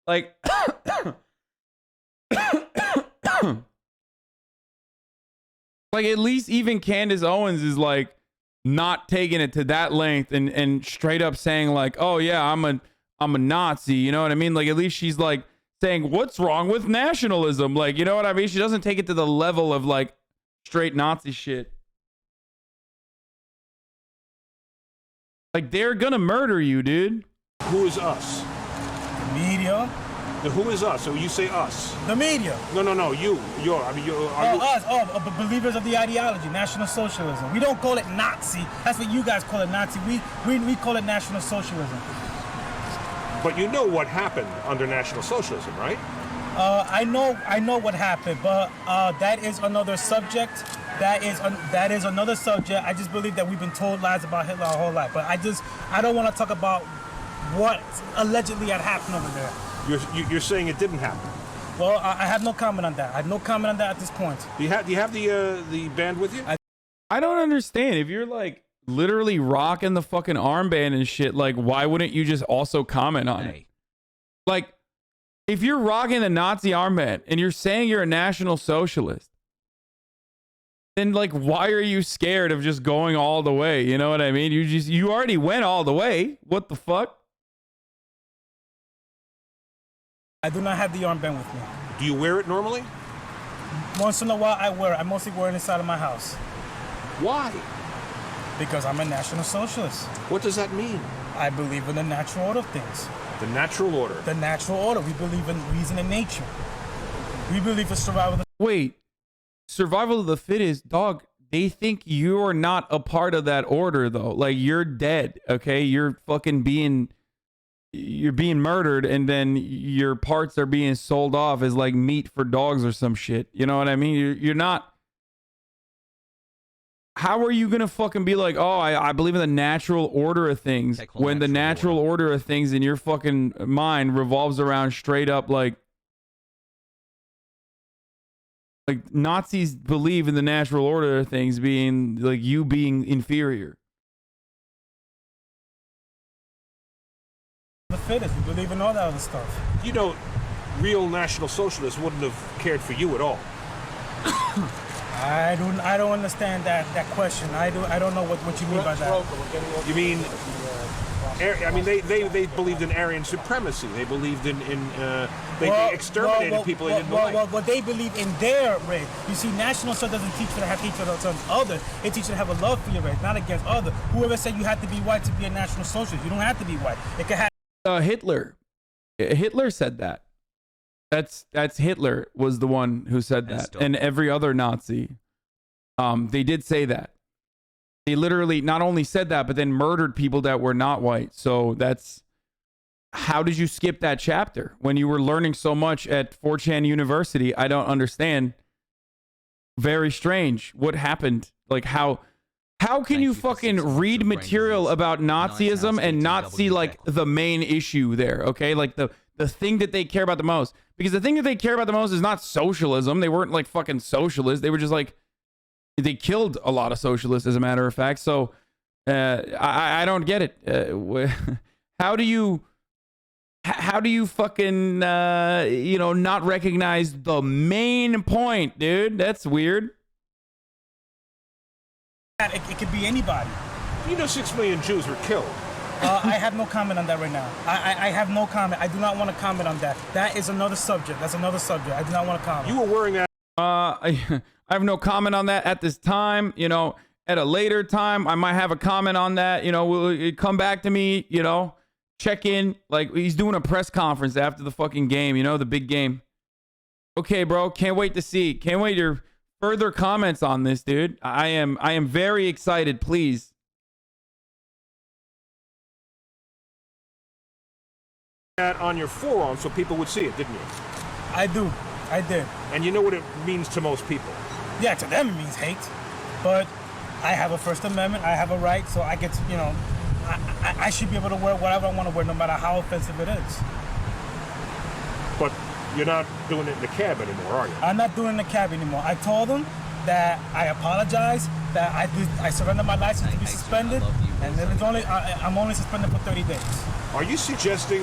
Like, like at least even Candace Owens is like not taking it to that length and straight up saying like, oh yeah, I'm a Nazi, you know what I mean? Like at least she's like saying what's wrong with nationalism, like, you know what I mean? She doesn't take it to the level of like straight Nazi shit. Like they're gonna murder you, dude. Who is us? The media. Who is us? So you say us. The media. No, you. Us, believers of the ideology, National Socialism. We don't call it Nazi. That's what you guys call it, Nazi. We call it National Socialism. But you know what happened under National Socialism, right? I know what happened, but that is another subject that is another subject. I just believe that we've been told lies about Hitler our whole life. But I don't want to talk about what allegedly had happened over there. You're saying it didn't happen? Well, I have no comment on that. I have no comment on that at this point. Do you have the band with you? I don't understand. If you're like literally rocking the fucking armband and shit, like why wouldn't you just also comment on it? Like, if you're rocking the Nazi armband and you're saying you're a National Socialist, then like why are you scared of just going all the way? You know what I mean? You already went all the way. What the fuck? I do not have the armband with me. Do you wear it normally? Once in a while I wear it. I mostly wear it inside of my house. Why? Because I'm a National Socialist. What does that mean? I believe in the natural order of things. The natural order? The natural order. We believe in reason and nature. We believe in survival of the... Wait. Survival of the fittest, dog. They think you're not a part of that order, though. Like, you're dead, okay? You're fucking being murdered, and then your parts are being sold off as like meat for dogs or some shit. You know what I mean? You're not... How are you gonna fucking be like, oh, I believe in the natural order of things when the natural order of things in your fucking mind revolves around straight up like Nazis believe in the natural order of things being like you being inferior. The fittest. We believe in all that other stuff. You know, real National Socialists wouldn't have cared for you at all. I don't understand that question. I don't know what you mean by that. You mean, I mean they believed in Aryan supremacy. They believed in they exterminated people they didn't like. Well, they believe in their race. You see, National Socialism doesn't teach you to have hatred against others. It teaches you to have a love for your race, not against others. Whoever said you have to be white to be a National Socialist, you don't have to be white. It could have. Hitler said that. That's Hitler was the one who said that, and every other Nazi. They did say that. They literally not only said that, but then murdered people that were not white. So that's how did you skip that chapter when you were learning so much at 4chan University? I don't understand. Very strange. What happened? Like how can you fucking read material about Nazism and not see like the main issue there? Okay, like the thing that they care about the most, because the thing that they care about the most is not socialism. They weren't like fucking socialists. They were just like, they killed a lot of socialists as a matter of fact. So I don't get it. How do you fucking not recognize the main point, dude? That's weird. It could be anybody. You know 6 million Jews were killed. I have no comment on that right now. I have no comment. I do not want to comment on that. That is another subject. That's another subject. I do not want to comment. You were wearing that. I have no comment on that at this time. You know, at a later time, I might have a comment on that. You know, will come back to me, you know, check in. Like, he's doing a press conference after the fucking game, you know, the big game. Okay, bro. Can't wait to see. Can't wait to further comments on this, dude. I am very excited. Please. That on your forearm so people would see it, didn't you? I did. And you know what it means to most people? Yeah, to them it means hate. But I have a First Amendment. I have a right, so I get to, you know, I should be able to wear whatever I want to wear, no matter how offensive it is. But you're not doing it in the cab anymore, are you? I'm not doing it in the cab anymore. I told them that I apologize, that I surrender my license to be suspended, and then it's only I'm only suspended for 30 days. Are you suggesting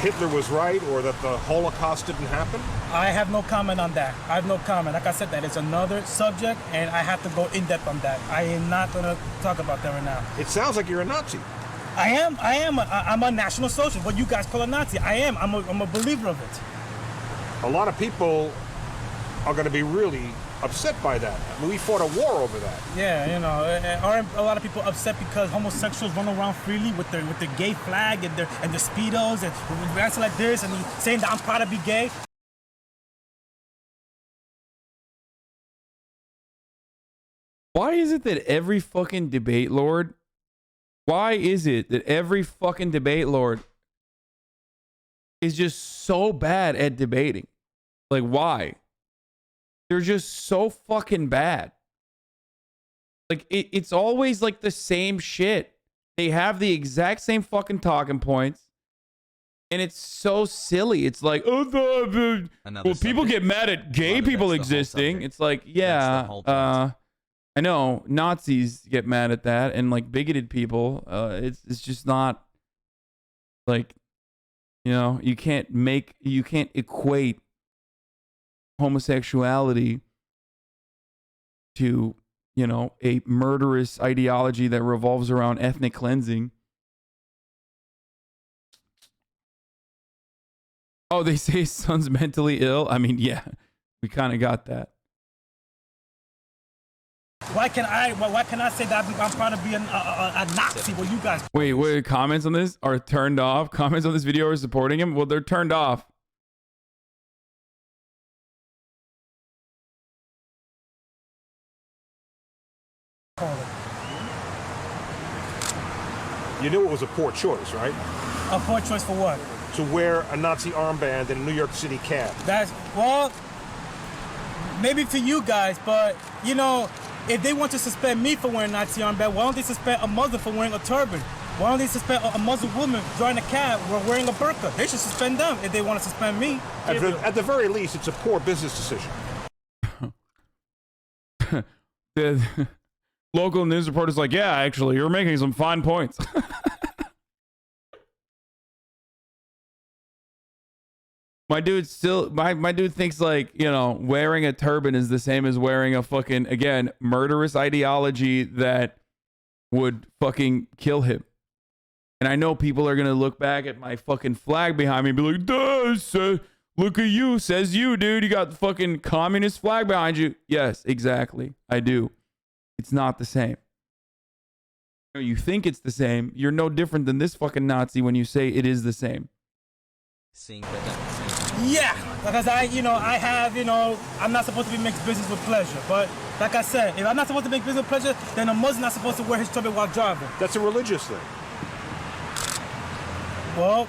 Hitler was right, or that the Holocaust didn't happen? I have no comment on that. I have no comment. Like I said, that is another subject, and I have to go in depth on that. I am not going to talk about that right now. It sounds like you're a Nazi. I am. I'm a National Socialist. What you guys call a Nazi. I am. I'm a believer of it. A lot of people are going to be really upset by that. I mean, we fought a war over that. Yeah, you know, aren't a lot of people upset because homosexuals run around freely with their gay flag and their speedos and acting like this and saying that I'm proud to be gay? Why is it that every fucking debate lord? Why is it that every fucking debate lord is just so bad at debating? Like, why? They're just so fucking bad. Like, it's always like the same shit. They have the exact same fucking talking points. And it's so silly. It's like, well, people get mad at gay people existing. It's like, yeah, I know Nazis get mad at that, and like bigoted people. It's just not like, you know, you can't equate homosexuality to, you know, a murderous ideology that revolves around ethnic cleansing. Oh, they say his son's mentally ill. I mean, yeah, we kind of got that. Why can I say that I'm trying to be a Nazi? Well, you guys. Wait. Comments on this are turned off. Comments on this video are supporting him. Well, they're turned off. You knew it was a poor choice, right? A poor choice for what? To wear a Nazi armband in a New York City cab. Well, maybe for you guys, but, you know, if they want to suspend me for wearing a Nazi armband, why don't they suspend a Muslim for wearing a turban? Why don't they suspend a Muslim woman driving a cab or wearing a burqa? They should suspend them if they want to suspend me. At the very least, it's a poor business decision. The local news reporter's like, yeah, actually, you're making some fine points. My dude thinks like, you know, wearing a turban is the same as wearing a fucking, again, murderous ideology that would fucking kill him. And I know people are going to look back at my fucking flag behind me and be like, duh, look at you, says you, dude. You got the fucking communist flag behind you. Yes, exactly. I do. It's not the same. You think it's the same. You're no different than this fucking Nazi when you say it is the same. Yeah, because I'm not supposed to be mixed business with pleasure. But like I said, if I'm not supposed to make business with pleasure, then a Muslim not supposed to wear his turban while driving. That's a religious thing. Well,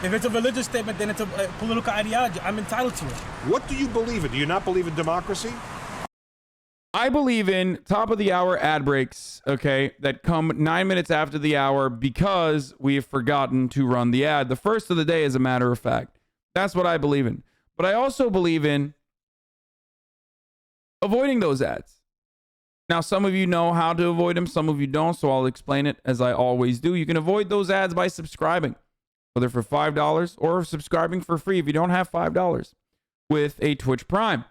if it's a religious statement, then it's a political ideology. I'm entitled to it. What do you believe in? Do you not believe in democracy? I believe in top of the hour ad breaks, okay, that come 9 minutes after the hour because we have forgotten to run the ad. The first of the day, as a matter of fact. That's what I believe in. But I also believe in avoiding those ads. Now, some of you know how to avoid them. Some of you don't, so I'll explain it as I always do. You can avoid those ads by subscribing, whether for $5 or subscribing for free if you don't have $5 with a Twitch Prime.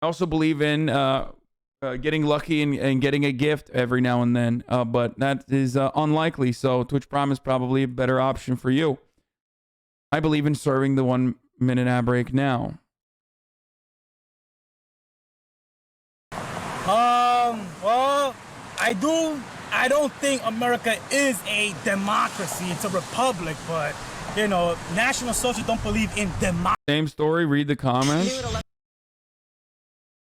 I also believe in getting lucky and getting a gift every now and then, but that is unlikely, so Twitch Prime is probably a better option for you. I believe in serving the 1 minute ad break now. Well, I don't think America is a democracy. It's a republic, but, you know, National Socialists don't believe in democracy. Same story, read the comments.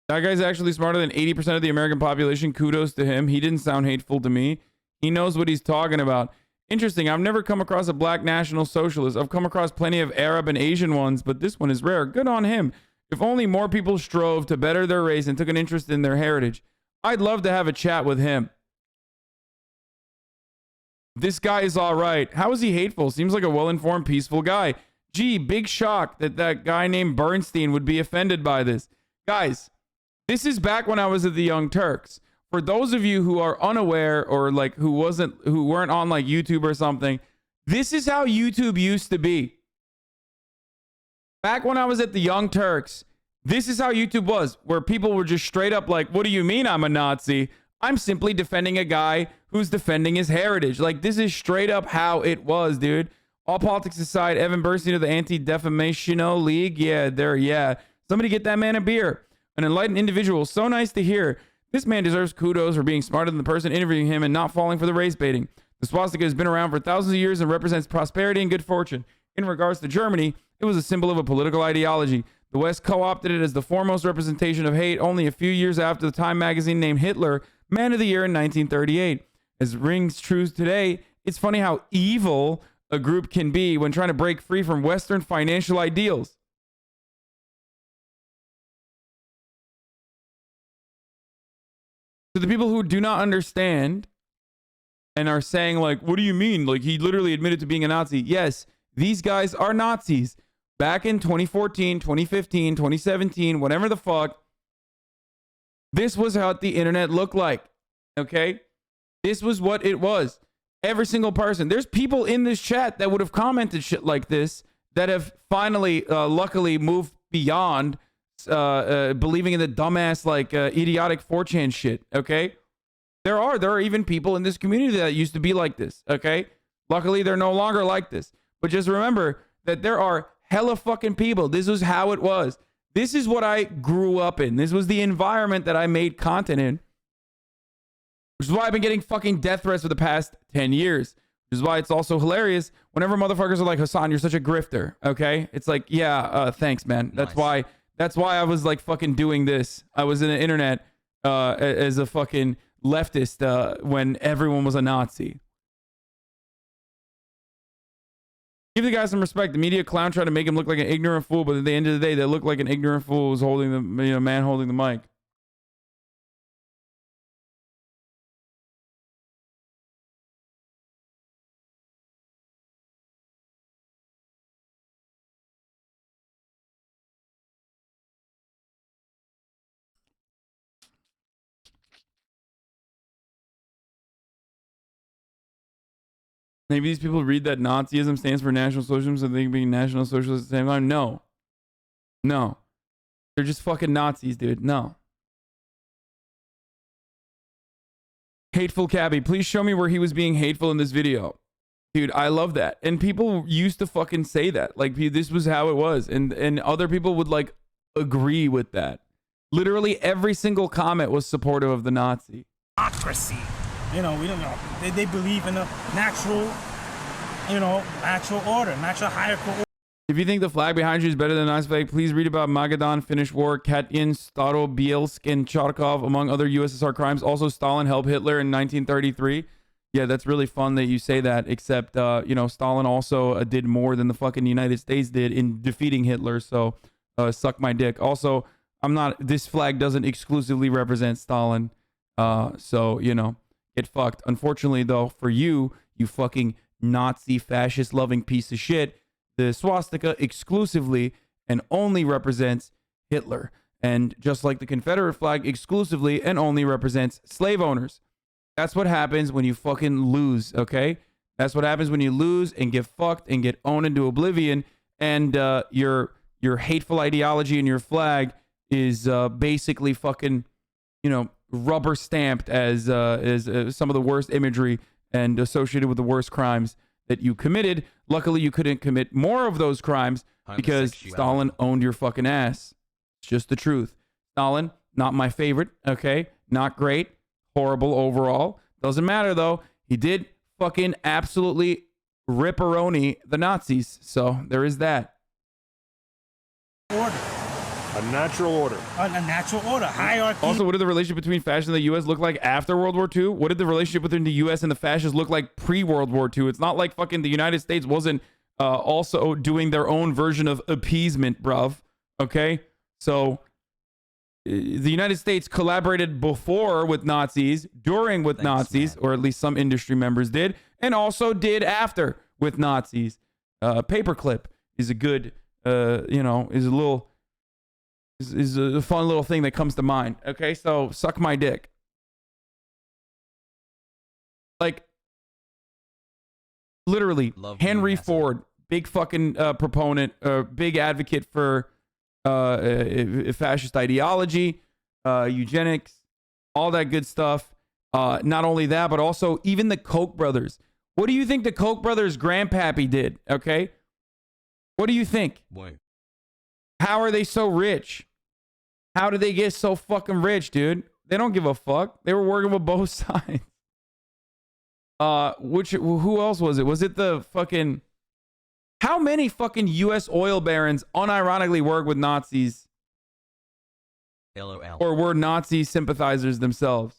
That guy's actually smarter than 80% of the American population. Kudos to him. He didn't sound hateful to me. He knows what he's talking about. Interesting. I've never come across a black National Socialist. I've come across plenty of Arab and Asian ones, but this one is rare. Good on him. If only more people strove to better their race and took an interest in their heritage. I'd love to have a chat with him. This guy is all right. How is he hateful? Seems like a well-informed, peaceful guy. Gee, big shock that guy named Bernstein would be offended by this. Guys, this is back when I was at the Young Turks. For those of you who are unaware or like who weren't on like YouTube or something, this is how YouTube used to be. Back when I was at the Young Turks, this is how YouTube was, where people were just straight up like, what do you mean I'm a Nazi? I'm simply defending a guy who's defending his heritage. Like, this is straight up how it was, dude. All politics aside, Evan Bernstein of the Anti-Defamation League. Yeah. Somebody get that man a beer. An enlightened individual. So nice to hear. This man deserves kudos for being smarter than the person interviewing him and not falling for the race baiting. The swastika has been around for thousands of years and represents prosperity and good fortune. In regards to Germany, it was a symbol of a political ideology. The West co-opted it as the foremost representation of hate only a few years after the Time magazine named Hitler Man of the Year in 1938. As rings true today, it's funny how evil a group can be when trying to break free from Western financial ideals. To the people who do not understand and are saying, like, what do you mean? Like, he literally admitted to being a Nazi. Yes, these guys are Nazis. Back in 2014, 2015, 2017, whatever the fuck, this was how the internet looked like. Okay? This was what it was. Every single person. There's people in this chat that would have commented shit like this that have finally, luckily, moved beyond believing in the dumbass, like, idiotic 4chan shit. Okay? There are even people in this community that used to be like this. Okay? Luckily, they're no longer like this. But just remember that there are hella fucking people. This was how it was. This is what I grew up in. This was the environment that I made content in. Which is why I've been getting fucking death threats for the past 10 years. Which is why it's also hilarious whenever motherfuckers are like, Hasan, you're such a grifter. Okay? It's like, yeah, thanks, man. Nice. That's why I was like fucking doing this. I was in the internet as a fucking leftist when everyone was a Nazi. Give the guy some respect. The media clown tried to make him look like an ignorant fool, but at the end of the day, they look like an ignorant fool who's holding the man holding the mic. Maybe these people read that Nazism stands for National Socialism, so they can be National Socialists at the same time. No. No. They're just fucking Nazis, dude. No. Hateful Cabby, please show me where he was being hateful in this video. Dude, I love that. And people used to fucking say that. Like, this was how it was. And other people would, like, agree with that. Literally every single comment was supportive of the Nazi. Democracy. You know, we don't know. They believe in a natural, natural order, natural hierarchical order. If you think the flag behind you is better than the Nazi flag, please read about Magadan, Finnish War, Katyn, Starobielsk, and Charkov, among other USSR crimes. Also, Stalin helped Hitler in 1933. Yeah, that's really fun that you say that, except, Stalin also did more than the fucking United States did in defeating Hitler, so suck my dick. Also, this flag doesn't exclusively represent Stalin, so, get fucked. Unfortunately, though, for you fucking Nazi fascist loving piece of shit, the swastika exclusively and only represents Hitler. And just like the Confederate flag exclusively and only represents slave owners. That's what happens when you fucking lose, okay? That's what happens when you lose and get fucked and get owned into oblivion, and your hateful ideology and your flag is basically fucking, rubber stamped as some of the worst imagery and associated with the worst crimes that you committed. Luckily, you couldn't commit more of those crimes because Stalin owned your fucking ass. It's just the truth. Stalin, not my favorite, okay? Not great. Horrible overall. Doesn't matter, though. He did fucking absolutely ripperoni the Nazis. So there is that. Order. A natural order. A natural order. Hierarchy. Also, what did the relationship between fascists and the U.S. look like after World War II? What did the relationship between the U.S. and the fascists look like pre-World War II? It's not like fucking the United States wasn't also doing their own version of appeasement, bruv. Okay? So, the United States collaborated before with Nazis, during with Nazis, man. Or at least some industry members did, and also did after with Nazis. Paperclip is a good, is a fun little thing that comes to mind. Okay, so suck my dick. Like, literally, Henry Ford, big fucking proponent, big advocate for fascist ideology, eugenics, all that good stuff. Not only that, but also even the Koch brothers. What do you think the Koch brothers' grandpappy did? Okay, what do you think? Boy. How are they so rich? How did they get so fucking rich, dude? They don't give a fuck. They were working with both sides. Who else was it? Was it the fucking... How many fucking U.S. oil barons unironically work with Nazis? LOL. Or were Nazi sympathizers themselves?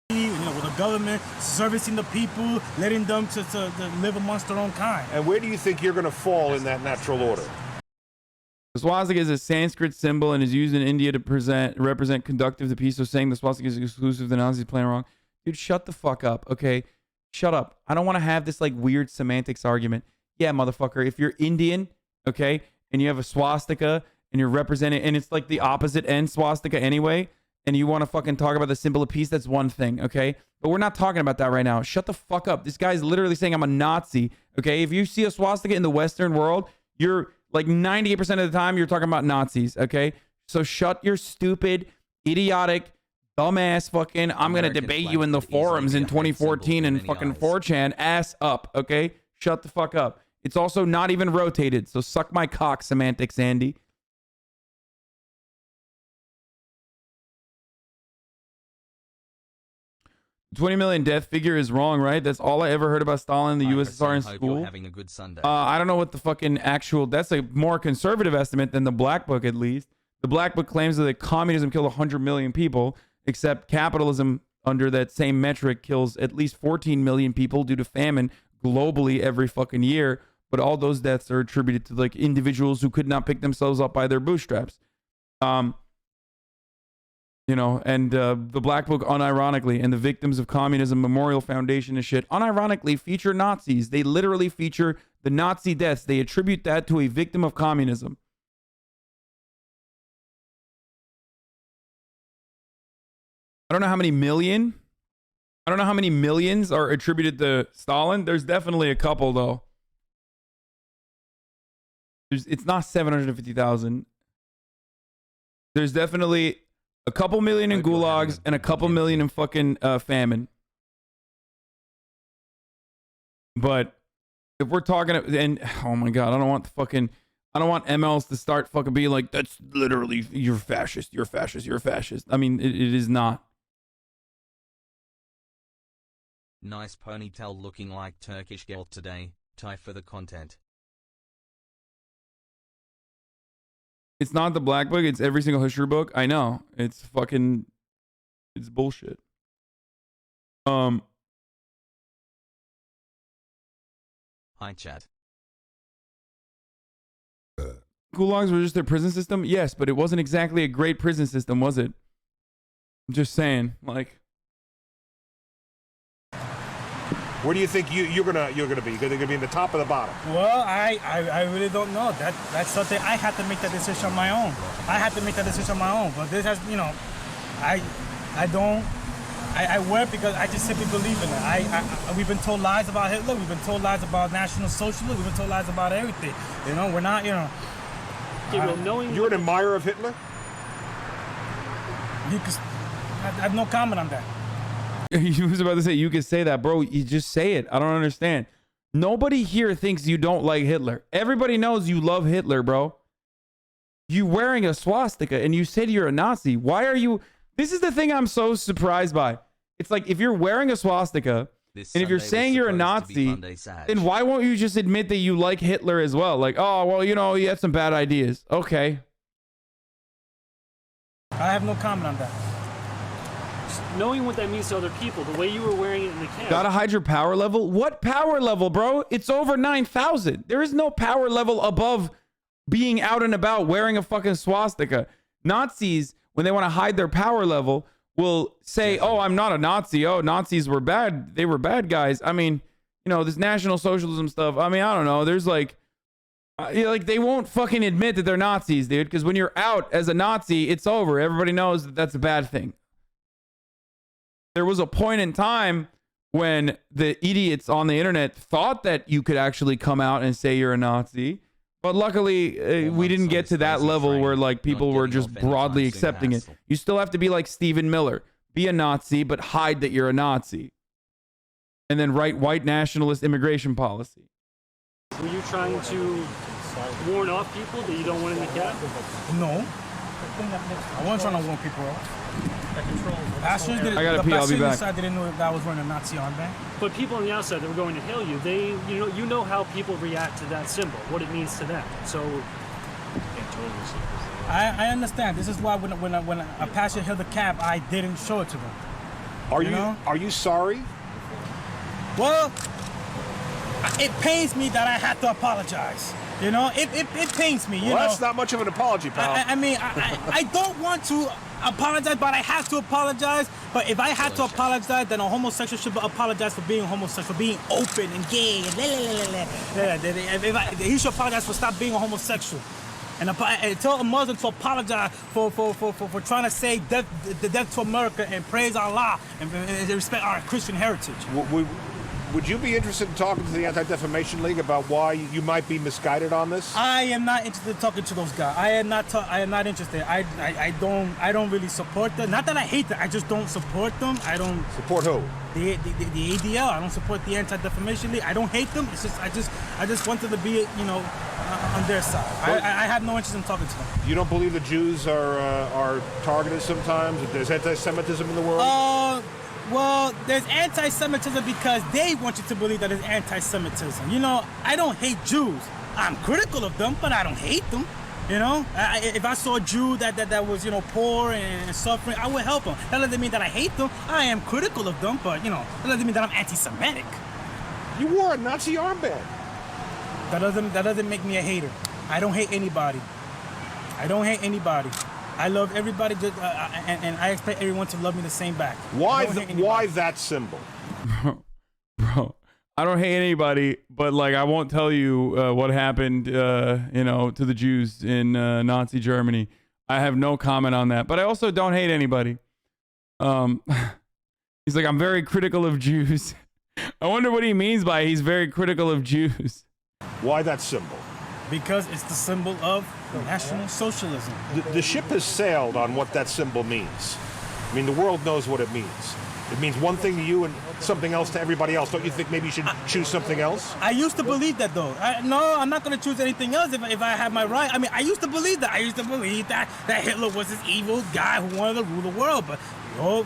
With a government, servicing the people, letting them to live amongst their own kind. And where do you think you're going to fall in that natural order? The swastika is a Sanskrit symbol and is used in India to represent conductive to peace. So saying the swastika is exclusive to the Nazis playing wrong. Dude, shut the fuck up, okay? Shut up. I don't want to have this like weird semantics argument. Yeah, motherfucker, if you're Indian, okay, and you have a swastika and you're representing, and it's like the opposite end swastika anyway, and you want to fucking talk about the symbol of peace, that's one thing, okay? But we're not talking about that right now. Shut the fuck up. This guy's literally saying I'm a Nazi, okay? If you see a swastika in the Western world, you're like 98% of the time you're talking about Nazis, okay? So shut your stupid, idiotic, dumbass fucking, I'm going to debate you in the forums in 2014 and fucking 4chan ass up, okay? Shut the fuck up. It's also not even rotated, so suck my cock, semantics, Andy. 20 million death figure is wrong, right? That's all I ever heard about Stalin, the USSR in school. Having a good Sunday. I don't know what the fucking actual, that's a more conservative estimate than the Black Book, at least. The Black Book claims that communism killed 100 million people, except capitalism under that same metric kills at least 14 million people due to famine globally every fucking year. But all those deaths are attributed to like individuals who could not pick themselves up by their bootstraps. You know, and the Black Book, unironically, and the Victims of Communism Memorial Foundation and shit, unironically feature Nazis. They literally feature the Nazi deaths. They attribute that to a victim of communism. I don't know how many million. I don't know how many millions are attributed to Stalin. There's definitely a couple, though. It's not 750,000. There's definitely a couple million in gulags and a couple million in fucking famine. But if we're talking, and oh my god, I don't want MLs to start fucking being like, that's literally, you're fascist, you're fascist, you're fascist. I mean, it is not. Nice ponytail looking like Turkish girl today. Tie for the content. It's not the Black Book. It's every single history book. I know. It's fucking... It's bullshit. Hi, chat. Gulags were just their prison system? Yes, but it wasn't exactly a great prison system, was it? I'm just saying, like... Where do you think you're gonna be? You're gonna be in the top or the bottom? Well, I really don't know. That's something I had to make that decision on my own. But this has, you know, I went because I just simply believe in it. We've been told lies about Hitler. We've been told lies about National Socialism. We've been told lies about everything. You know, we're not, you know. You're an admirer of Hitler? I have no comment on that. He was about to say, you could say that, bro. You just say it. I don't understand. Nobody here thinks you don't like Hitler. Everybody knows you love Hitler, bro. You wearing a swastika and you said you're a Nazi. Why are you... This is the thing I'm so surprised by. It's like, if you're wearing a swastika and if you're saying you're a Nazi, then why won't you just admit that you like Hitler as well? Like, oh, well, you know, he had some bad ideas. Okay. I have no comment on that. Knowing what that means to other people, the way you were wearing it in the camp. Gotta hide your power level? What power level, bro? It's over 9,000. There is no power level above being out and about wearing a fucking swastika. Nazis, when they want to hide their power level, will say, oh, I'm not a Nazi. Oh, Nazis were bad. They were bad guys. I mean, you know, this National Socialism stuff. I mean, I don't know. There's like they won't fucking admit that they're Nazis, dude. Because when you're out as a Nazi, it's over. Everybody knows that that's a bad thing. There was a point in time when the idiots on the internet thought that you could actually come out and say you're a Nazi. But luckily, we didn't get to that level where like people were just broadly accepting it. You still have to be like Stephen Miller. Be a Nazi, but hide that you're a Nazi. And then write white nationalist immigration policy. Were you trying to warn off people that you don't want in the cap? No. I wasn't trying to warn people off. I gotta pee, I'll be back. I didn't know that I was wearing a Nazi armband. But people on the outside that were going to hail you, you know how people react to that symbol, what it means to them. So I understand. This is why when Apache held the cap, I didn't show it to them. Are you sorry? Well, it pains me that I had to apologize. You know, it pains me. You know, that's not much of an apology, pal. I mean, I don't want to apologize, but I have to apologize. But if I had to apologize, then a homosexual should apologize for being homosexual, for being open and gay. He should apologize for stop being a homosexual. And tell a Muslim to apologize for trying to say the death to America and praise Allah and respect our Christian heritage. Would you be interested in talking to the Anti-Defamation League about why you might be misguided on this? I am not interested in talking to those guys. I am not interested. I don't really support them. Not that I hate them. I just don't support them. I don't support who? The ADL. I don't support the Anti-Defamation League. I don't hate them. It's just I just want them to be, you know, on their side. I have no interest in talking to them. You don't believe the Jews are targeted sometimes? That there's anti-Semitism in the world? Well, there's anti-Semitism because they want you to believe that there's anti-Semitism. You know, I don't hate Jews. I'm critical of them, but I don't hate them. You know, if I saw a Jew that was, you know, poor and suffering, I would help them. That doesn't mean that I hate them. I am critical of them, but, you know, that doesn't mean that I'm anti-Semitic. You wore a Nazi armband. That doesn't make me a hater. I don't hate anybody. I don't hate anybody. I love everybody, and I expect everyone to love me the same back. Why that symbol? Bro, I don't hate anybody, but like I won't tell you what happened, you know, to the Jews in Nazi Germany. I have no comment on that, but I also don't hate anybody. He's like, I'm very critical of Jews. I wonder what he means by he's very critical of Jews. Why that symbol? Because it's the symbol of National Socialism. The ship has sailed on what that symbol means. I mean, the world knows what it means. It means one thing to you and something else to everybody else. Don't you think maybe you should choose something else? I used to believe that, though. No, I'm not going to choose anything else if I have my right. I mean, I used to believe that. I used to believe that Hitler was this evil guy who wanted to rule the world. But,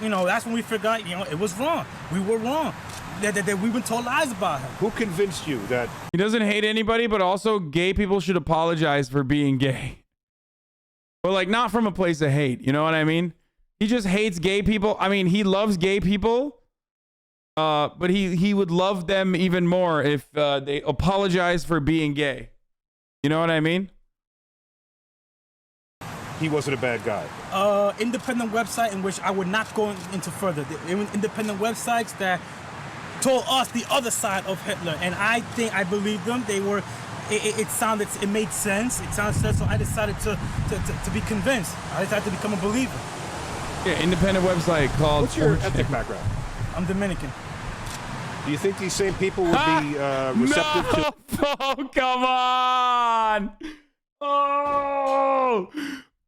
you know, that's when we forgot, you know, it was wrong. We were wrong. That we've been told lies about him. Who convinced you that he doesn't hate anybody, but also gay people should apologize for being gay? But like not from a place of hate, you know what I mean? He just hates gay people. I mean, he loves gay people, but he would love them even more if they apologize for being gay. You know what I mean? He wasn't a bad guy. Independent website in which I would not go into further. Independent websites that told us the other side of Hitler, and I believed them. They were, it made sense. It sounded sense, so I decided to be convinced. I decided to become a believer. Yeah, independent website called. What's your ethnic background? I'm Dominican. Do you think these same people would be receptive to? Oh, come on! Oh,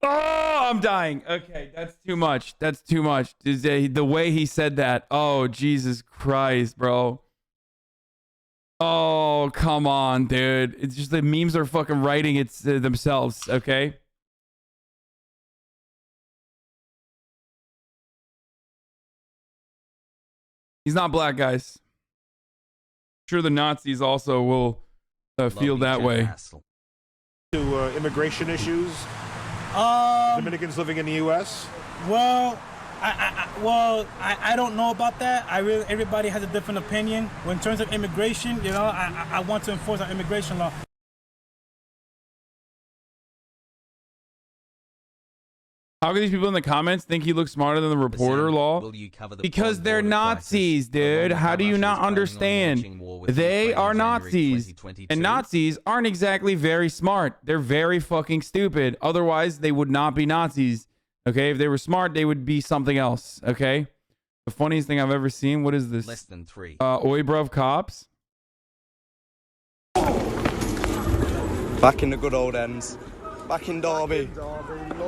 I'm dying. Okay, that's too much. That's too much. The way he said that. Oh, Jesus Christ, bro. Oh, come on, dude. It's just the memes are fucking writing themselves, okay? He's not black, guys. Sure, the Nazis also will feel that way. To immigration issues? Dominicans living in the U.S.? Well, I don't know about that. Everybody has a different opinion. Well, in terms of immigration, you know, I want to enforce our immigration law. How can these people in the comments think he looks smarter than the reporter law? Because they're Nazis, dude. How do you not understand? They are Nazis. And Nazis aren't exactly very smart. They're very fucking stupid. Otherwise, they would not be Nazis. Okay? If they were smart, they would be something else. Okay? The funniest thing I've ever seen. What is this? Less than 3. Oi, bruv, cops. Back in the good old ends. Back in Derby.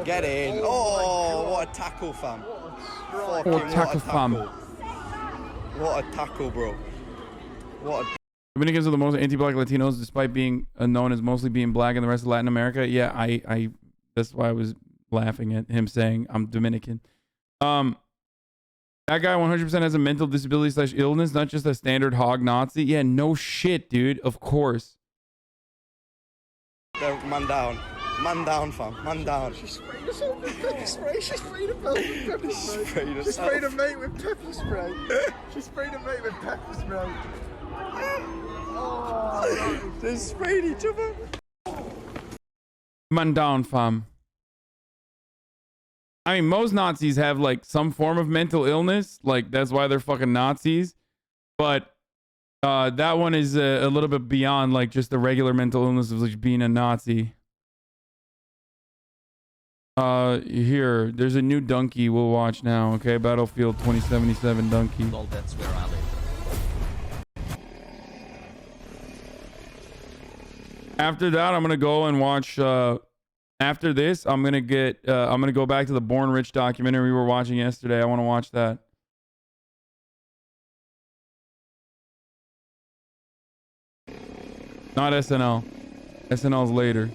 Get in. Oh, what a tackle, fam. What a tackle, fam. What a tackle, bro. What a... Dominicans are the most anti-black Latinos, despite being known as mostly being black in the rest of Latin America. Yeah, I that's why I was laughing at him saying I'm Dominican. That guy 100% has a mental disability / illness, not just a standard hog Nazi. Yeah, no shit, dude. Of course. Man down. Man down, fam. Man down. She sprayed herself with pepper spray. She sprayed herself with pepper spray. Sprayed She sprayed a mate with pepper spray. She sprayed a mate with pepper spray. Oh, they sprayed each other. Man down, fam. I mean, most Nazis have like some form of mental illness. Like that's why they're fucking Nazis. But that one is a little bit beyond like just the regular mental illness of like being a Nazi. Here, there's a new Dunkey we'll watch now. Okay, Battlefield 2077 Dunkey. Lol, that's where I live. After that, I'm gonna go and watch. After this, I'm gonna go back to the Born Rich documentary we were watching yesterday. I want to watch that. Not SNL. SNL's later.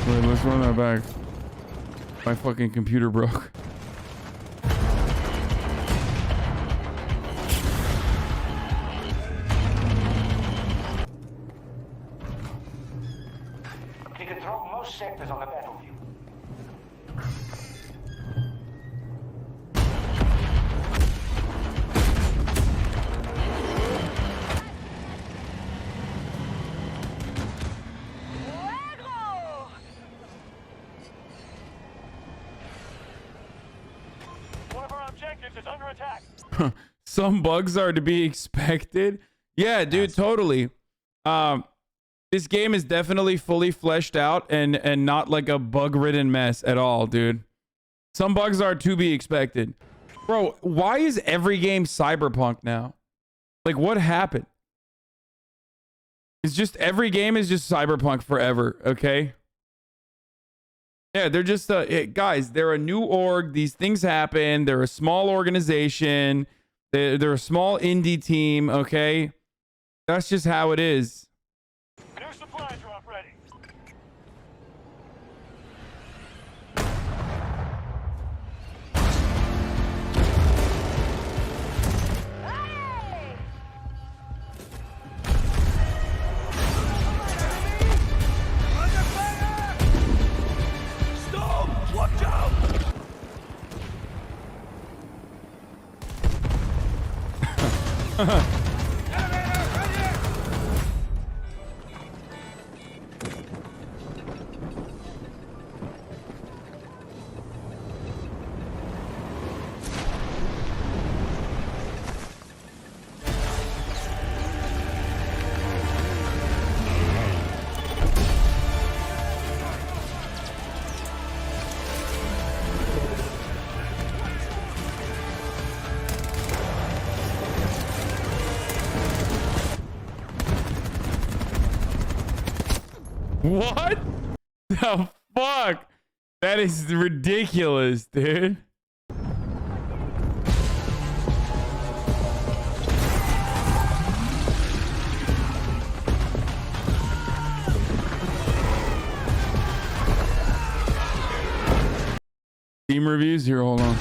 Wait, let's run that back. My fucking computer broke. He controlled most sectors on the battlefield. One of our objectives is under attack. Some bugs are to be expected. Yeah, dude, totally. This game is definitely fully fleshed out and not like a bug-ridden mess at all, dude. Some bugs are to be expected. Bro, why is every game Cyberpunk now? Like, what happened? It's just every game is just Cyberpunk forever, okay? Yeah, they're just guys, they're a new org. These things happen. They're a small organization. They're a small indie team, okay? That's just how it is. New supply drop ready. Stop! Watch out! What the fuck? That is ridiculous, dude. Steam reviews here, hold on.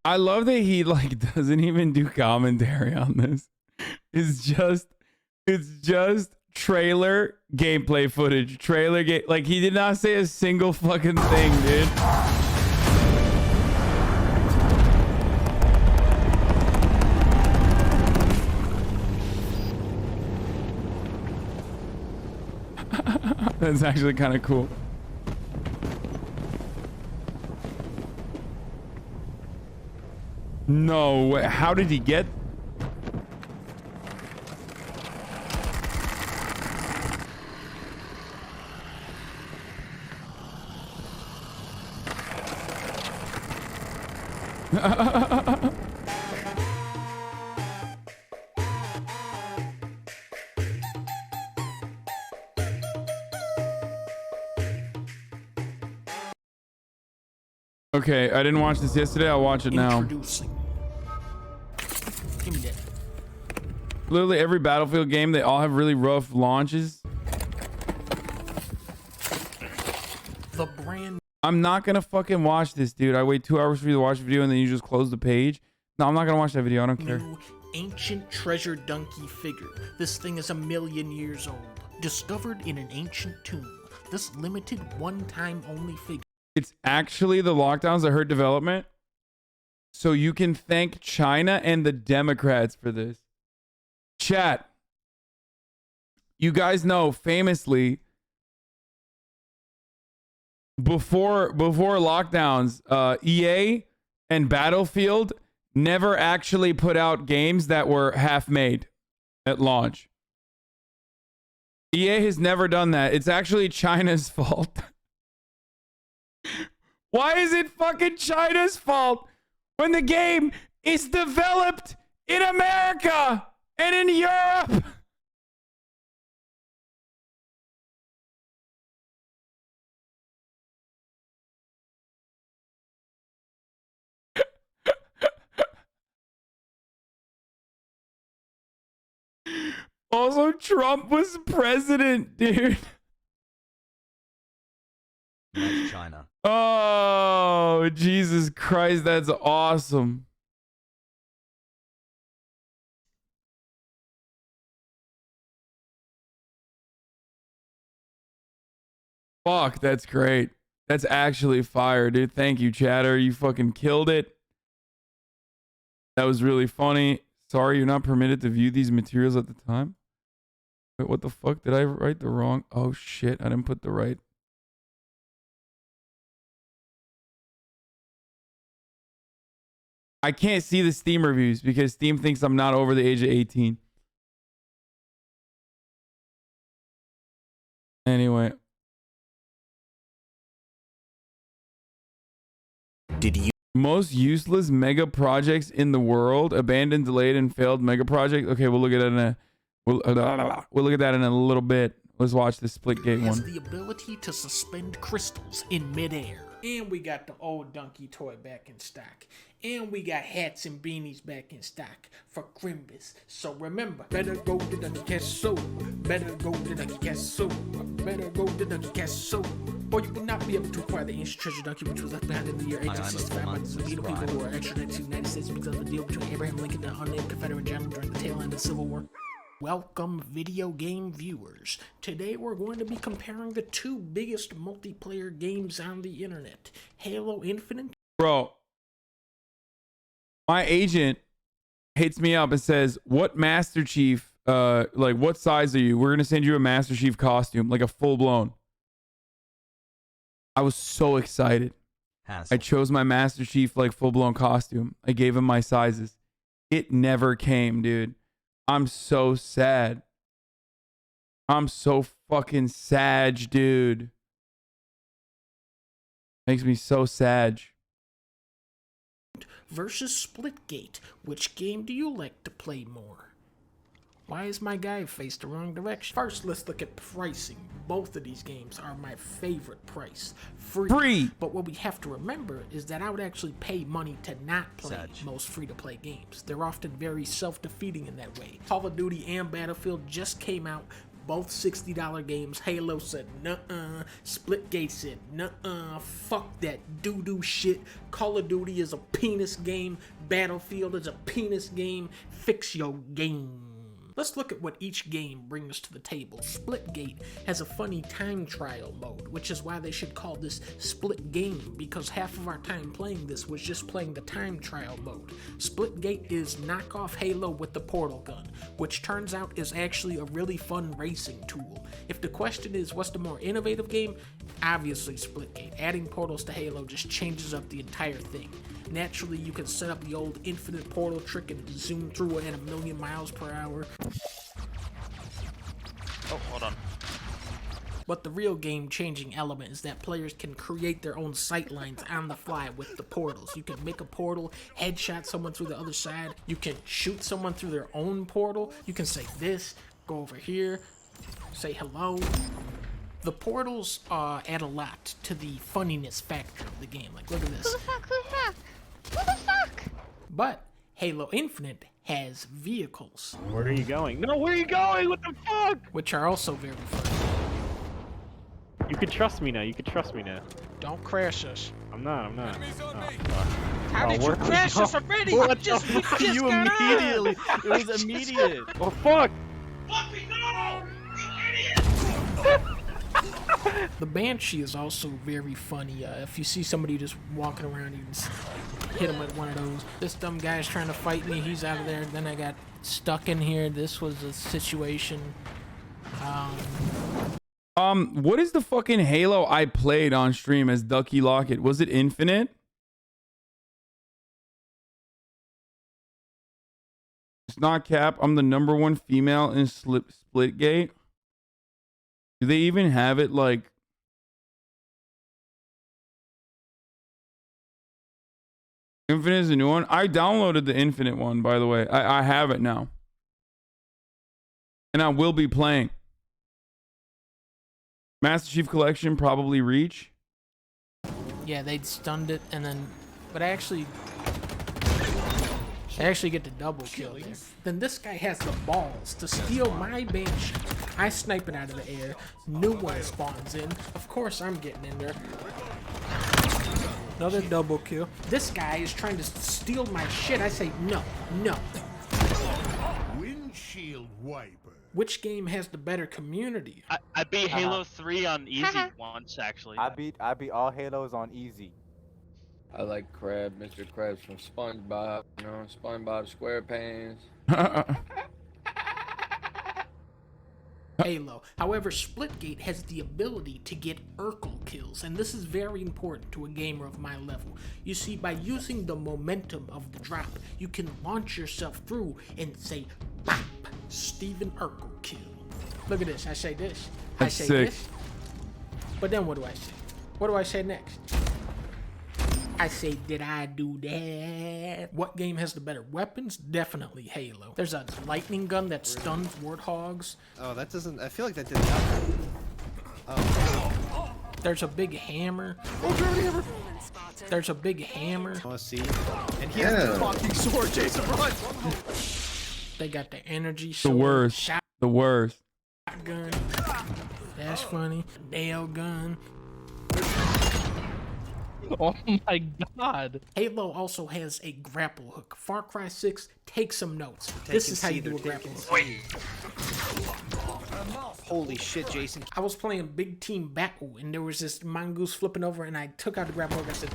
I love that he like doesn't even do commentary on this. It's just trailer gameplay footage. Trailer game, like he did not say a single fucking thing, dude. That's actually kind of cool. No way. How did he get? Okay, I didn't watch this yesterday. I'll watch it now. Introducing. Give me that. Literally every Battlefield game, they all have really rough launches. The brand. I'm not gonna fucking watch this, dude. I wait 2 hours for you to watch the video and then you just close the page. No, I'm not gonna watch that video. I don't care. New ancient treasure donkey figure. This thing is 1,000,000 years old. Discovered in an ancient tomb. This limited one-time only figure. It's actually the lockdowns that hurt development. So you can thank China and the Democrats for this. Chat. You guys know famously before lockdowns, EA and Battlefield never actually put out games that were half made at launch. EA has never done that. It's actually China's fault. Why is it fucking China's fault when the game is developed in America and in Europe? Also, Trump was president, dude. Nice China. Oh, Jesus Christ, that's awesome. Fuck, that's great. That's actually fire, dude. Thank you, chatter. You fucking killed it. That was really funny. Sorry, you're not permitted to view these materials at the time. Wait, what the fuck? Did I write the wrong? Oh, shit. I didn't put the right. I can't see the Steam reviews because Steam thinks I'm not over the age of 18. Anyway. Did you? Most useless mega projects in the world. Abandoned, delayed, and failed mega project. Okay, we'll look at that in a we'll look at that in a little bit. Let's watch the Splitgate has one. the ability to suspend crystals in midair. And we got the old donkey toy back in stock. And we got hats and beanies back in stock for Crimbus. So remember, better go to Donkey Castle. Better go to Donkey Castle. Better go to Donkey Castle. Or you will not be able to acquire the ancient treasure donkey which was left behind in the year 1865 by the Beetle people who were extradited to the United States because of a deal between Abraham Lincoln and the unnamed Confederate general during the tail end of the Civil War. Welcome, video game viewers. Today we're going to be comparing the two biggest multiplayer games on the internet. Halo Infinite. Bro, my agent hits me up and says, what Master Chief, like what size are you? We're going to send you a Master Chief costume, like a full blown. I was so excited. I chose my Master Chief like full blown costume. I gave him my sizes. It never came, dude. I'm so sad. I'm so fucking sad, dude. Makes me so sad. Versus Splitgate. Which game do you like to play more? Why is my guy faced the wrong direction? First, let's look at pricing. Both of these games are my favorite price. Free. But what we have to remember is that I would actually pay money to not play most free-to-play games. They're often very self-defeating in that way. Call of Duty and Battlefield just came out. Both $60 games. Halo said, nuh-uh. Splitgate said, nuh-uh. Fuck that doo-doo shit. Call of Duty is a penis game. Battlefield is a penis game. Fix your game. Let's look at what each game brings to the table. Splitgate has a funny time trial mode, which is why they should call this Split Game, because half of our time playing this was just playing the time trial mode. Splitgate is knockoff Halo with the portal gun, which turns out is actually a really fun racing tool. If the question is what's the more innovative game, obviously Splitgate. Adding portals to Halo just changes up the entire thing. Naturally, you can set up the old infinite portal trick and zoom through it at 1,000,000 miles per hour. Oh, hold on. But the real game-changing element is that players can create their own sightlines on the fly with the portals. You can make a portal, headshot someone through the other side. You can shoot someone through their own portal. You can say this, go over here, say hello. The portals add a lot to the funniness factor of the game. Like, look at this. Who the fuck? Who the fuck? Who the fuck? But Halo Infinite has vehicles. Where are you going? No, where are you going? What the fuck? Which are also very fun. You can trust me now. You can trust me now. Don't crash us. I'm not. How did you crash us already? You immediately. It was immediate. Oh fuck! The Banshee is also very funny. If you see somebody just walking around, you just hit him with one of those. This dumb guy's trying to fight me. He's out of there. Then I got stuck in here. This was a situation. What is the fucking Halo I played on stream as Ducky Locket? Was it Infinite? It's not cap. I'm the #1 female in Splitgate. Do they even have it like? Infinite is a new one. I downloaded the Infinite one, by the way. I have it now. And I will be playing. Master Chief Collection, probably Reach. Yeah, they'd stunned it, and then, but I actually get the double kill there. Then this guy has the balls to steal my Banshee. I snipe it out of the air. New one spawns in. Of course, I'm getting in there. Another double kill. This guy is trying to steal my shit. I say no, no. Windshield wiper. Which game has the better community? I beat Halo 3 on easy once, actually. I beat all Halos on easy. I like Krabs, Mr. Krabs from SpongeBob, you know, SpongeBob SquarePants. Halo. However, Splitgate has the ability to get Urkel kills, and this is very important to a gamer of my level. You see, by using the momentum of the drop, you can launch yourself through and say, BOP! Steven Urkel kill. Look at this. I say this. That's I say sick. this. But then what do I say? What do I say next? I say, did I do that? What game has the better weapons? Definitely Halo. There's a lightning gun that stuns warthogs. Oh, that doesn't... I feel like that did nothing. Oh. There's a big hammer. There's a big hammer. Oh, see? And he has the talking sword, Jason, run! They got the energy The sword. worst. The worst. Shotgun. That's funny. Nail gun. Oh my god. Halo also has a grapple hook. Far Cry 6, take some notes. This is how you do a grapple hook. Holy shit, Jason. I was playing Big Team Battle, and there was this mongoose flipping over, and I took out the grapple hook. I said,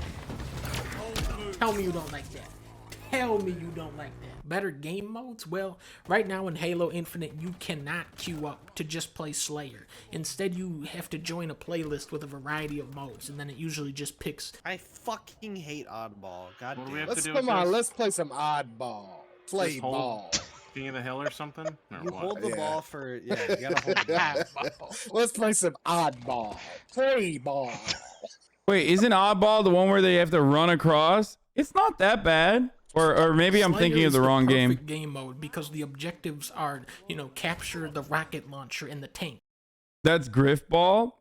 tell me you don't like that. Tell me you don't like that. Better game modes? Well, right now in Halo Infinite, you cannot queue up to just play Slayer. Instead, you have to join a playlist with a variety of modes, and then it usually just picks. I fucking hate Oddball. God What do we damn. have to do with this? Let's play some oddball. Play Just hold ball. King of the Hill or something? Or You what? hold the ball for... Yeah, you gotta hold the ball. Let's play some oddball. Play ball. Wait, isn't Oddball the one where they have to run across? It's not that bad. Or maybe I'm Slayer thinking of is the wrong game. perfect game mode because the objectives are, you know, capture the rocket launcher in the tank. That's Griffball?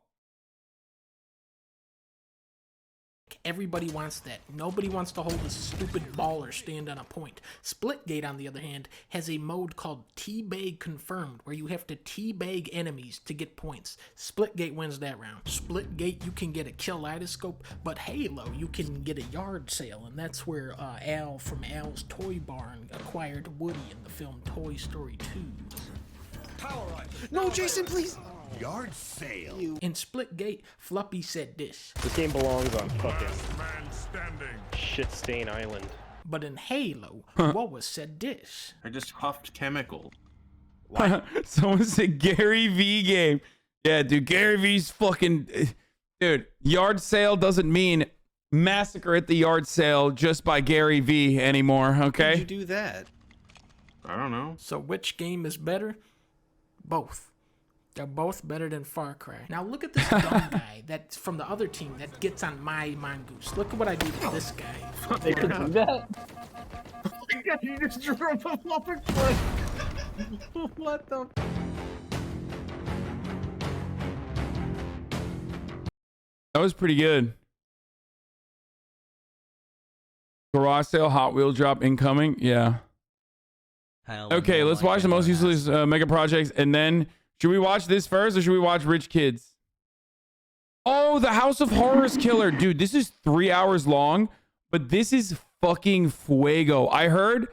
Everybody wants that. Nobody wants to hold a stupid ball or stand on a point. Splitgate, on the other hand, has a mode called Teabag Confirmed, where you have to teabag enemies to get points. Splitgate wins that round. Splitgate, you can get a kaleidoscope, but Halo, you can get a yard sale, and that's where Al from Al's Toy Barn acquired Woody in the film Toy Story 2. No, Jason, please! Yard sale. In Splitgate, Fluppy said this. This game belongs on fucking shit stain island. But in Halo, what was said this? I just huffed chemical. Someone said Gary V game. Yeah, dude, Gary V's fucking... Dude, yard sale doesn't mean massacre at the yard sale just by Gary V anymore, okay? How'd you do that? I don't know. So which game is better? Both. They're both better than Far Cry. Now look at this dumb guy that's from the other team that gets on my mongoose. Look at what I do to this guy. They can do that? Oh my god, you just drew up a flopping foot. What the? That was pretty good. Garage sale, Hot Wheel drop incoming. Yeah. Okay, let's watch the most useless mega projects, and then should we watch this first, or should we watch Rich Kids? Oh, the House of Horrors killer, dude. This is 3 hours long, but this is fucking fuego. I heard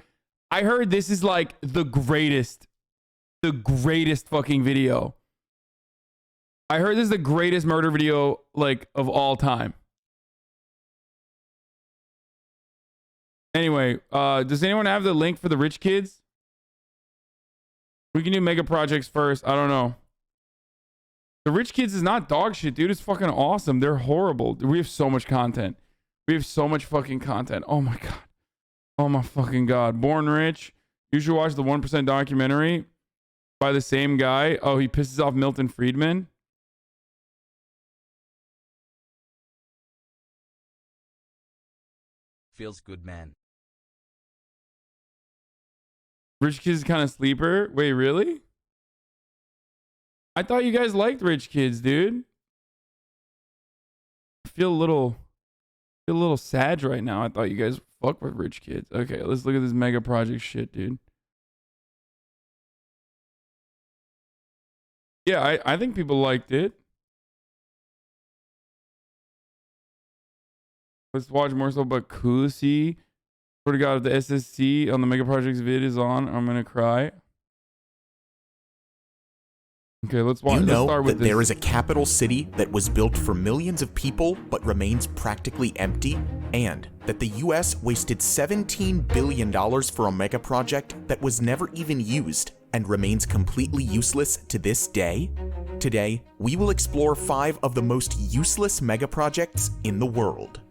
this is like the greatest fucking video. I heard this is the greatest murder video like of all time. Anyway, does anyone have the link for the Rich Kids? We can do mega projects first. I don't know. The Rich Kids is not dog shit, dude. It's fucking awesome. They're horrible. We have so much content. We have so much fucking content. Oh my god. Oh my fucking god. Born Rich. You should watch the 1% documentary by the same guy. Oh, he pisses off Milton Friedman. Feels good, man. Rich Kids is kind of sleeper. Wait, really? I thought you guys liked Rich Kids, dude. I feel a little sad right now. I thought you guys fuck with Rich Kids. Okay, let's look at this mega project shit, dude. Yeah, I think people liked it. Let's watch more so about Kusi. Swear to God, if the SSC on the Mega Projects vid is on, I'm gonna cry. Okay, let's watch. You know let's start with that this. there is a capital city that was built for millions of people but remains practically empty, and that the US wasted $17 billion for a mega project that was never even used and remains completely useless to this day? Today, we will explore 5 of the most useless mega projects in the world.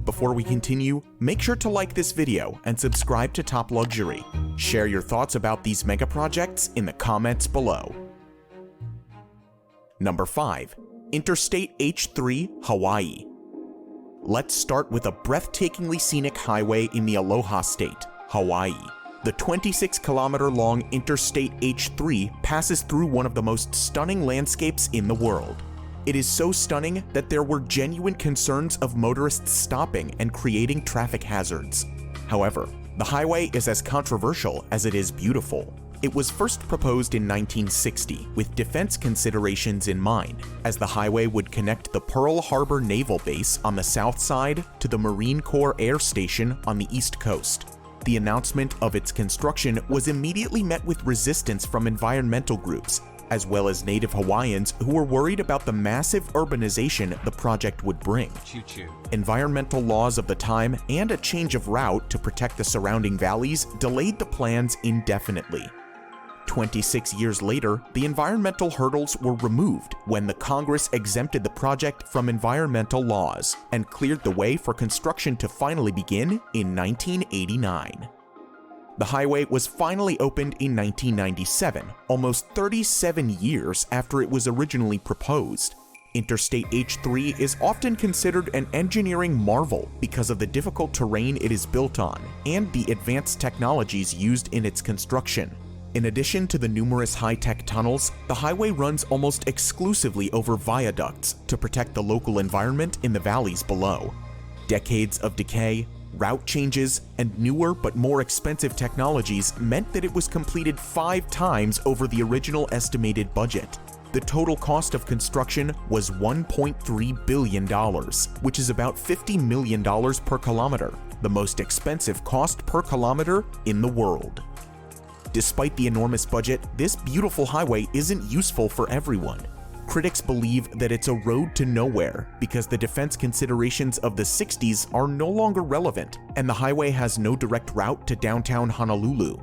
Before we continue, make sure to like this video and subscribe to Top Luxury. Share your thoughts about these mega projects in the comments below. Number 5. Interstate H3, Hawaii. Let's start with a breathtakingly scenic highway in the Aloha State, Hawaii. The 26-kilometer-long Interstate H3 passes through one of the most stunning landscapes in the world. It is so stunning that there were genuine concerns of motorists stopping and creating traffic hazards. However, the highway is as controversial as it is beautiful. It was first proposed in 1960 with defense considerations in mind, as the highway would connect the Pearl Harbor Naval Base on the south side to the Marine Corps Air Station on the east coast. The announcement of its construction was immediately met with resistance from environmental groups, as well as native Hawaiians who were worried about the massive urbanization the project would bring. Choo-choo. Environmental laws of the time and a change of route to protect the surrounding valleys delayed the plans indefinitely. 26 years later, the environmental hurdles were removed when the Congress exempted the project from environmental laws and cleared the way for construction to finally begin in 1989. The highway was finally opened in 1997, almost 37 years after it was originally proposed. Interstate H3 is often considered an engineering marvel because of the difficult terrain it is built on and the advanced technologies used in its construction. In addition to the numerous high-tech tunnels, the highway runs almost exclusively over viaducts to protect the local environment in the valleys below. Decades of decay, route changes, and newer but more expensive technologies meant that it was completed 5 times over the original estimated budget. The total cost of construction was $1.3 billion, which is about $50 million per kilometer, the most expensive cost per kilometer in the world. Despite the enormous budget, this beautiful highway isn't useful for everyone. Critics believe that it's a road to nowhere because the defense considerations of the 60s are no longer relevant, and the highway has no direct route to downtown Honolulu.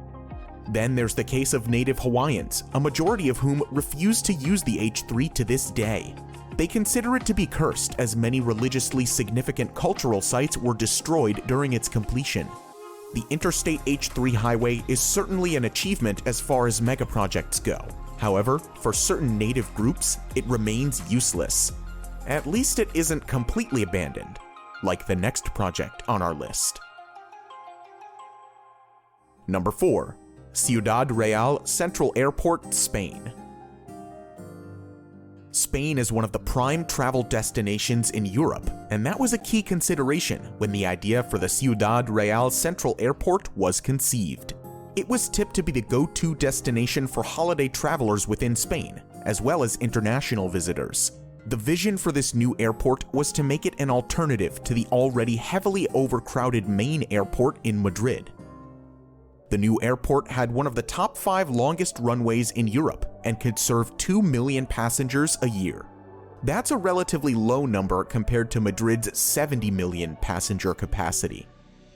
Then there's the case of native Hawaiians, a majority of whom refuse to use the H3 to this day. They consider it to be cursed, as many religiously significant cultural sites were destroyed during its completion. The Interstate H3 highway is certainly an achievement as far as megaprojects go. However, for certain native groups, it remains useless. At least it isn't completely abandoned, like the next project on our list. Number 4. Ciudad Real Central Airport, Spain. Spain is one of the prime travel destinations in Europe, and that was a key consideration when the idea for the Ciudad Real Central Airport was conceived. It was tipped to be the go-to destination for holiday travelers within Spain, as well as international visitors. The vision for this new airport was to make it an alternative to the already heavily overcrowded main airport in Madrid. The new airport had one of the top 5 longest runways in Europe and could serve 2 million passengers a year. That's a relatively low number compared to Madrid's 70 million passenger capacity.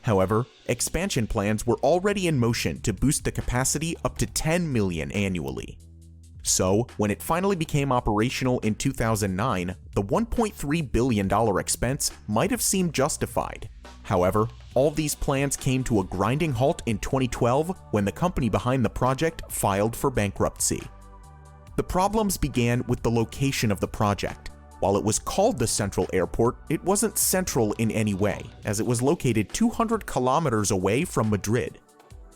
However, expansion plans were already in motion to boost the capacity up to 10 million annually. So, when it finally became operational in 2009, the $1.3 billion expense might have seemed justified. However, all these plans came to a grinding halt in 2012 when the company behind the project filed for bankruptcy. The problems began with the location of the project. While it was called the Central Airport, it wasn't central in any way, as it was located 200 kilometers away from Madrid.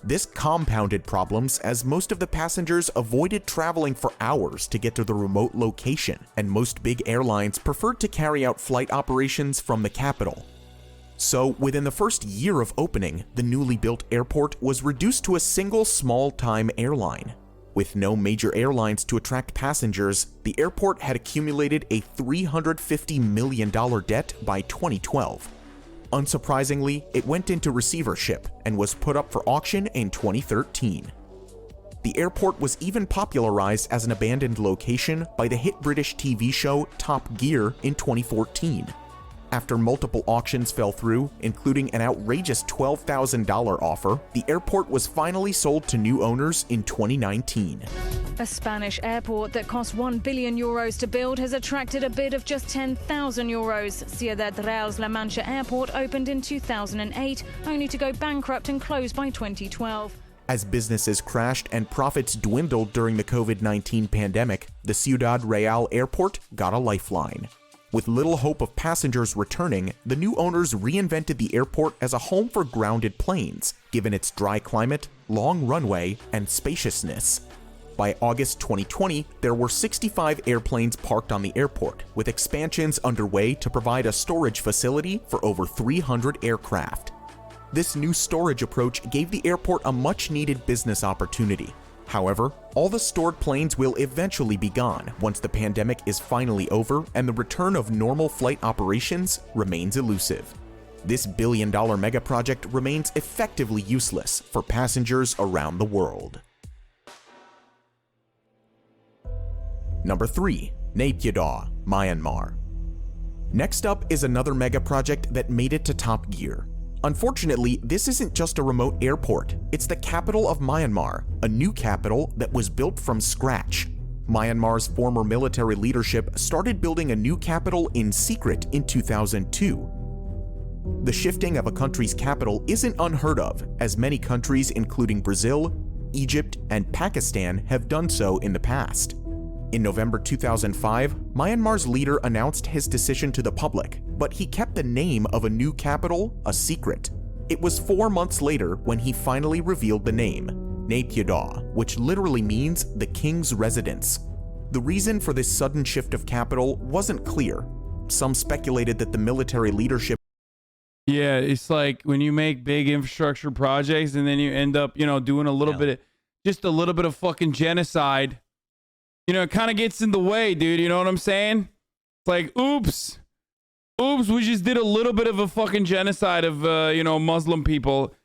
This compounded problems as most of the passengers avoided traveling for hours to get to the remote location, and most big airlines preferred to carry out flight operations from the capital. So, within the first year of opening, the newly built airport was reduced to a single small-time airline. With no major airlines to attract passengers, the airport had accumulated a $350 million debt by 2012. Unsurprisingly, it went into receivership and was put up for auction in 2013. The airport was even popularized as an abandoned location by the hit British TV show Top Gear in 2014. After multiple auctions fell through, including an outrageous $12,000 offer, the airport was finally sold to new owners in 2019. A Spanish airport that cost €1 billion to build has attracted a bid of just €10,000. Ciudad Real's La Mancha Airport opened in 2008, only to go bankrupt and close by 2012. As businesses crashed and profits dwindled during the COVID-19 pandemic, the Ciudad Real Airport got a lifeline. With little hope of passengers returning, the new owners reinvented the airport as a home for grounded planes, given its dry climate, long runway, and spaciousness. By August 2020, there were 65 airplanes parked on the airport, with expansions underway to provide a storage facility for over 300 aircraft. This new storage approach gave the airport a much-needed business opportunity. However, all the stored planes will eventually be gone once the pandemic is finally over and the return of normal flight operations remains elusive. This billion-dollar megaproject remains effectively useless for passengers around the world. Number 3. Naypyidaw, Myanmar. Next up is another megaproject that made it to Top Gear. Unfortunately, this isn't just a remote airport, it's the capital of Myanmar, a new capital that was built from scratch. Myanmar's former military leadership started building a new capital in secret in 2002. The shifting of a country's capital isn't unheard of, as many countries including Brazil, Egypt, and Pakistan have done so in the past. In November 2005, Myanmar's leader announced his decision to the public, but he kept the name of a new capital a secret. It was 4 months later when he finally revealed the name, Naypyidaw, which literally means the king's residence. The reason for this sudden shift of capital wasn't clear. Some speculated that the military leadership. Yeah, it's like when you make big infrastructure projects and then you end up, doing a little bit of, just a little bit of fucking genocide. It kind of gets in the way, dude. You know what I'm saying? It's like, oops, we just did a little bit of a fucking genocide of, Muslim people.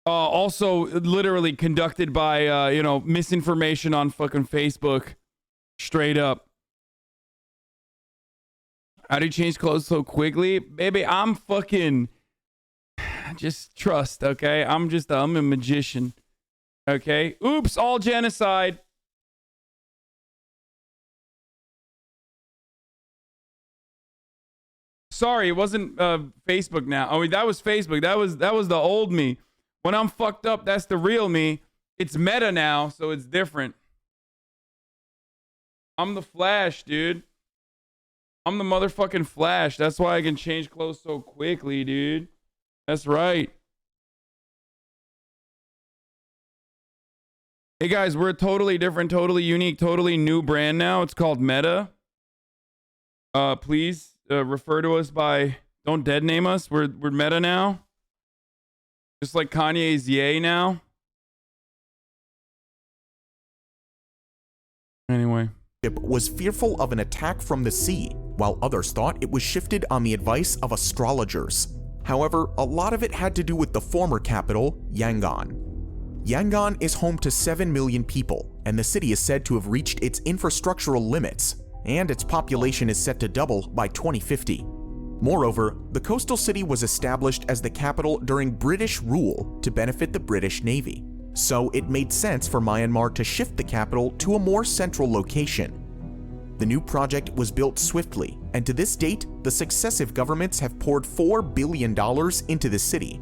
Also, literally conducted by, misinformation on fucking Facebook. Straight up. How do you change clothes so quickly? Baby, I'm fucking... Just trust, okay? I'm a magician. Okay? Oops, all genocide. Sorry, it wasn't Facebook now. I mean, that was Facebook. That was the old me. When I'm fucked up, that's the real me. It's meta now, so it's different. I'm the Flash, dude. I'm the motherfucking Flash. That's why I can change clothes so quickly, dude. That's right. Hey guys, we're a totally different, totally unique, totally new brand now. It's called Meta. Please refer to us by, don't dead name us. We're Meta now. Just like Kanye's Ye now. Anyway. Was fearful of an attack from the sea, while others thought it was shifted on the advice of astrologers. However, a lot of it had to do with the former capital, Yangon. Yangon is home to 7 million people, and the city is said to have reached its infrastructural limits, and its population is set to double by 2050. Moreover, the coastal city was established as the capital during British rule to benefit the British Navy, so it made sense for Myanmar to shift the capital to a more central location. The new project was built swiftly, and to this date, the successive governments have poured $4 billion into the city.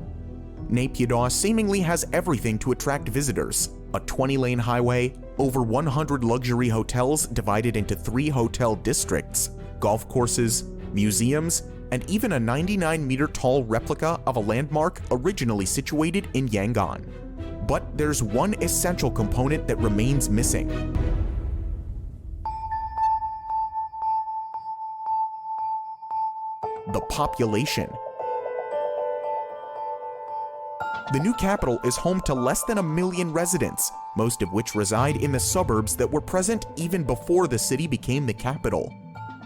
Naypyidaw seemingly has everything to attract visitors: a 20-lane highway, over 100 luxury hotels divided into 3 hotel districts, golf courses, museums, and even a 99-meter-tall replica of a landmark originally situated in Yangon. But there's one essential component that remains missing. The population. The new capital is home to less than 1 million residents, most of which reside in the suburbs that were present even before the city became the capital.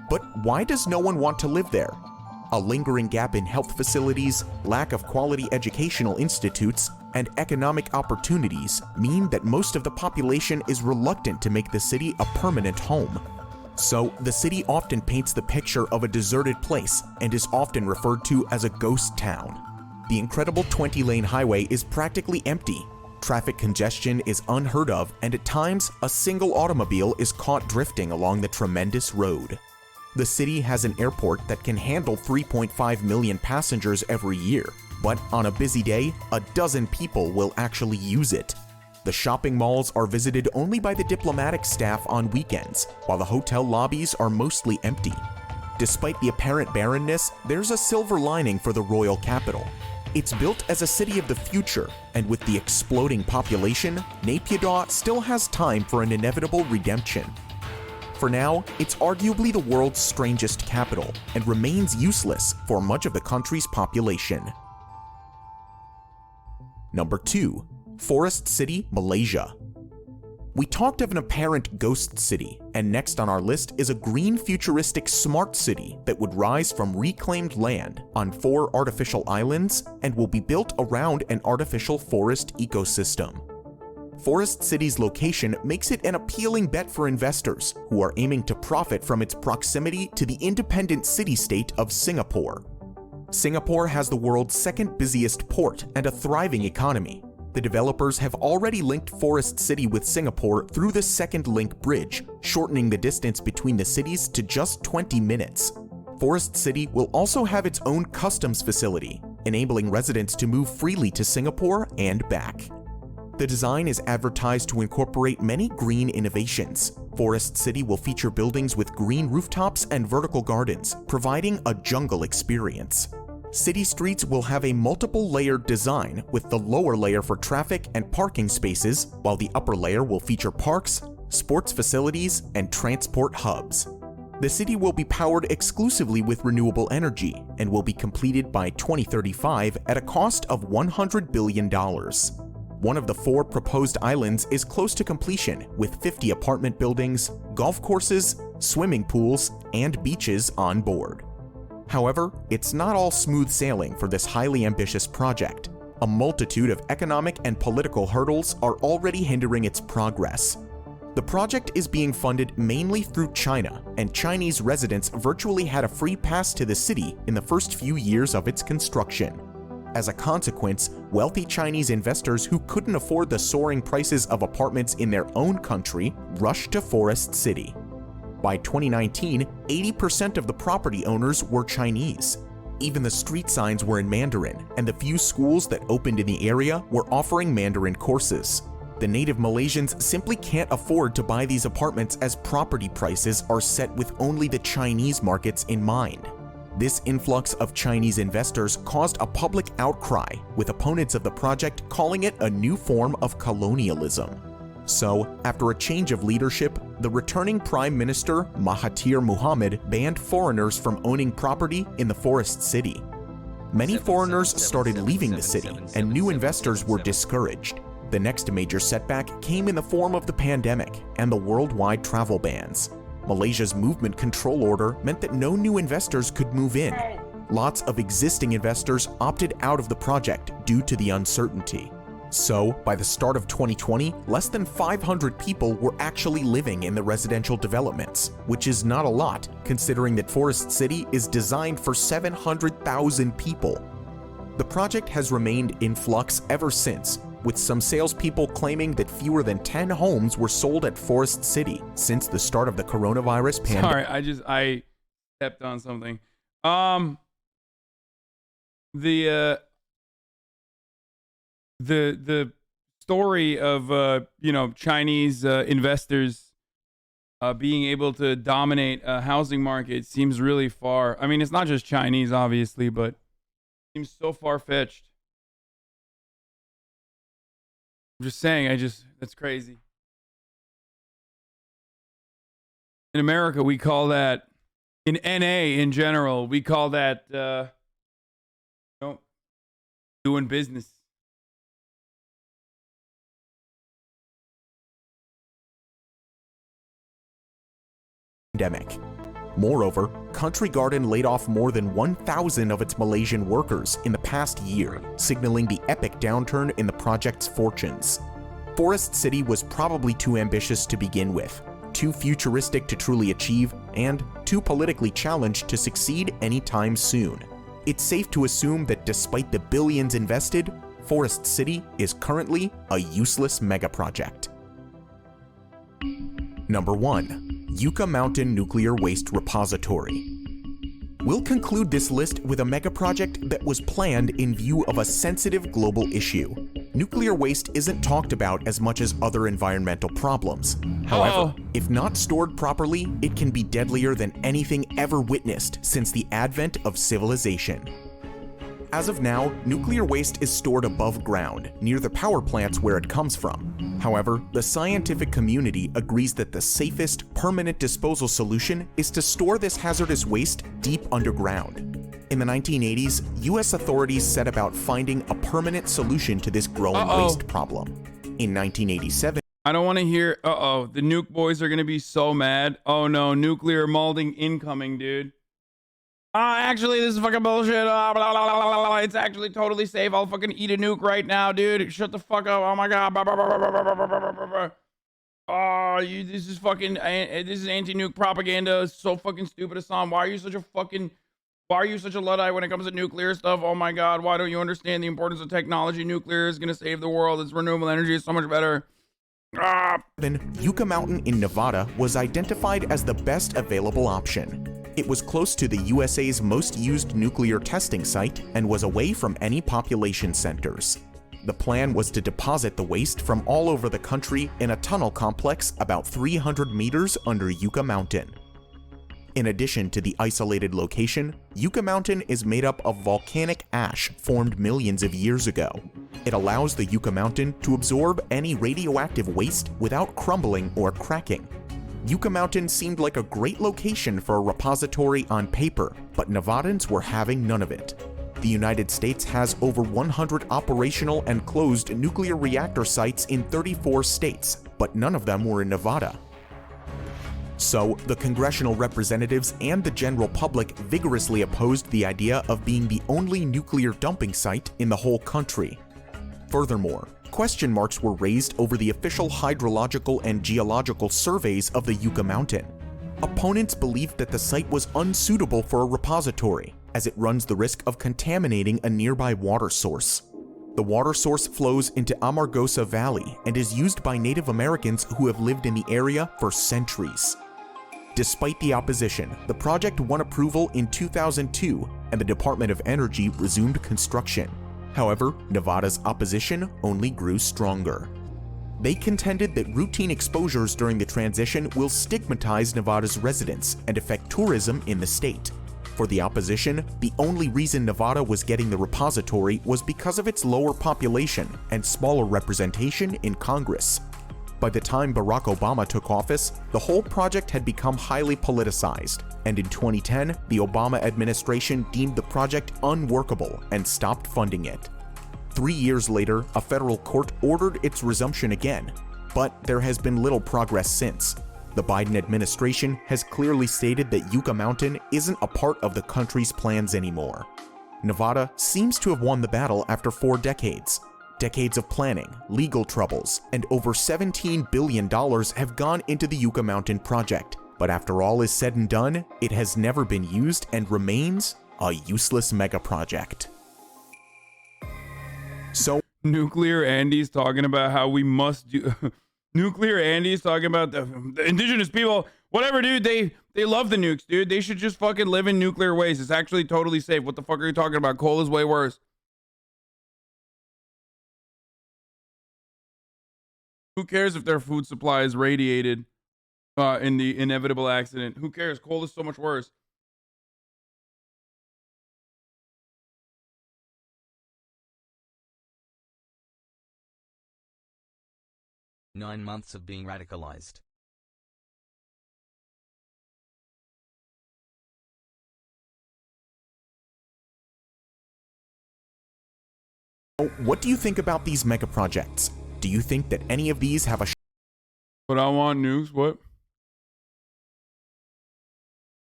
But why does no one want to live there? A lingering gap in health facilities, lack of quality educational institutes, and economic opportunities mean that most of the population is reluctant to make the city a permanent home. So, the city often paints the picture of a deserted place and is often referred to as a ghost town. The incredible 20-lane highway is practically empty. Traffic congestion is unheard of, and at times, a single automobile is caught drifting along the tremendous road. The city has an airport that can handle 3.5 million passengers every year, but on a busy day, a dozen people will actually use it. The shopping malls are visited only by the diplomatic staff on weekends, while the hotel lobbies are mostly empty. Despite the apparent barrenness, there's a silver lining for the royal capital. It's built as a city of the future, and with the exploding population, Naypyidaw still has time for an inevitable redemption. For now, it's arguably the world's strangest capital, and remains useless for much of the country's population. Number 2. Forest City, Malaysia. We talked of an apparent ghost city, and next on our list is a green futuristic smart city that would rise from reclaimed land on 4 artificial islands and will be built around an artificial forest ecosystem. Forest City's location makes it an appealing bet for investors who are aiming to profit from its proximity to the independent city-state of Singapore. Singapore has the world's second busiest port and a thriving economy. The developers have already linked Forest City with Singapore through the Second Link Bridge, shortening the distance between the cities to just 20 minutes. Forest City will also have its own customs facility, enabling residents to move freely to Singapore and back. The design is advertised to incorporate many green innovations. Forest City will feature buildings with green rooftops and vertical gardens, providing a jungle experience. City streets will have a multiple-layered design, with the lower layer for traffic and parking spaces, while the upper layer will feature parks, sports facilities, and transport hubs. The city will be powered exclusively with renewable energy and will be completed by 2035 at a cost of $100 billion. One of the 4 proposed islands is close to completion, with 50 apartment buildings, golf courses, swimming pools, and beaches on board. However, it's not all smooth sailing for this highly ambitious project. A multitude of economic and political hurdles are already hindering its progress. The project is being funded mainly through China, and Chinese residents virtually had a free pass to the city in the first few years of its construction. As a consequence, wealthy Chinese investors who couldn't afford the soaring prices of apartments in their own country rushed to Forest City. By 2019, 80% of the property owners were Chinese. Even the street signs were in Mandarin, and the few schools that opened in the area were offering Mandarin courses. The native Malaysians simply can't afford to buy these apartments as property prices are set with only the Chinese markets in mind. This influx of Chinese investors caused a public outcry, with opponents of the project calling it a new form of colonialism. So, after a change of leadership, the returning Prime Minister Mahathir Mohamad banned foreigners from owning property in the forest city. Many foreigners started leaving the city, and new investors were discouraged. The next major setback came in the form of the pandemic and the worldwide travel bans. Malaysia's movement control order meant that no new investors could move in. Lots of existing investors opted out of the project due to the uncertainty. So, by the start of 2020, less than 500 people were actually living in the residential developments, which is not a lot, considering that Forest City is designed for 700,000 people. The project has remained in flux ever since, with some salespeople claiming that fewer than 10 homes were sold at Forest City since the start of the coronavirus pandemic. Sorry, I stepped on something. The story of Chinese investors being able to dominate a housing market seems really far. I mean, it's not just Chinese, obviously, but seems so far-fetched. I'm just saying, that's crazy. In America, we call that, in NA in general, we call that, doing business. Pandemic. Moreover, Country Garden laid off more than 1,000 of its Malaysian workers in the past year, signaling the epic downturn in the project's fortunes. Forest City was probably too ambitious to begin with, too futuristic to truly achieve, and too politically challenged to succeed anytime soon. It's safe to assume that despite the billions invested, Forest City is currently a useless megaproject. Number 1. Yucca Mountain Nuclear Waste Repository. We'll conclude this list with a megaproject that was planned in view of a sensitive global issue. Nuclear waste isn't talked about as much as other environmental problems. However, if not stored properly, it can be deadlier than anything ever witnessed since the advent of civilization. As of now, nuclear waste is stored above ground, near the power plants where it comes from. However, the scientific community agrees that the safest, permanent disposal solution is to store this hazardous waste deep underground. In the 1980s, US authorities set about finding a permanent solution to this growing waste problem. In 1987, I don't want to hear, the nuke boys are going to be so mad. Oh no, nuclear molding incoming, dude. Actually, this is fucking bullshit. Blah, blah, blah, blah. It's actually totally safe. I'll fucking eat a nuke right now, dude. Shut the fuck up. Oh my god. This is fucking, this is anti-nuke propaganda. It's so fucking stupid, Hasan. Why are you such a Luddite when it comes to nuclear stuff? Oh my god, why don't you understand the importance of technology? Nuclear is gonna save the world. It's renewable energy. It's so much better. Yucca Mountain in Nevada was identified as the best available option. It was close to the USA's most used nuclear testing site and was away from any population centers. The plan was to deposit the waste from all over the country in a tunnel complex about 300 meters under Yucca Mountain. In addition to the isolated location, Yucca Mountain is made up of volcanic ash formed millions of years ago. It allows the Yucca Mountain to absorb any radioactive waste without crumbling or cracking. Yucca Mountain seemed like a great location for a repository on paper, but Nevadans were having none of it. The United States has over 100 operational and closed nuclear reactor sites in 34 states, but none of them were in Nevada. So, the congressional representatives and the general public vigorously opposed the idea of being the only nuclear dumping site in the whole country. Furthermore, question marks were raised over the official hydrological and geological surveys of the Yucca Mountain. Opponents believed that the site was unsuitable for a repository, as it runs the risk of contaminating a nearby water source. The water source flows into Amargosa Valley and is used by Native Americans who have lived in the area for centuries. Despite the opposition, the project won approval in 2002 and the Department of Energy resumed construction. However, Nevada's opposition only grew stronger. They contended that routine exposures during the transition will stigmatize Nevada's residents and affect tourism in the state. For the opposition, the only reason Nevada was getting the repository was because of its lower population and smaller representation in Congress. By the time Barack Obama took office, the whole project had become highly politicized, and in 2010, the Obama administration deemed the project unworkable and stopped funding it. 3 years later, a federal court ordered its resumption again, but there has been little progress since. The Biden administration has clearly stated that Yucca Mountain isn't a part of the country's plans anymore. Nevada seems to have won the battle after 4 decades. Decades of planning, legal troubles, and over $17 billion have gone into the Yucca Mountain project. But after all is said and done, it has never been used and remains a useless megaproject. So, Nuclear Andy's talking about how we must do. Nuclear Andy's talking about the indigenous people. Whatever, dude. They love the nukes, dude. They should just fucking live in nuclear waste. It's actually totally safe. What the fuck are you talking about? Coal is way worse. Who cares if their food supply is radiated in the inevitable accident? Who cares? Coal is so much worse. 9 months of being radicalized. What do you think about these megaprojects? Do you think that any of these have a But I want news. What?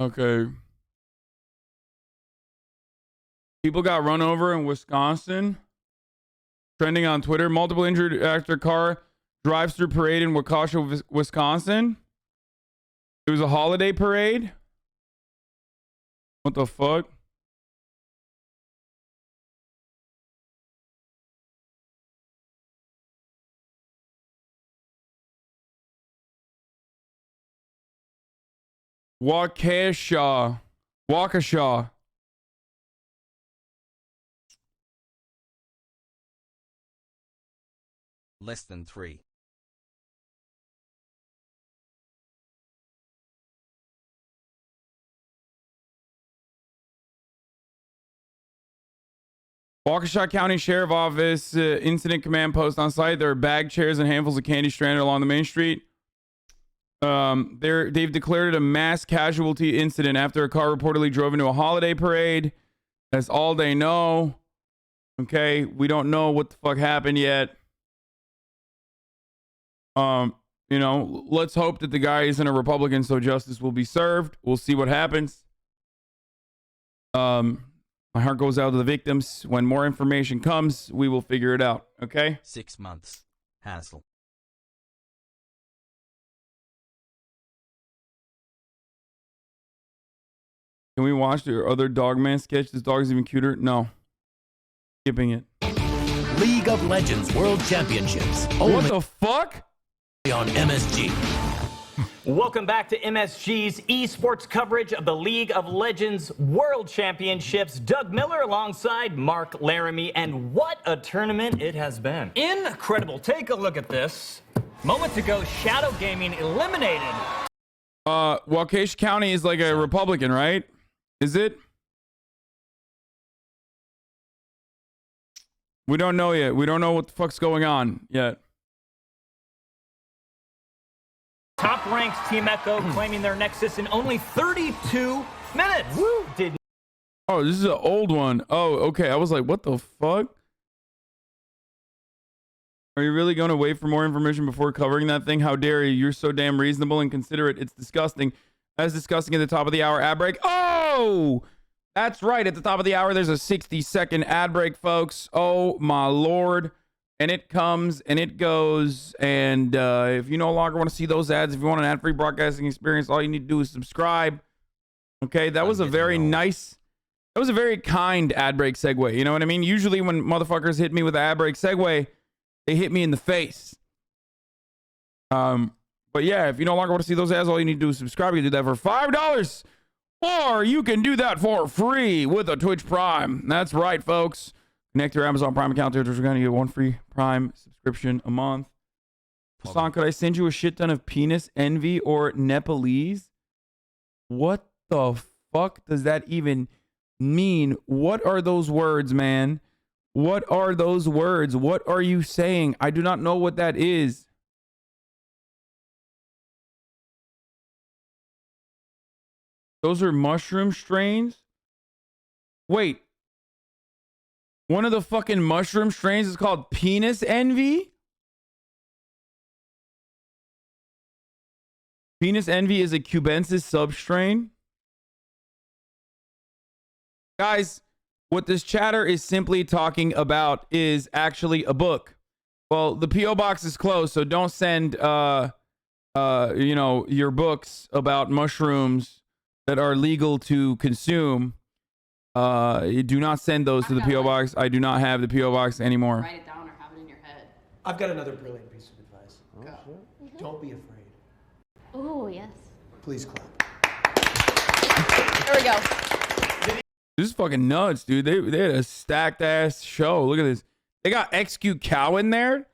Okay. People got run over in Wisconsin. Trending on Twitter. Multiple injured after car drives through parade in Waukesha, Wisconsin. It was a holiday parade. What the fuck? Waukesha. Waukesha. Less than 3. Waukesha County Sheriff Office incident command post on site. There are bag chairs and handfuls of candy stranded along the main street. They've declared it a mass casualty incident after a car reportedly drove into a holiday parade. That's all they know. Okay, we don't know what the fuck happened yet. You know, let's hope that the guy isn't a Republican, so justice will be served. We'll see what happens. My heart goes out to the victims. When more information comes, we will figure it out. Okay? 6 months. Hassle. Can we watch the other Dogman sketch? This dog is even cuter. No. Skipping it. League of Legends World Championships. What the fuck? On MSG. Welcome back to MSG's esports coverage of the League of Legends World Championships. Doug Miller alongside Mark Laramie, and what a tournament it has been. Incredible. Take a look at this. Moments ago, Shadow Gaming eliminated. Waukesha County is like a Republican, right? Is it? We don't know yet. We don't know what the fuck's going on yet. Top ranks Team Echo claiming their Nexus in only 32 minutes. Woo! Oh, this is an old one. Oh, okay. I was like, what the fuck? Are you really going to wait for more information before covering that thing? How dare you? You're so damn reasonable and considerate. It's disgusting. As disgusting at the top of the hour ad break. Oh, that's right. At the top of the hour, there's a 60-second ad break, folks. Oh, my Lord. And it comes and it goes. And if you no longer want to see those ads, if you want an ad-free broadcasting experience, all you need to do is subscribe. Okay, that was a very nice, that was a very kind ad break segue. You know what I mean? Usually when motherfuckers hit me with an ad break segue, they hit me in the face. But yeah, if you no longer want to see those ads, all you need to do is subscribe. You can do that for $5. Or you can do that for free with a Twitch Prime. That's right, folks. Connect your Amazon Prime account to it. We're going to get one free Prime subscription a month. Hasan, could I send you a shit ton of penis envy or Nepalese? What the fuck does that even mean? What are those words, man? What are those words? What are you saying? I do not know what that is. Those are mushroom strains? Wait. One of the fucking mushroom strains is called penis envy? Penis envy is a cubensis substrain. Guys, what this chatter is simply talking about is actually a book. Well, the P.O. box is closed, so don't send, you know, your books about mushrooms that are legal to consume. You do not send those to the P.O. box. I do not have the P.O. box anymore. Write it down or have it in your head. I've got another brilliant piece of advice. Go. Don't be afraid. Oh, yes. Please clap. There we go. This is fucking nuts, dude. They had a stacked ass show. Look at this. They got XQ Cow in there,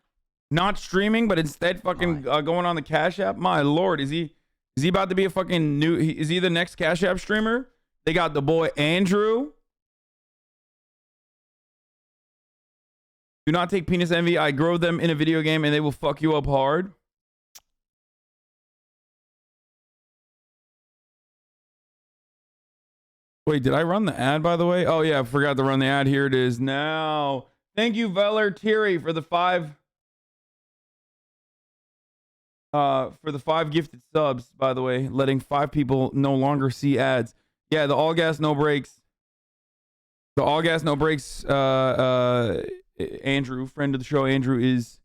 not streaming, but instead fucking going on the Cash App. My lord, is he about to be a fucking new? Is he the next Cash App streamer? They got the boy Andrew. Do not take penis envy. I grow them in a video game and they will fuck you up hard. Wait, did I run the ad, by the way? Oh, yeah, I forgot to run the ad. Here it is now. Thank you, Veller Thierry, for the 5 gifted subs, by the way, letting 5 people no longer see ads. Yeah, the all gas, no brakes. The all gas, no brakes, Andrew, friend of the show, Andrew, is...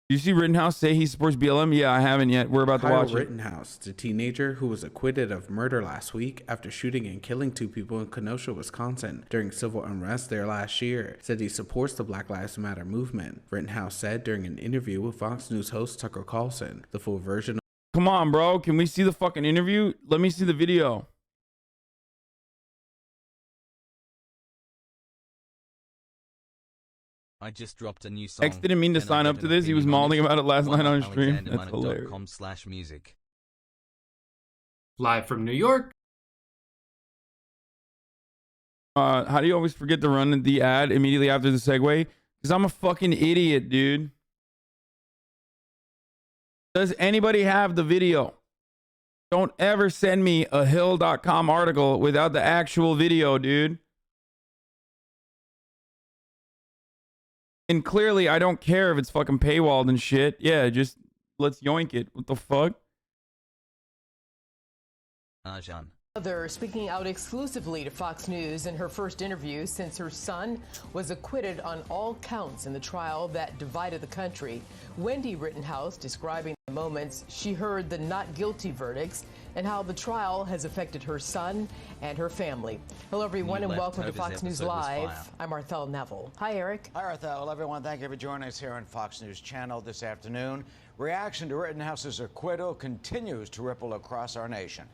You see Rittenhouse say he supports BLM? Yeah, I haven't yet. We're about to watch it. Rittenhouse, the teenager who was acquitted of murder last week after shooting and killing 2 people in Kenosha, Wisconsin during civil unrest there last year, said he supports the Black Lives Matter movement. Rittenhouse said during an interview with Fox News host Tucker Carlson. The full version. Come on, bro. Can we see the fucking interview? Let me see the video. I just dropped a new song. X didn't mean to sign up to this. He was mauling about it last night on stream. That's hilarious. /music. Live from New York. How do you always forget to run the ad immediately after the segue? Because I'm a fucking idiot, dude. Does anybody have the video? Don't ever send me a hill.com article without the actual video, dude. And clearly, I don't care if it's fucking paywalled and shit. Yeah, just let's yoink it. What the fuck? Hasan. Mother speaking out exclusively to Fox News in her first interview since her son was acquitted on all counts in the trial that divided the country. Wendy Rittenhouse describing the moments she heard the not guilty verdicts and how the trial has affected her son and her family. Hello, everyone, and welcome to Fox News Live. I'm Arthel Neville. Hi, Eric. Hi, Arthel. Hello, everyone. Thank you for joining us here on Fox News Channel this afternoon. Reaction to Rittenhouse's acquittal continues to ripple across our nation.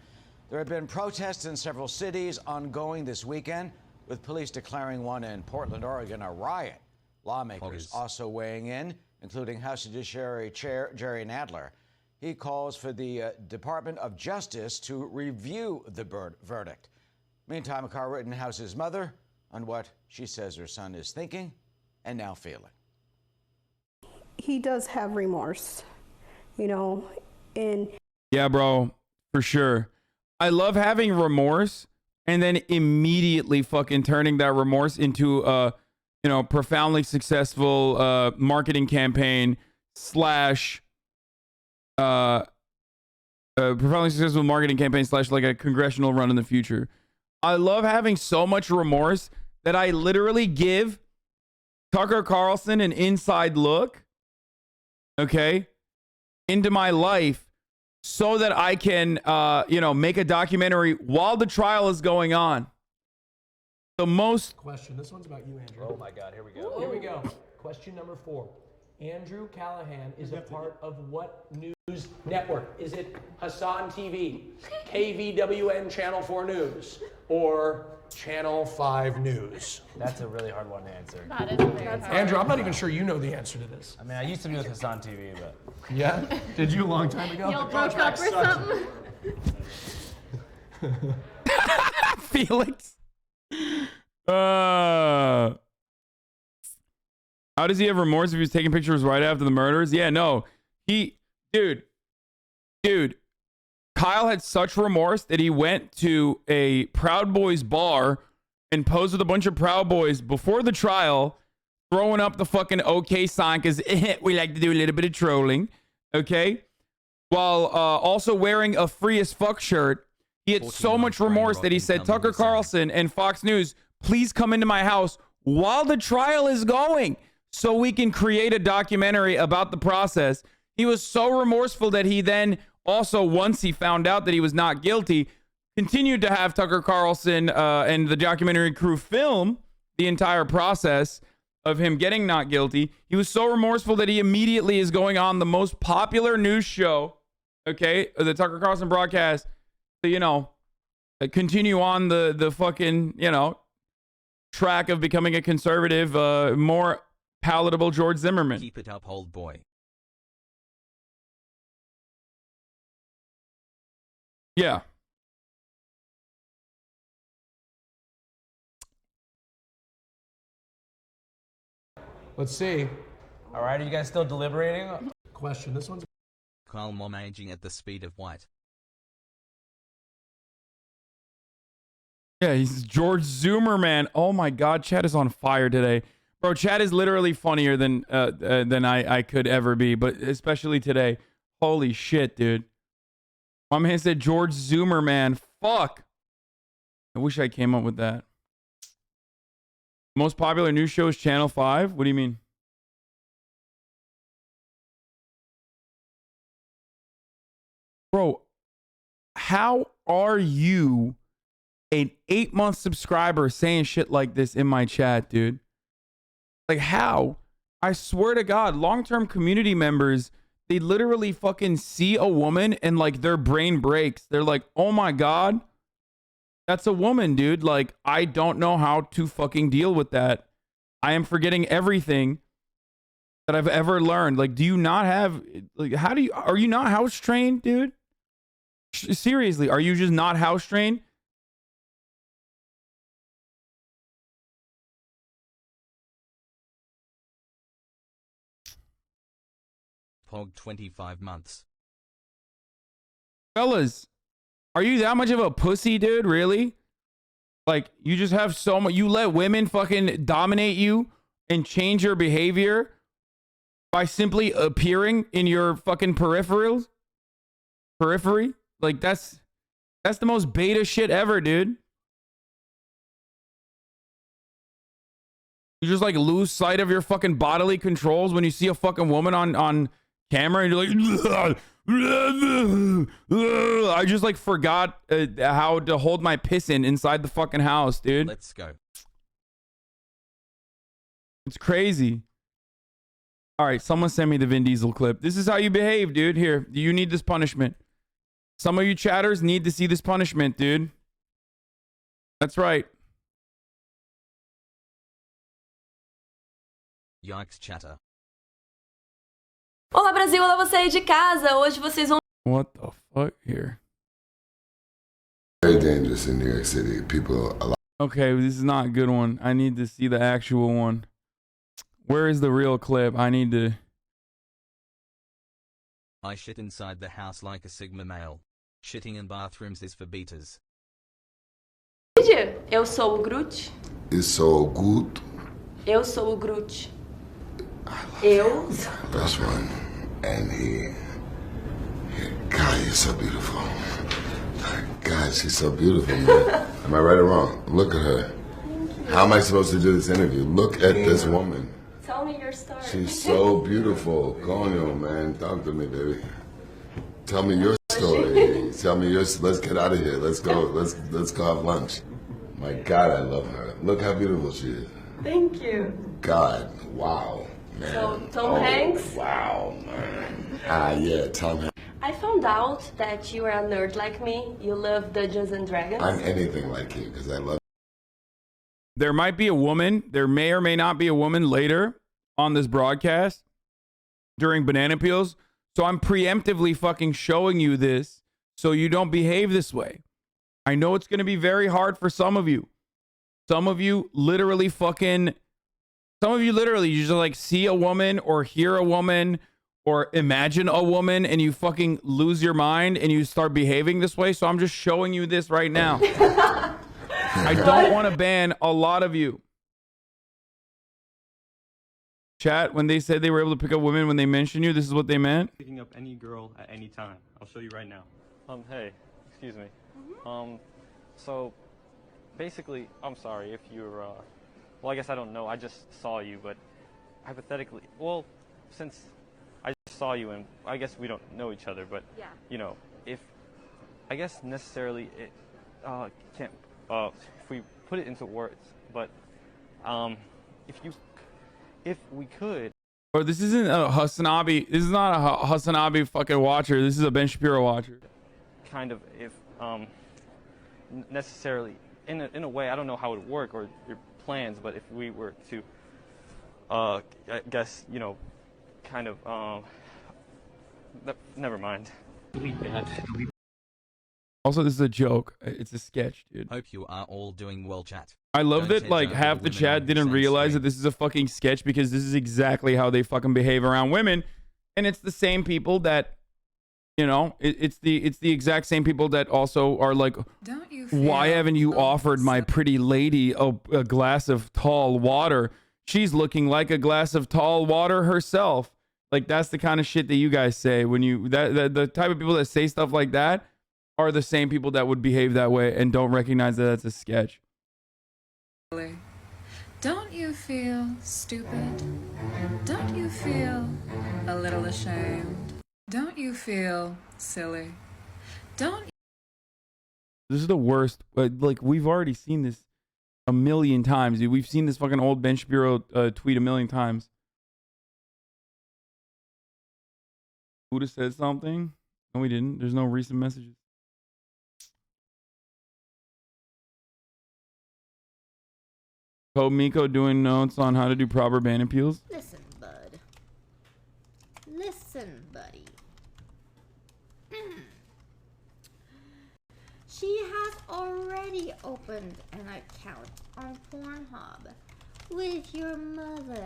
There have been protests in several cities ongoing this weekend, with police declaring one in Portland, Oregon, a riot. Lawmakers also weighing in, including House Judiciary Chair Jerry Nadler. He calls for the Department of Justice to review the verdict. Meantime, Carl Rittenhouse's mother on what she says her son is thinking and now feeling. He does have remorse, you know, and... Yeah, bro, for sure. I love having remorse and then immediately fucking turning that remorse into a, you know, profoundly successful marketing campaign / profoundly successful marketing campaign / like a congressional run in the future. I love having so much remorse that I literally give Tucker Carlson an inside look, okay, into my life, so that I can, you know, make a documentary while the trial is going on. The most... Question. This one's about you, Andrew. Oh, my God. Here we go. Here we go. Question number 4. Andrew Callahan is a part of what news network? Is it Hasan TV, KVWN Channel 4 News, or Channel 5 News? That's a really hard one to answer. That is very hard. Andrew, I'm not even sure you know the answer to this. I mean, I used to be with Hasan TV, but. Yeah? Did you a long time ago? Y'all broke up or something? Felix. How does he have remorse if he was taking pictures right after the murders? Yeah, no. Dude. Kyle had such remorse that he went to a Proud Boys bar and posed with a bunch of Proud Boys before the trial, throwing up the fucking OK sign because we like to do a little bit of trolling, okay? While also wearing a free as fuck shirt. He had so much remorse that he said, Tucker Carlson and Fox News, please come into my house while the trial is going so we can create a documentary about the process. He was so remorseful that he then also, once he found out that he was not guilty, continued to have Tucker Carlson and the documentary crew film the entire process of him getting not guilty. He was so remorseful that he immediately is going on the most popular news show, okay, the Tucker Carlson broadcast, to, you know, continue on the fucking, you know, track of becoming a conservative, more palatable George Zimmerman. Keep it up, old boy. Yeah. Let's see. All right, are you guys still deliberating? Question. This one's. Kyle Mom aging at the speed of white. Yeah, he's George Zimmerman. Oh my God, Chad is on fire today, bro. Chad is literally funnier than I could ever be, but especially today. Holy shit, dude. My man said George Zimmerman. Fuck. I wish I came up with that. Most popular news show is Channel 5. What do you mean? Bro, how are you an 8-month subscriber saying shit like this in my chat, dude? Like, how? I swear to God, long-term community members, they literally fucking see a woman and like their brain breaks. They're like, oh my God, that's a woman, dude. Like, I don't know how to fucking deal with that. I am forgetting everything that I've ever learned. Like, do you not have, like, are you not house trained, dude? Seriously, are you just not house trained? Pog 25 months. Fellas, are you that much of a pussy, dude? Really? Like, you just have so much, you let women fucking dominate you and change your behavior by simply appearing in your fucking periphery? Like, that's the most beta shit ever, dude. You just like lose sight of your fucking bodily controls when you see a fucking woman on camera and you're like, I just like forgot how to hold my piss inside the fucking house, dude. Let's go. It's crazy. All right, someone send me the Vin Diesel clip. This is how you behave, dude. Here, you need this punishment. Some of you chatters need to see this punishment, dude. That's right. Yikes, chatter. Olá Brasil, olá você aí de casa. Hoje vocês vão. What the fuck here? Very dangerous in New York City. People a lot. Okay, this is not a good one. I need to see the actual one. Where is the real clip? I need to. I shit inside the house like a Sigma male. Shitting in bathrooms is for beaters. Eu sou o Groot. It's so good. Eu sou o Groot. Eu. Best one. And God, you're so beautiful. God, she's so beautiful, man. Am I right or wrong? Look at her. How am I supposed to do this interview? Look at this woman. Tell me your story. She's so beautiful. Conyo, man. Talk to me, baby. Tell me your story. Tell me yours. Let's get out of here. Let's go. Let's go have lunch. My God, I love her. Look how beautiful she is. Thank you. God, wow, man. So, Tom Hanks? Wow, man. Yeah, Tom Hanks. I found out that you are a nerd like me. You love Dungeons and Dragons. I'm anything like you because I love there might be a woman. There may or may not be a woman later on this broadcast during Banana Peels. So I'm preemptively fucking showing you this so you don't behave this way. I know it's going to be very hard for some of you. Some of you literally you just like see a woman or hear a woman or imagine a woman and you fucking lose your mind and you start behaving this way. So I'm just showing you this right now. I don't want to ban a lot of you. Chat, when they said they were able to pick up women when they mentioned you, this is what they meant? Picking up any girl at any time. I'll show you right now. Hey, excuse me. So basically, I'm sorry if you're, well, I guess I don't know. I just saw you, but hypothetically, well, since I just saw you and I guess we don't know each other, but, you know, if, I guess necessarily it, can't, if we put it into words, but, if we could. Or this isn't a HasanAbi. This is not a HasanAbi fucking watcher. This is a Ben Shapiro watcher. Kind of, if necessarily, in a way, I don't know how it would work or your plans, but if we were to, I guess, you know, kind of, never mind. Delete that. Also, this is a joke. It's a sketch, dude. Hope you are all doing well, chat. I love that like half the chat didn't realize that this is a fucking sketch because this is exactly how they fucking behave around women, and it's the same people that, you know, it's the exact same people that also are like, why haven't you offered my pretty lady a glass of tall water? She's looking like a glass of tall water herself. Like that's the kind of shit that you guys say when you the type of people that say stuff like that are the same people that would behave that way and don't recognize that that's a sketch. Don't you feel stupid? Don't you feel a little ashamed? Don't you feel silly? Don't. This is the worst. Like we've already seen this a million times, dude. We've seen this fucking old Ben Shapiro tweet a million times. Who'd have said something? No, we didn't. There's no recent messages. Code Miko doing notes on how to do proper ban appeals. Listen, bud. Listen, buddy. She has already opened an account on Pornhub with your mother.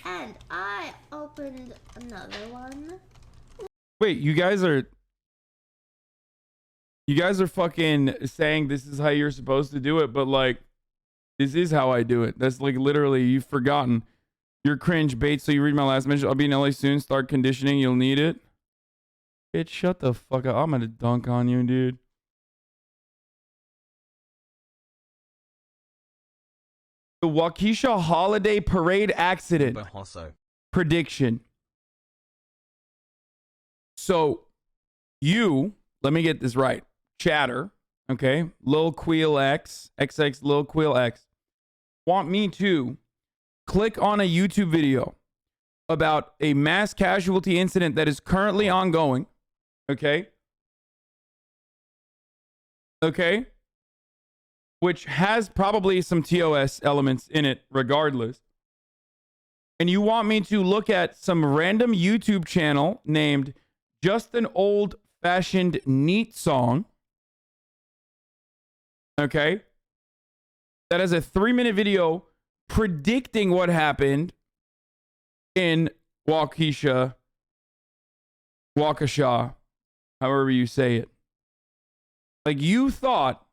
And I opened another one. Wait, you guys are fucking saying this is how you're supposed to do it, but like this is how I do it. That's like literally, you've forgotten. You're cringe bait, so you read my last message. I'll be in LA soon. Start conditioning. You'll need it. Bitch, shut the fuck up. I'm gonna dunk on you, dude. The Waukesha holiday parade accident prediction. So let me get this right. Chatter, okay? Lil Queel X, XX Lil Queel X, want me to click on a YouTube video about a mass casualty incident that is currently ongoing, okay? Okay? Which has probably some TOS elements in it regardless. And you want me to look at some random YouTube channel named Just an Old-Fashioned Neat Song, okay? That has a 3-minute video predicting what happened in Waukesha, however you say it. Like, you thought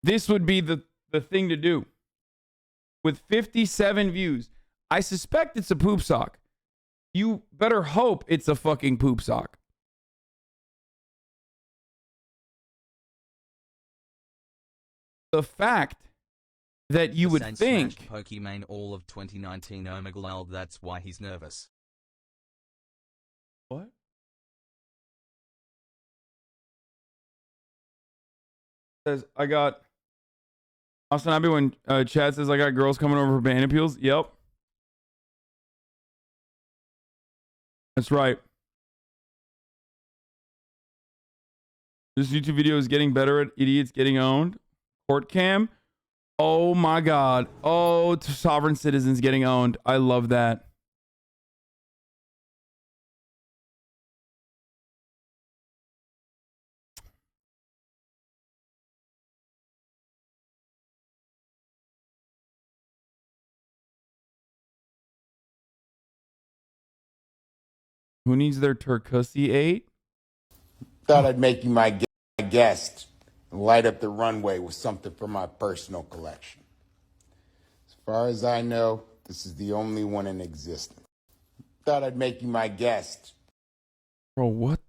this would be the thing to do. With 57 views. I suspect it's a poop sock. You better hope it's a fucking poop sock. The fact that you would think Poki main all of 2019 OMEGALUL, that's why he's nervous. What? Says I got HasanAbi when Chad says I got girls coming over for ban appeals. Yep. That's right. This YouTube video is getting better at idiots getting owned. Court cam. Oh my god. Oh, sovereign citizens getting owned. I love that. Who needs their Turkussy 8? Thought I'd make you my guest and light up the runway with something from my personal collection. As far as I know, this is the only one in existence. Thought I'd make you my guest. Bro, what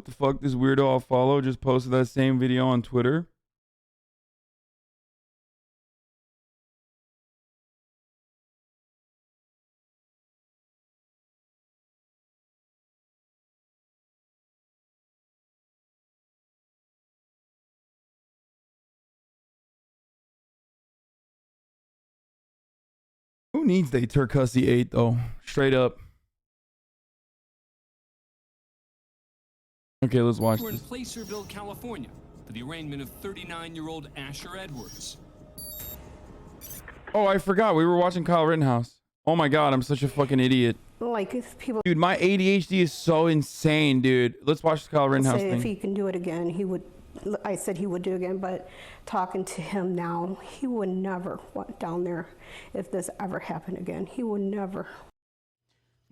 the fuck? This weirdo I'll follow just posted that same video on Twitter. Who needs the Turkussy 8 though? Straight up. Okay, let's watch We're in this. Placerville, California, for the arraignment of 39-year-old Asher Edwards. Oh, I forgot. We were watching Kyle Rittenhouse. Oh my god, I'm such a fucking idiot. Like if people. Dude, my ADHD is so insane, dude. Let's watch the Kyle Rittenhouse Say thing. if he can do it again, he would. I said he would do it again, but talking to him now, he would never want down there if this ever happened again. He would never.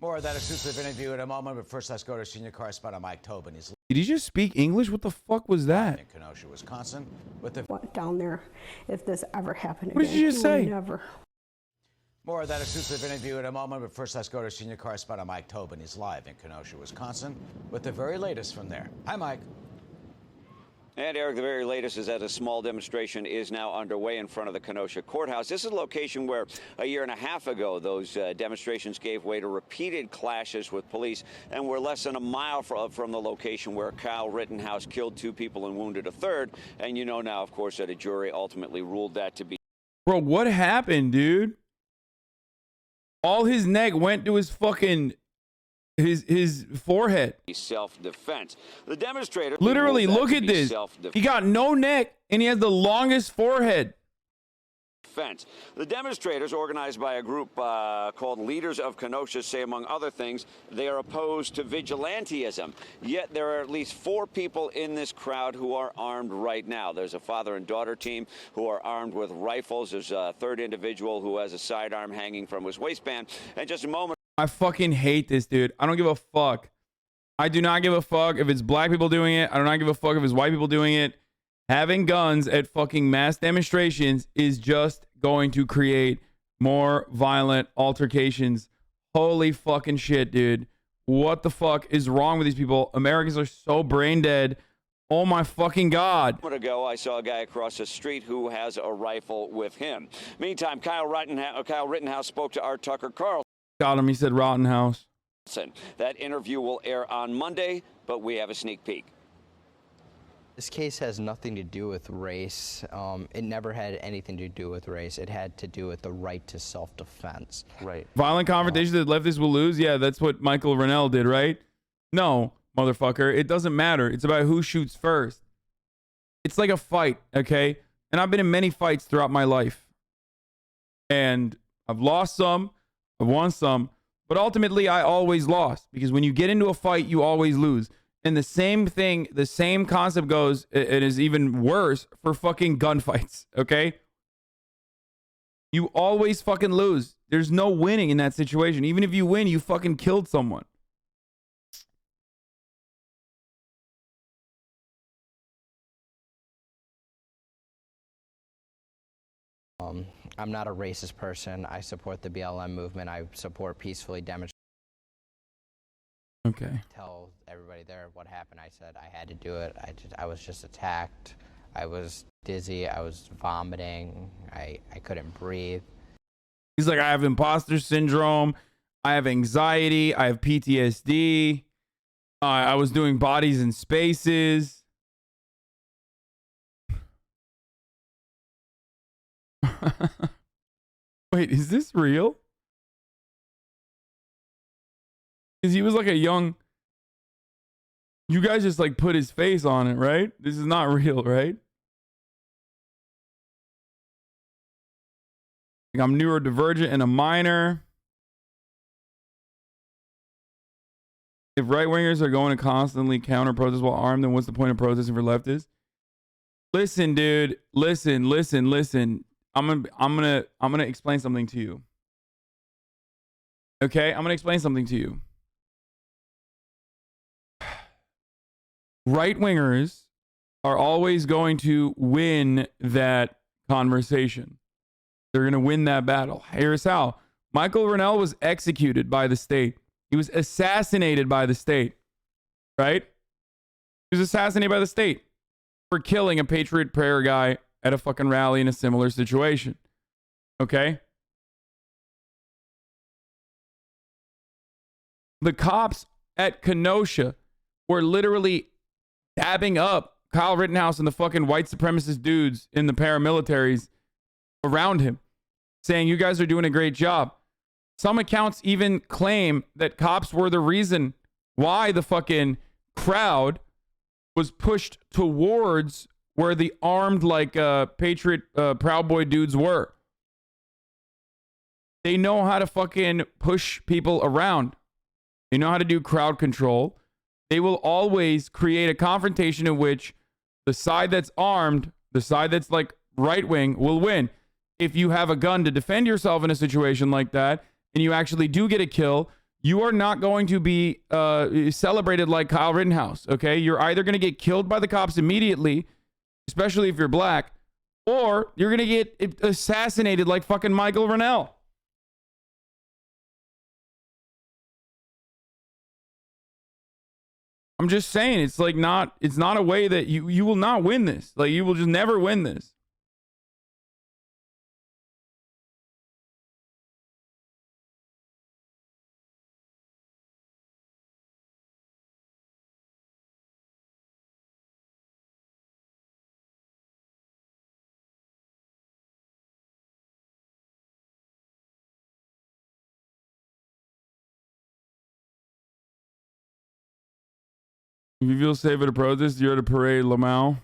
More of that exclusive interview in a moment, but first let's go to senior correspondent Mike Tobin. He's Did he just speak English? What the fuck was that? in Kenosha, Wisconsin, with the Want down there if this ever happened What again. did you just He would say? never. More of that exclusive interview in a moment, but first let's go to senior correspondent Mike Tobin. He's live in Kenosha, Wisconsin, with the very latest from there. Hi, Mike. And Eric, the very latest is that a small demonstration is now underway in front of the Kenosha courthouse. This is a location where a year and a half ago, those demonstrations gave way to repeated clashes with police, and we're less than a mile from the location where Kyle Rittenhouse killed 2 people and wounded a 3rd. And you know now, of course, that a jury ultimately ruled that to be. Bro, what happened, dude? All his neck went to his fucking his forehead. Self-defense. The demonstrator Literally, look at this. He got no neck and he has the longest forehead. The demonstrators, organized by a group called Leaders of Kenosha, say, among other things, they are opposed to vigilantism. Yet there are at least 4 people in this crowd who are armed right now. There's a father and daughter team who are armed with rifles. There's a 3rd individual who has a sidearm hanging from his waistband. And just a moment. I fucking hate this, dude. I don't give a fuck. I do not give a fuck if it's black people doing it. I do not give a fuck if it's white people doing it. Having guns at fucking mass demonstrations is just going to create more violent altercations. Holy fucking shit, dude. What the fuck is wrong with these people? Americans are so brain dead. Oh my fucking god. A moment ago, I saw a guy across the street who has a rifle with him. Meantime, Kyle Rittenhouse spoke to Art Tucker Carlson. Got him. He said Rittenhouse. That interview will air on Monday, but we have a sneak peek. This case has nothing to do with race. It never had anything to do with race. It had to do with the right to self-defense. Right. Violent confrontation that leftists will lose? Yeah, that's what Michael Rennell did, right? No, motherfucker. It doesn't matter. It's about who shoots first. It's like a fight, okay? And I've been in many fights throughout my life. And I've lost some. I've won some, but ultimately I always lost, because when you get into a fight, you always lose. And the same thing, the same concept goes, it is even worse for fucking gunfights, okay? You always fucking lose. There's no winning in that situation. Even if you win, you fucking killed someone. I'm not a racist person. I support the BLM movement. I support peacefully demonstrating. Okay. Tell everybody there what happened. I said I had to do it. I was just attacked. I was dizzy. I was vomiting. I couldn't breathe. He's like, I have imposter syndrome. I have anxiety. I have PTSD. I was doing bodies in spaces. Wait, is this real? Because he was like a young... You guys just like put his face on it, right? This is not real, right? Like I'm neurodivergent and a minor. If right-wingers are going to constantly counter protest while armed, then what's the point of protesting for leftists? Listen, dude. Listen. I'm gonna explain something to you. Okay? I'm gonna explain something to you. Right-wingers are always going to win that conversation. They're going to win that battle. Here's how. Michael Rittenhouse was executed by the state. He was assassinated by the state. Right? He was assassinated by the state for killing a Patriot Prayer guy at a fucking rally in a similar situation. Okay? The cops at Kenosha were literally dabbing up Kyle Rittenhouse and the fucking white supremacist dudes in the paramilitaries around him, saying, you guys are doing a great job. Some accounts even claim that cops were the reason why the fucking crowd was pushed towards where the armed, like, Patriot Proud Boy dudes were. They know how to fucking push people around. They know how to do crowd control. They will always create a confrontation in which the side that's armed, the side that's like right wing, will win. If you have a gun to defend yourself in a situation like that, and you actually do get a kill, you are not going to be celebrated like Kyle Rittenhouse, okay? You're either going to get killed by the cops immediately, especially if you're black, or you're going to get assassinated like fucking Michael Rittenhouse. I'm just saying, it's like it's not a way that you will not win this. Like, you will just never win this. If you feel safe at a protest, you're at a parade, Lamau.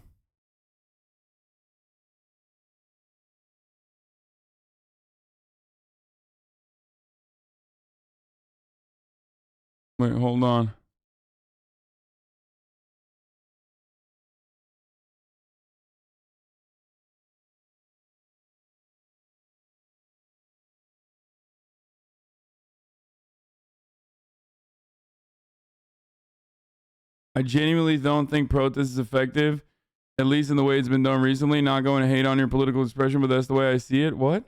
Wait, hold on. I genuinely don't think protest is effective, at least in the way it's been done recently. Not going to hate on your political expression, but that's the way I see it. What?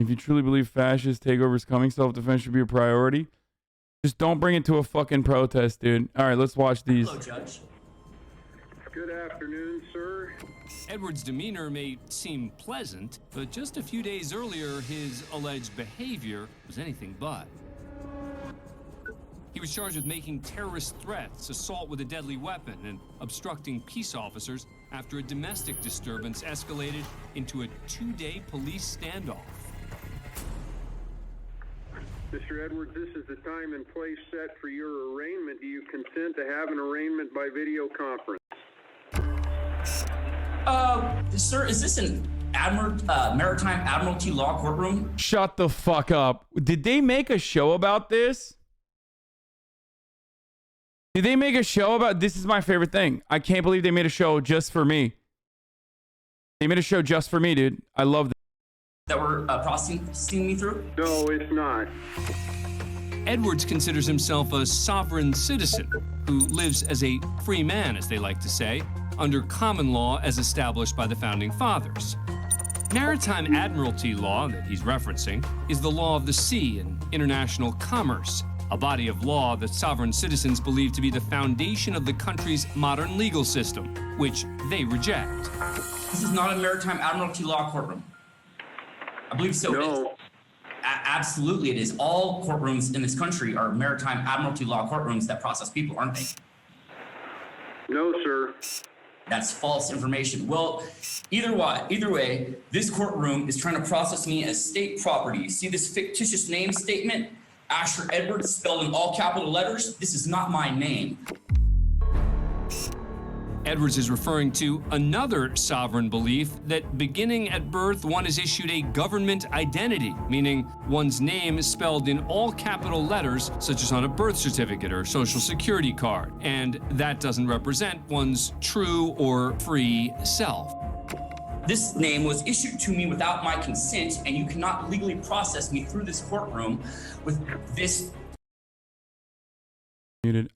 If you truly believe fascist takeover is coming, self-defense should be a priority. Just don't bring it to a fucking protest, dude. All right, let's watch these. Hello, Judge. Good afternoon, sir. Edward's demeanor may seem pleasant, but just a few days earlier, his alleged behavior was anything but. He was charged with making terrorist threats, assault with a deadly weapon, and obstructing peace officers after a domestic disturbance escalated into a 2-day police standoff. Mr. Edwards, this is the time and place set for your arraignment. Do you consent to have an arraignment by video conference? Sir, is this an Maritime Admiralty Law courtroom? Shut the fuck up. Did they make a show about this? Did they make a show about this? Is my favorite thing. I can't believe they made a show just for me. They made a show just for me, dude. I love that. That we're processing me through? No, it's not. Edwards considers himself a sovereign citizen who lives as a free man, as they like to say, under common law as established by the Founding Fathers. Maritime Admiralty law that he's referencing is the law of the sea and international commerce, a body of law that sovereign citizens believe to be the foundation of the country's modern legal system, which they reject. This is not a Maritime Admiralty Law courtroom. I believe so. No. Absolutely it is. All courtrooms in this country are Maritime Admiralty Law courtrooms that process people, aren't they? No, sir. That's false information. Well, either way, this courtroom is trying to process me as state property. You see this fictitious name statement? Asher Edwards, spelled in all capital letters? This is not my name. Edwards is referring to another sovereign belief that beginning at birth, one is issued a government identity, meaning one's name is spelled in all capital letters, such as on a birth certificate or social security card, and that doesn't represent one's true or free self. This name was issued to me without my consent, and you cannot legally process me through this courtroom with this. Muted.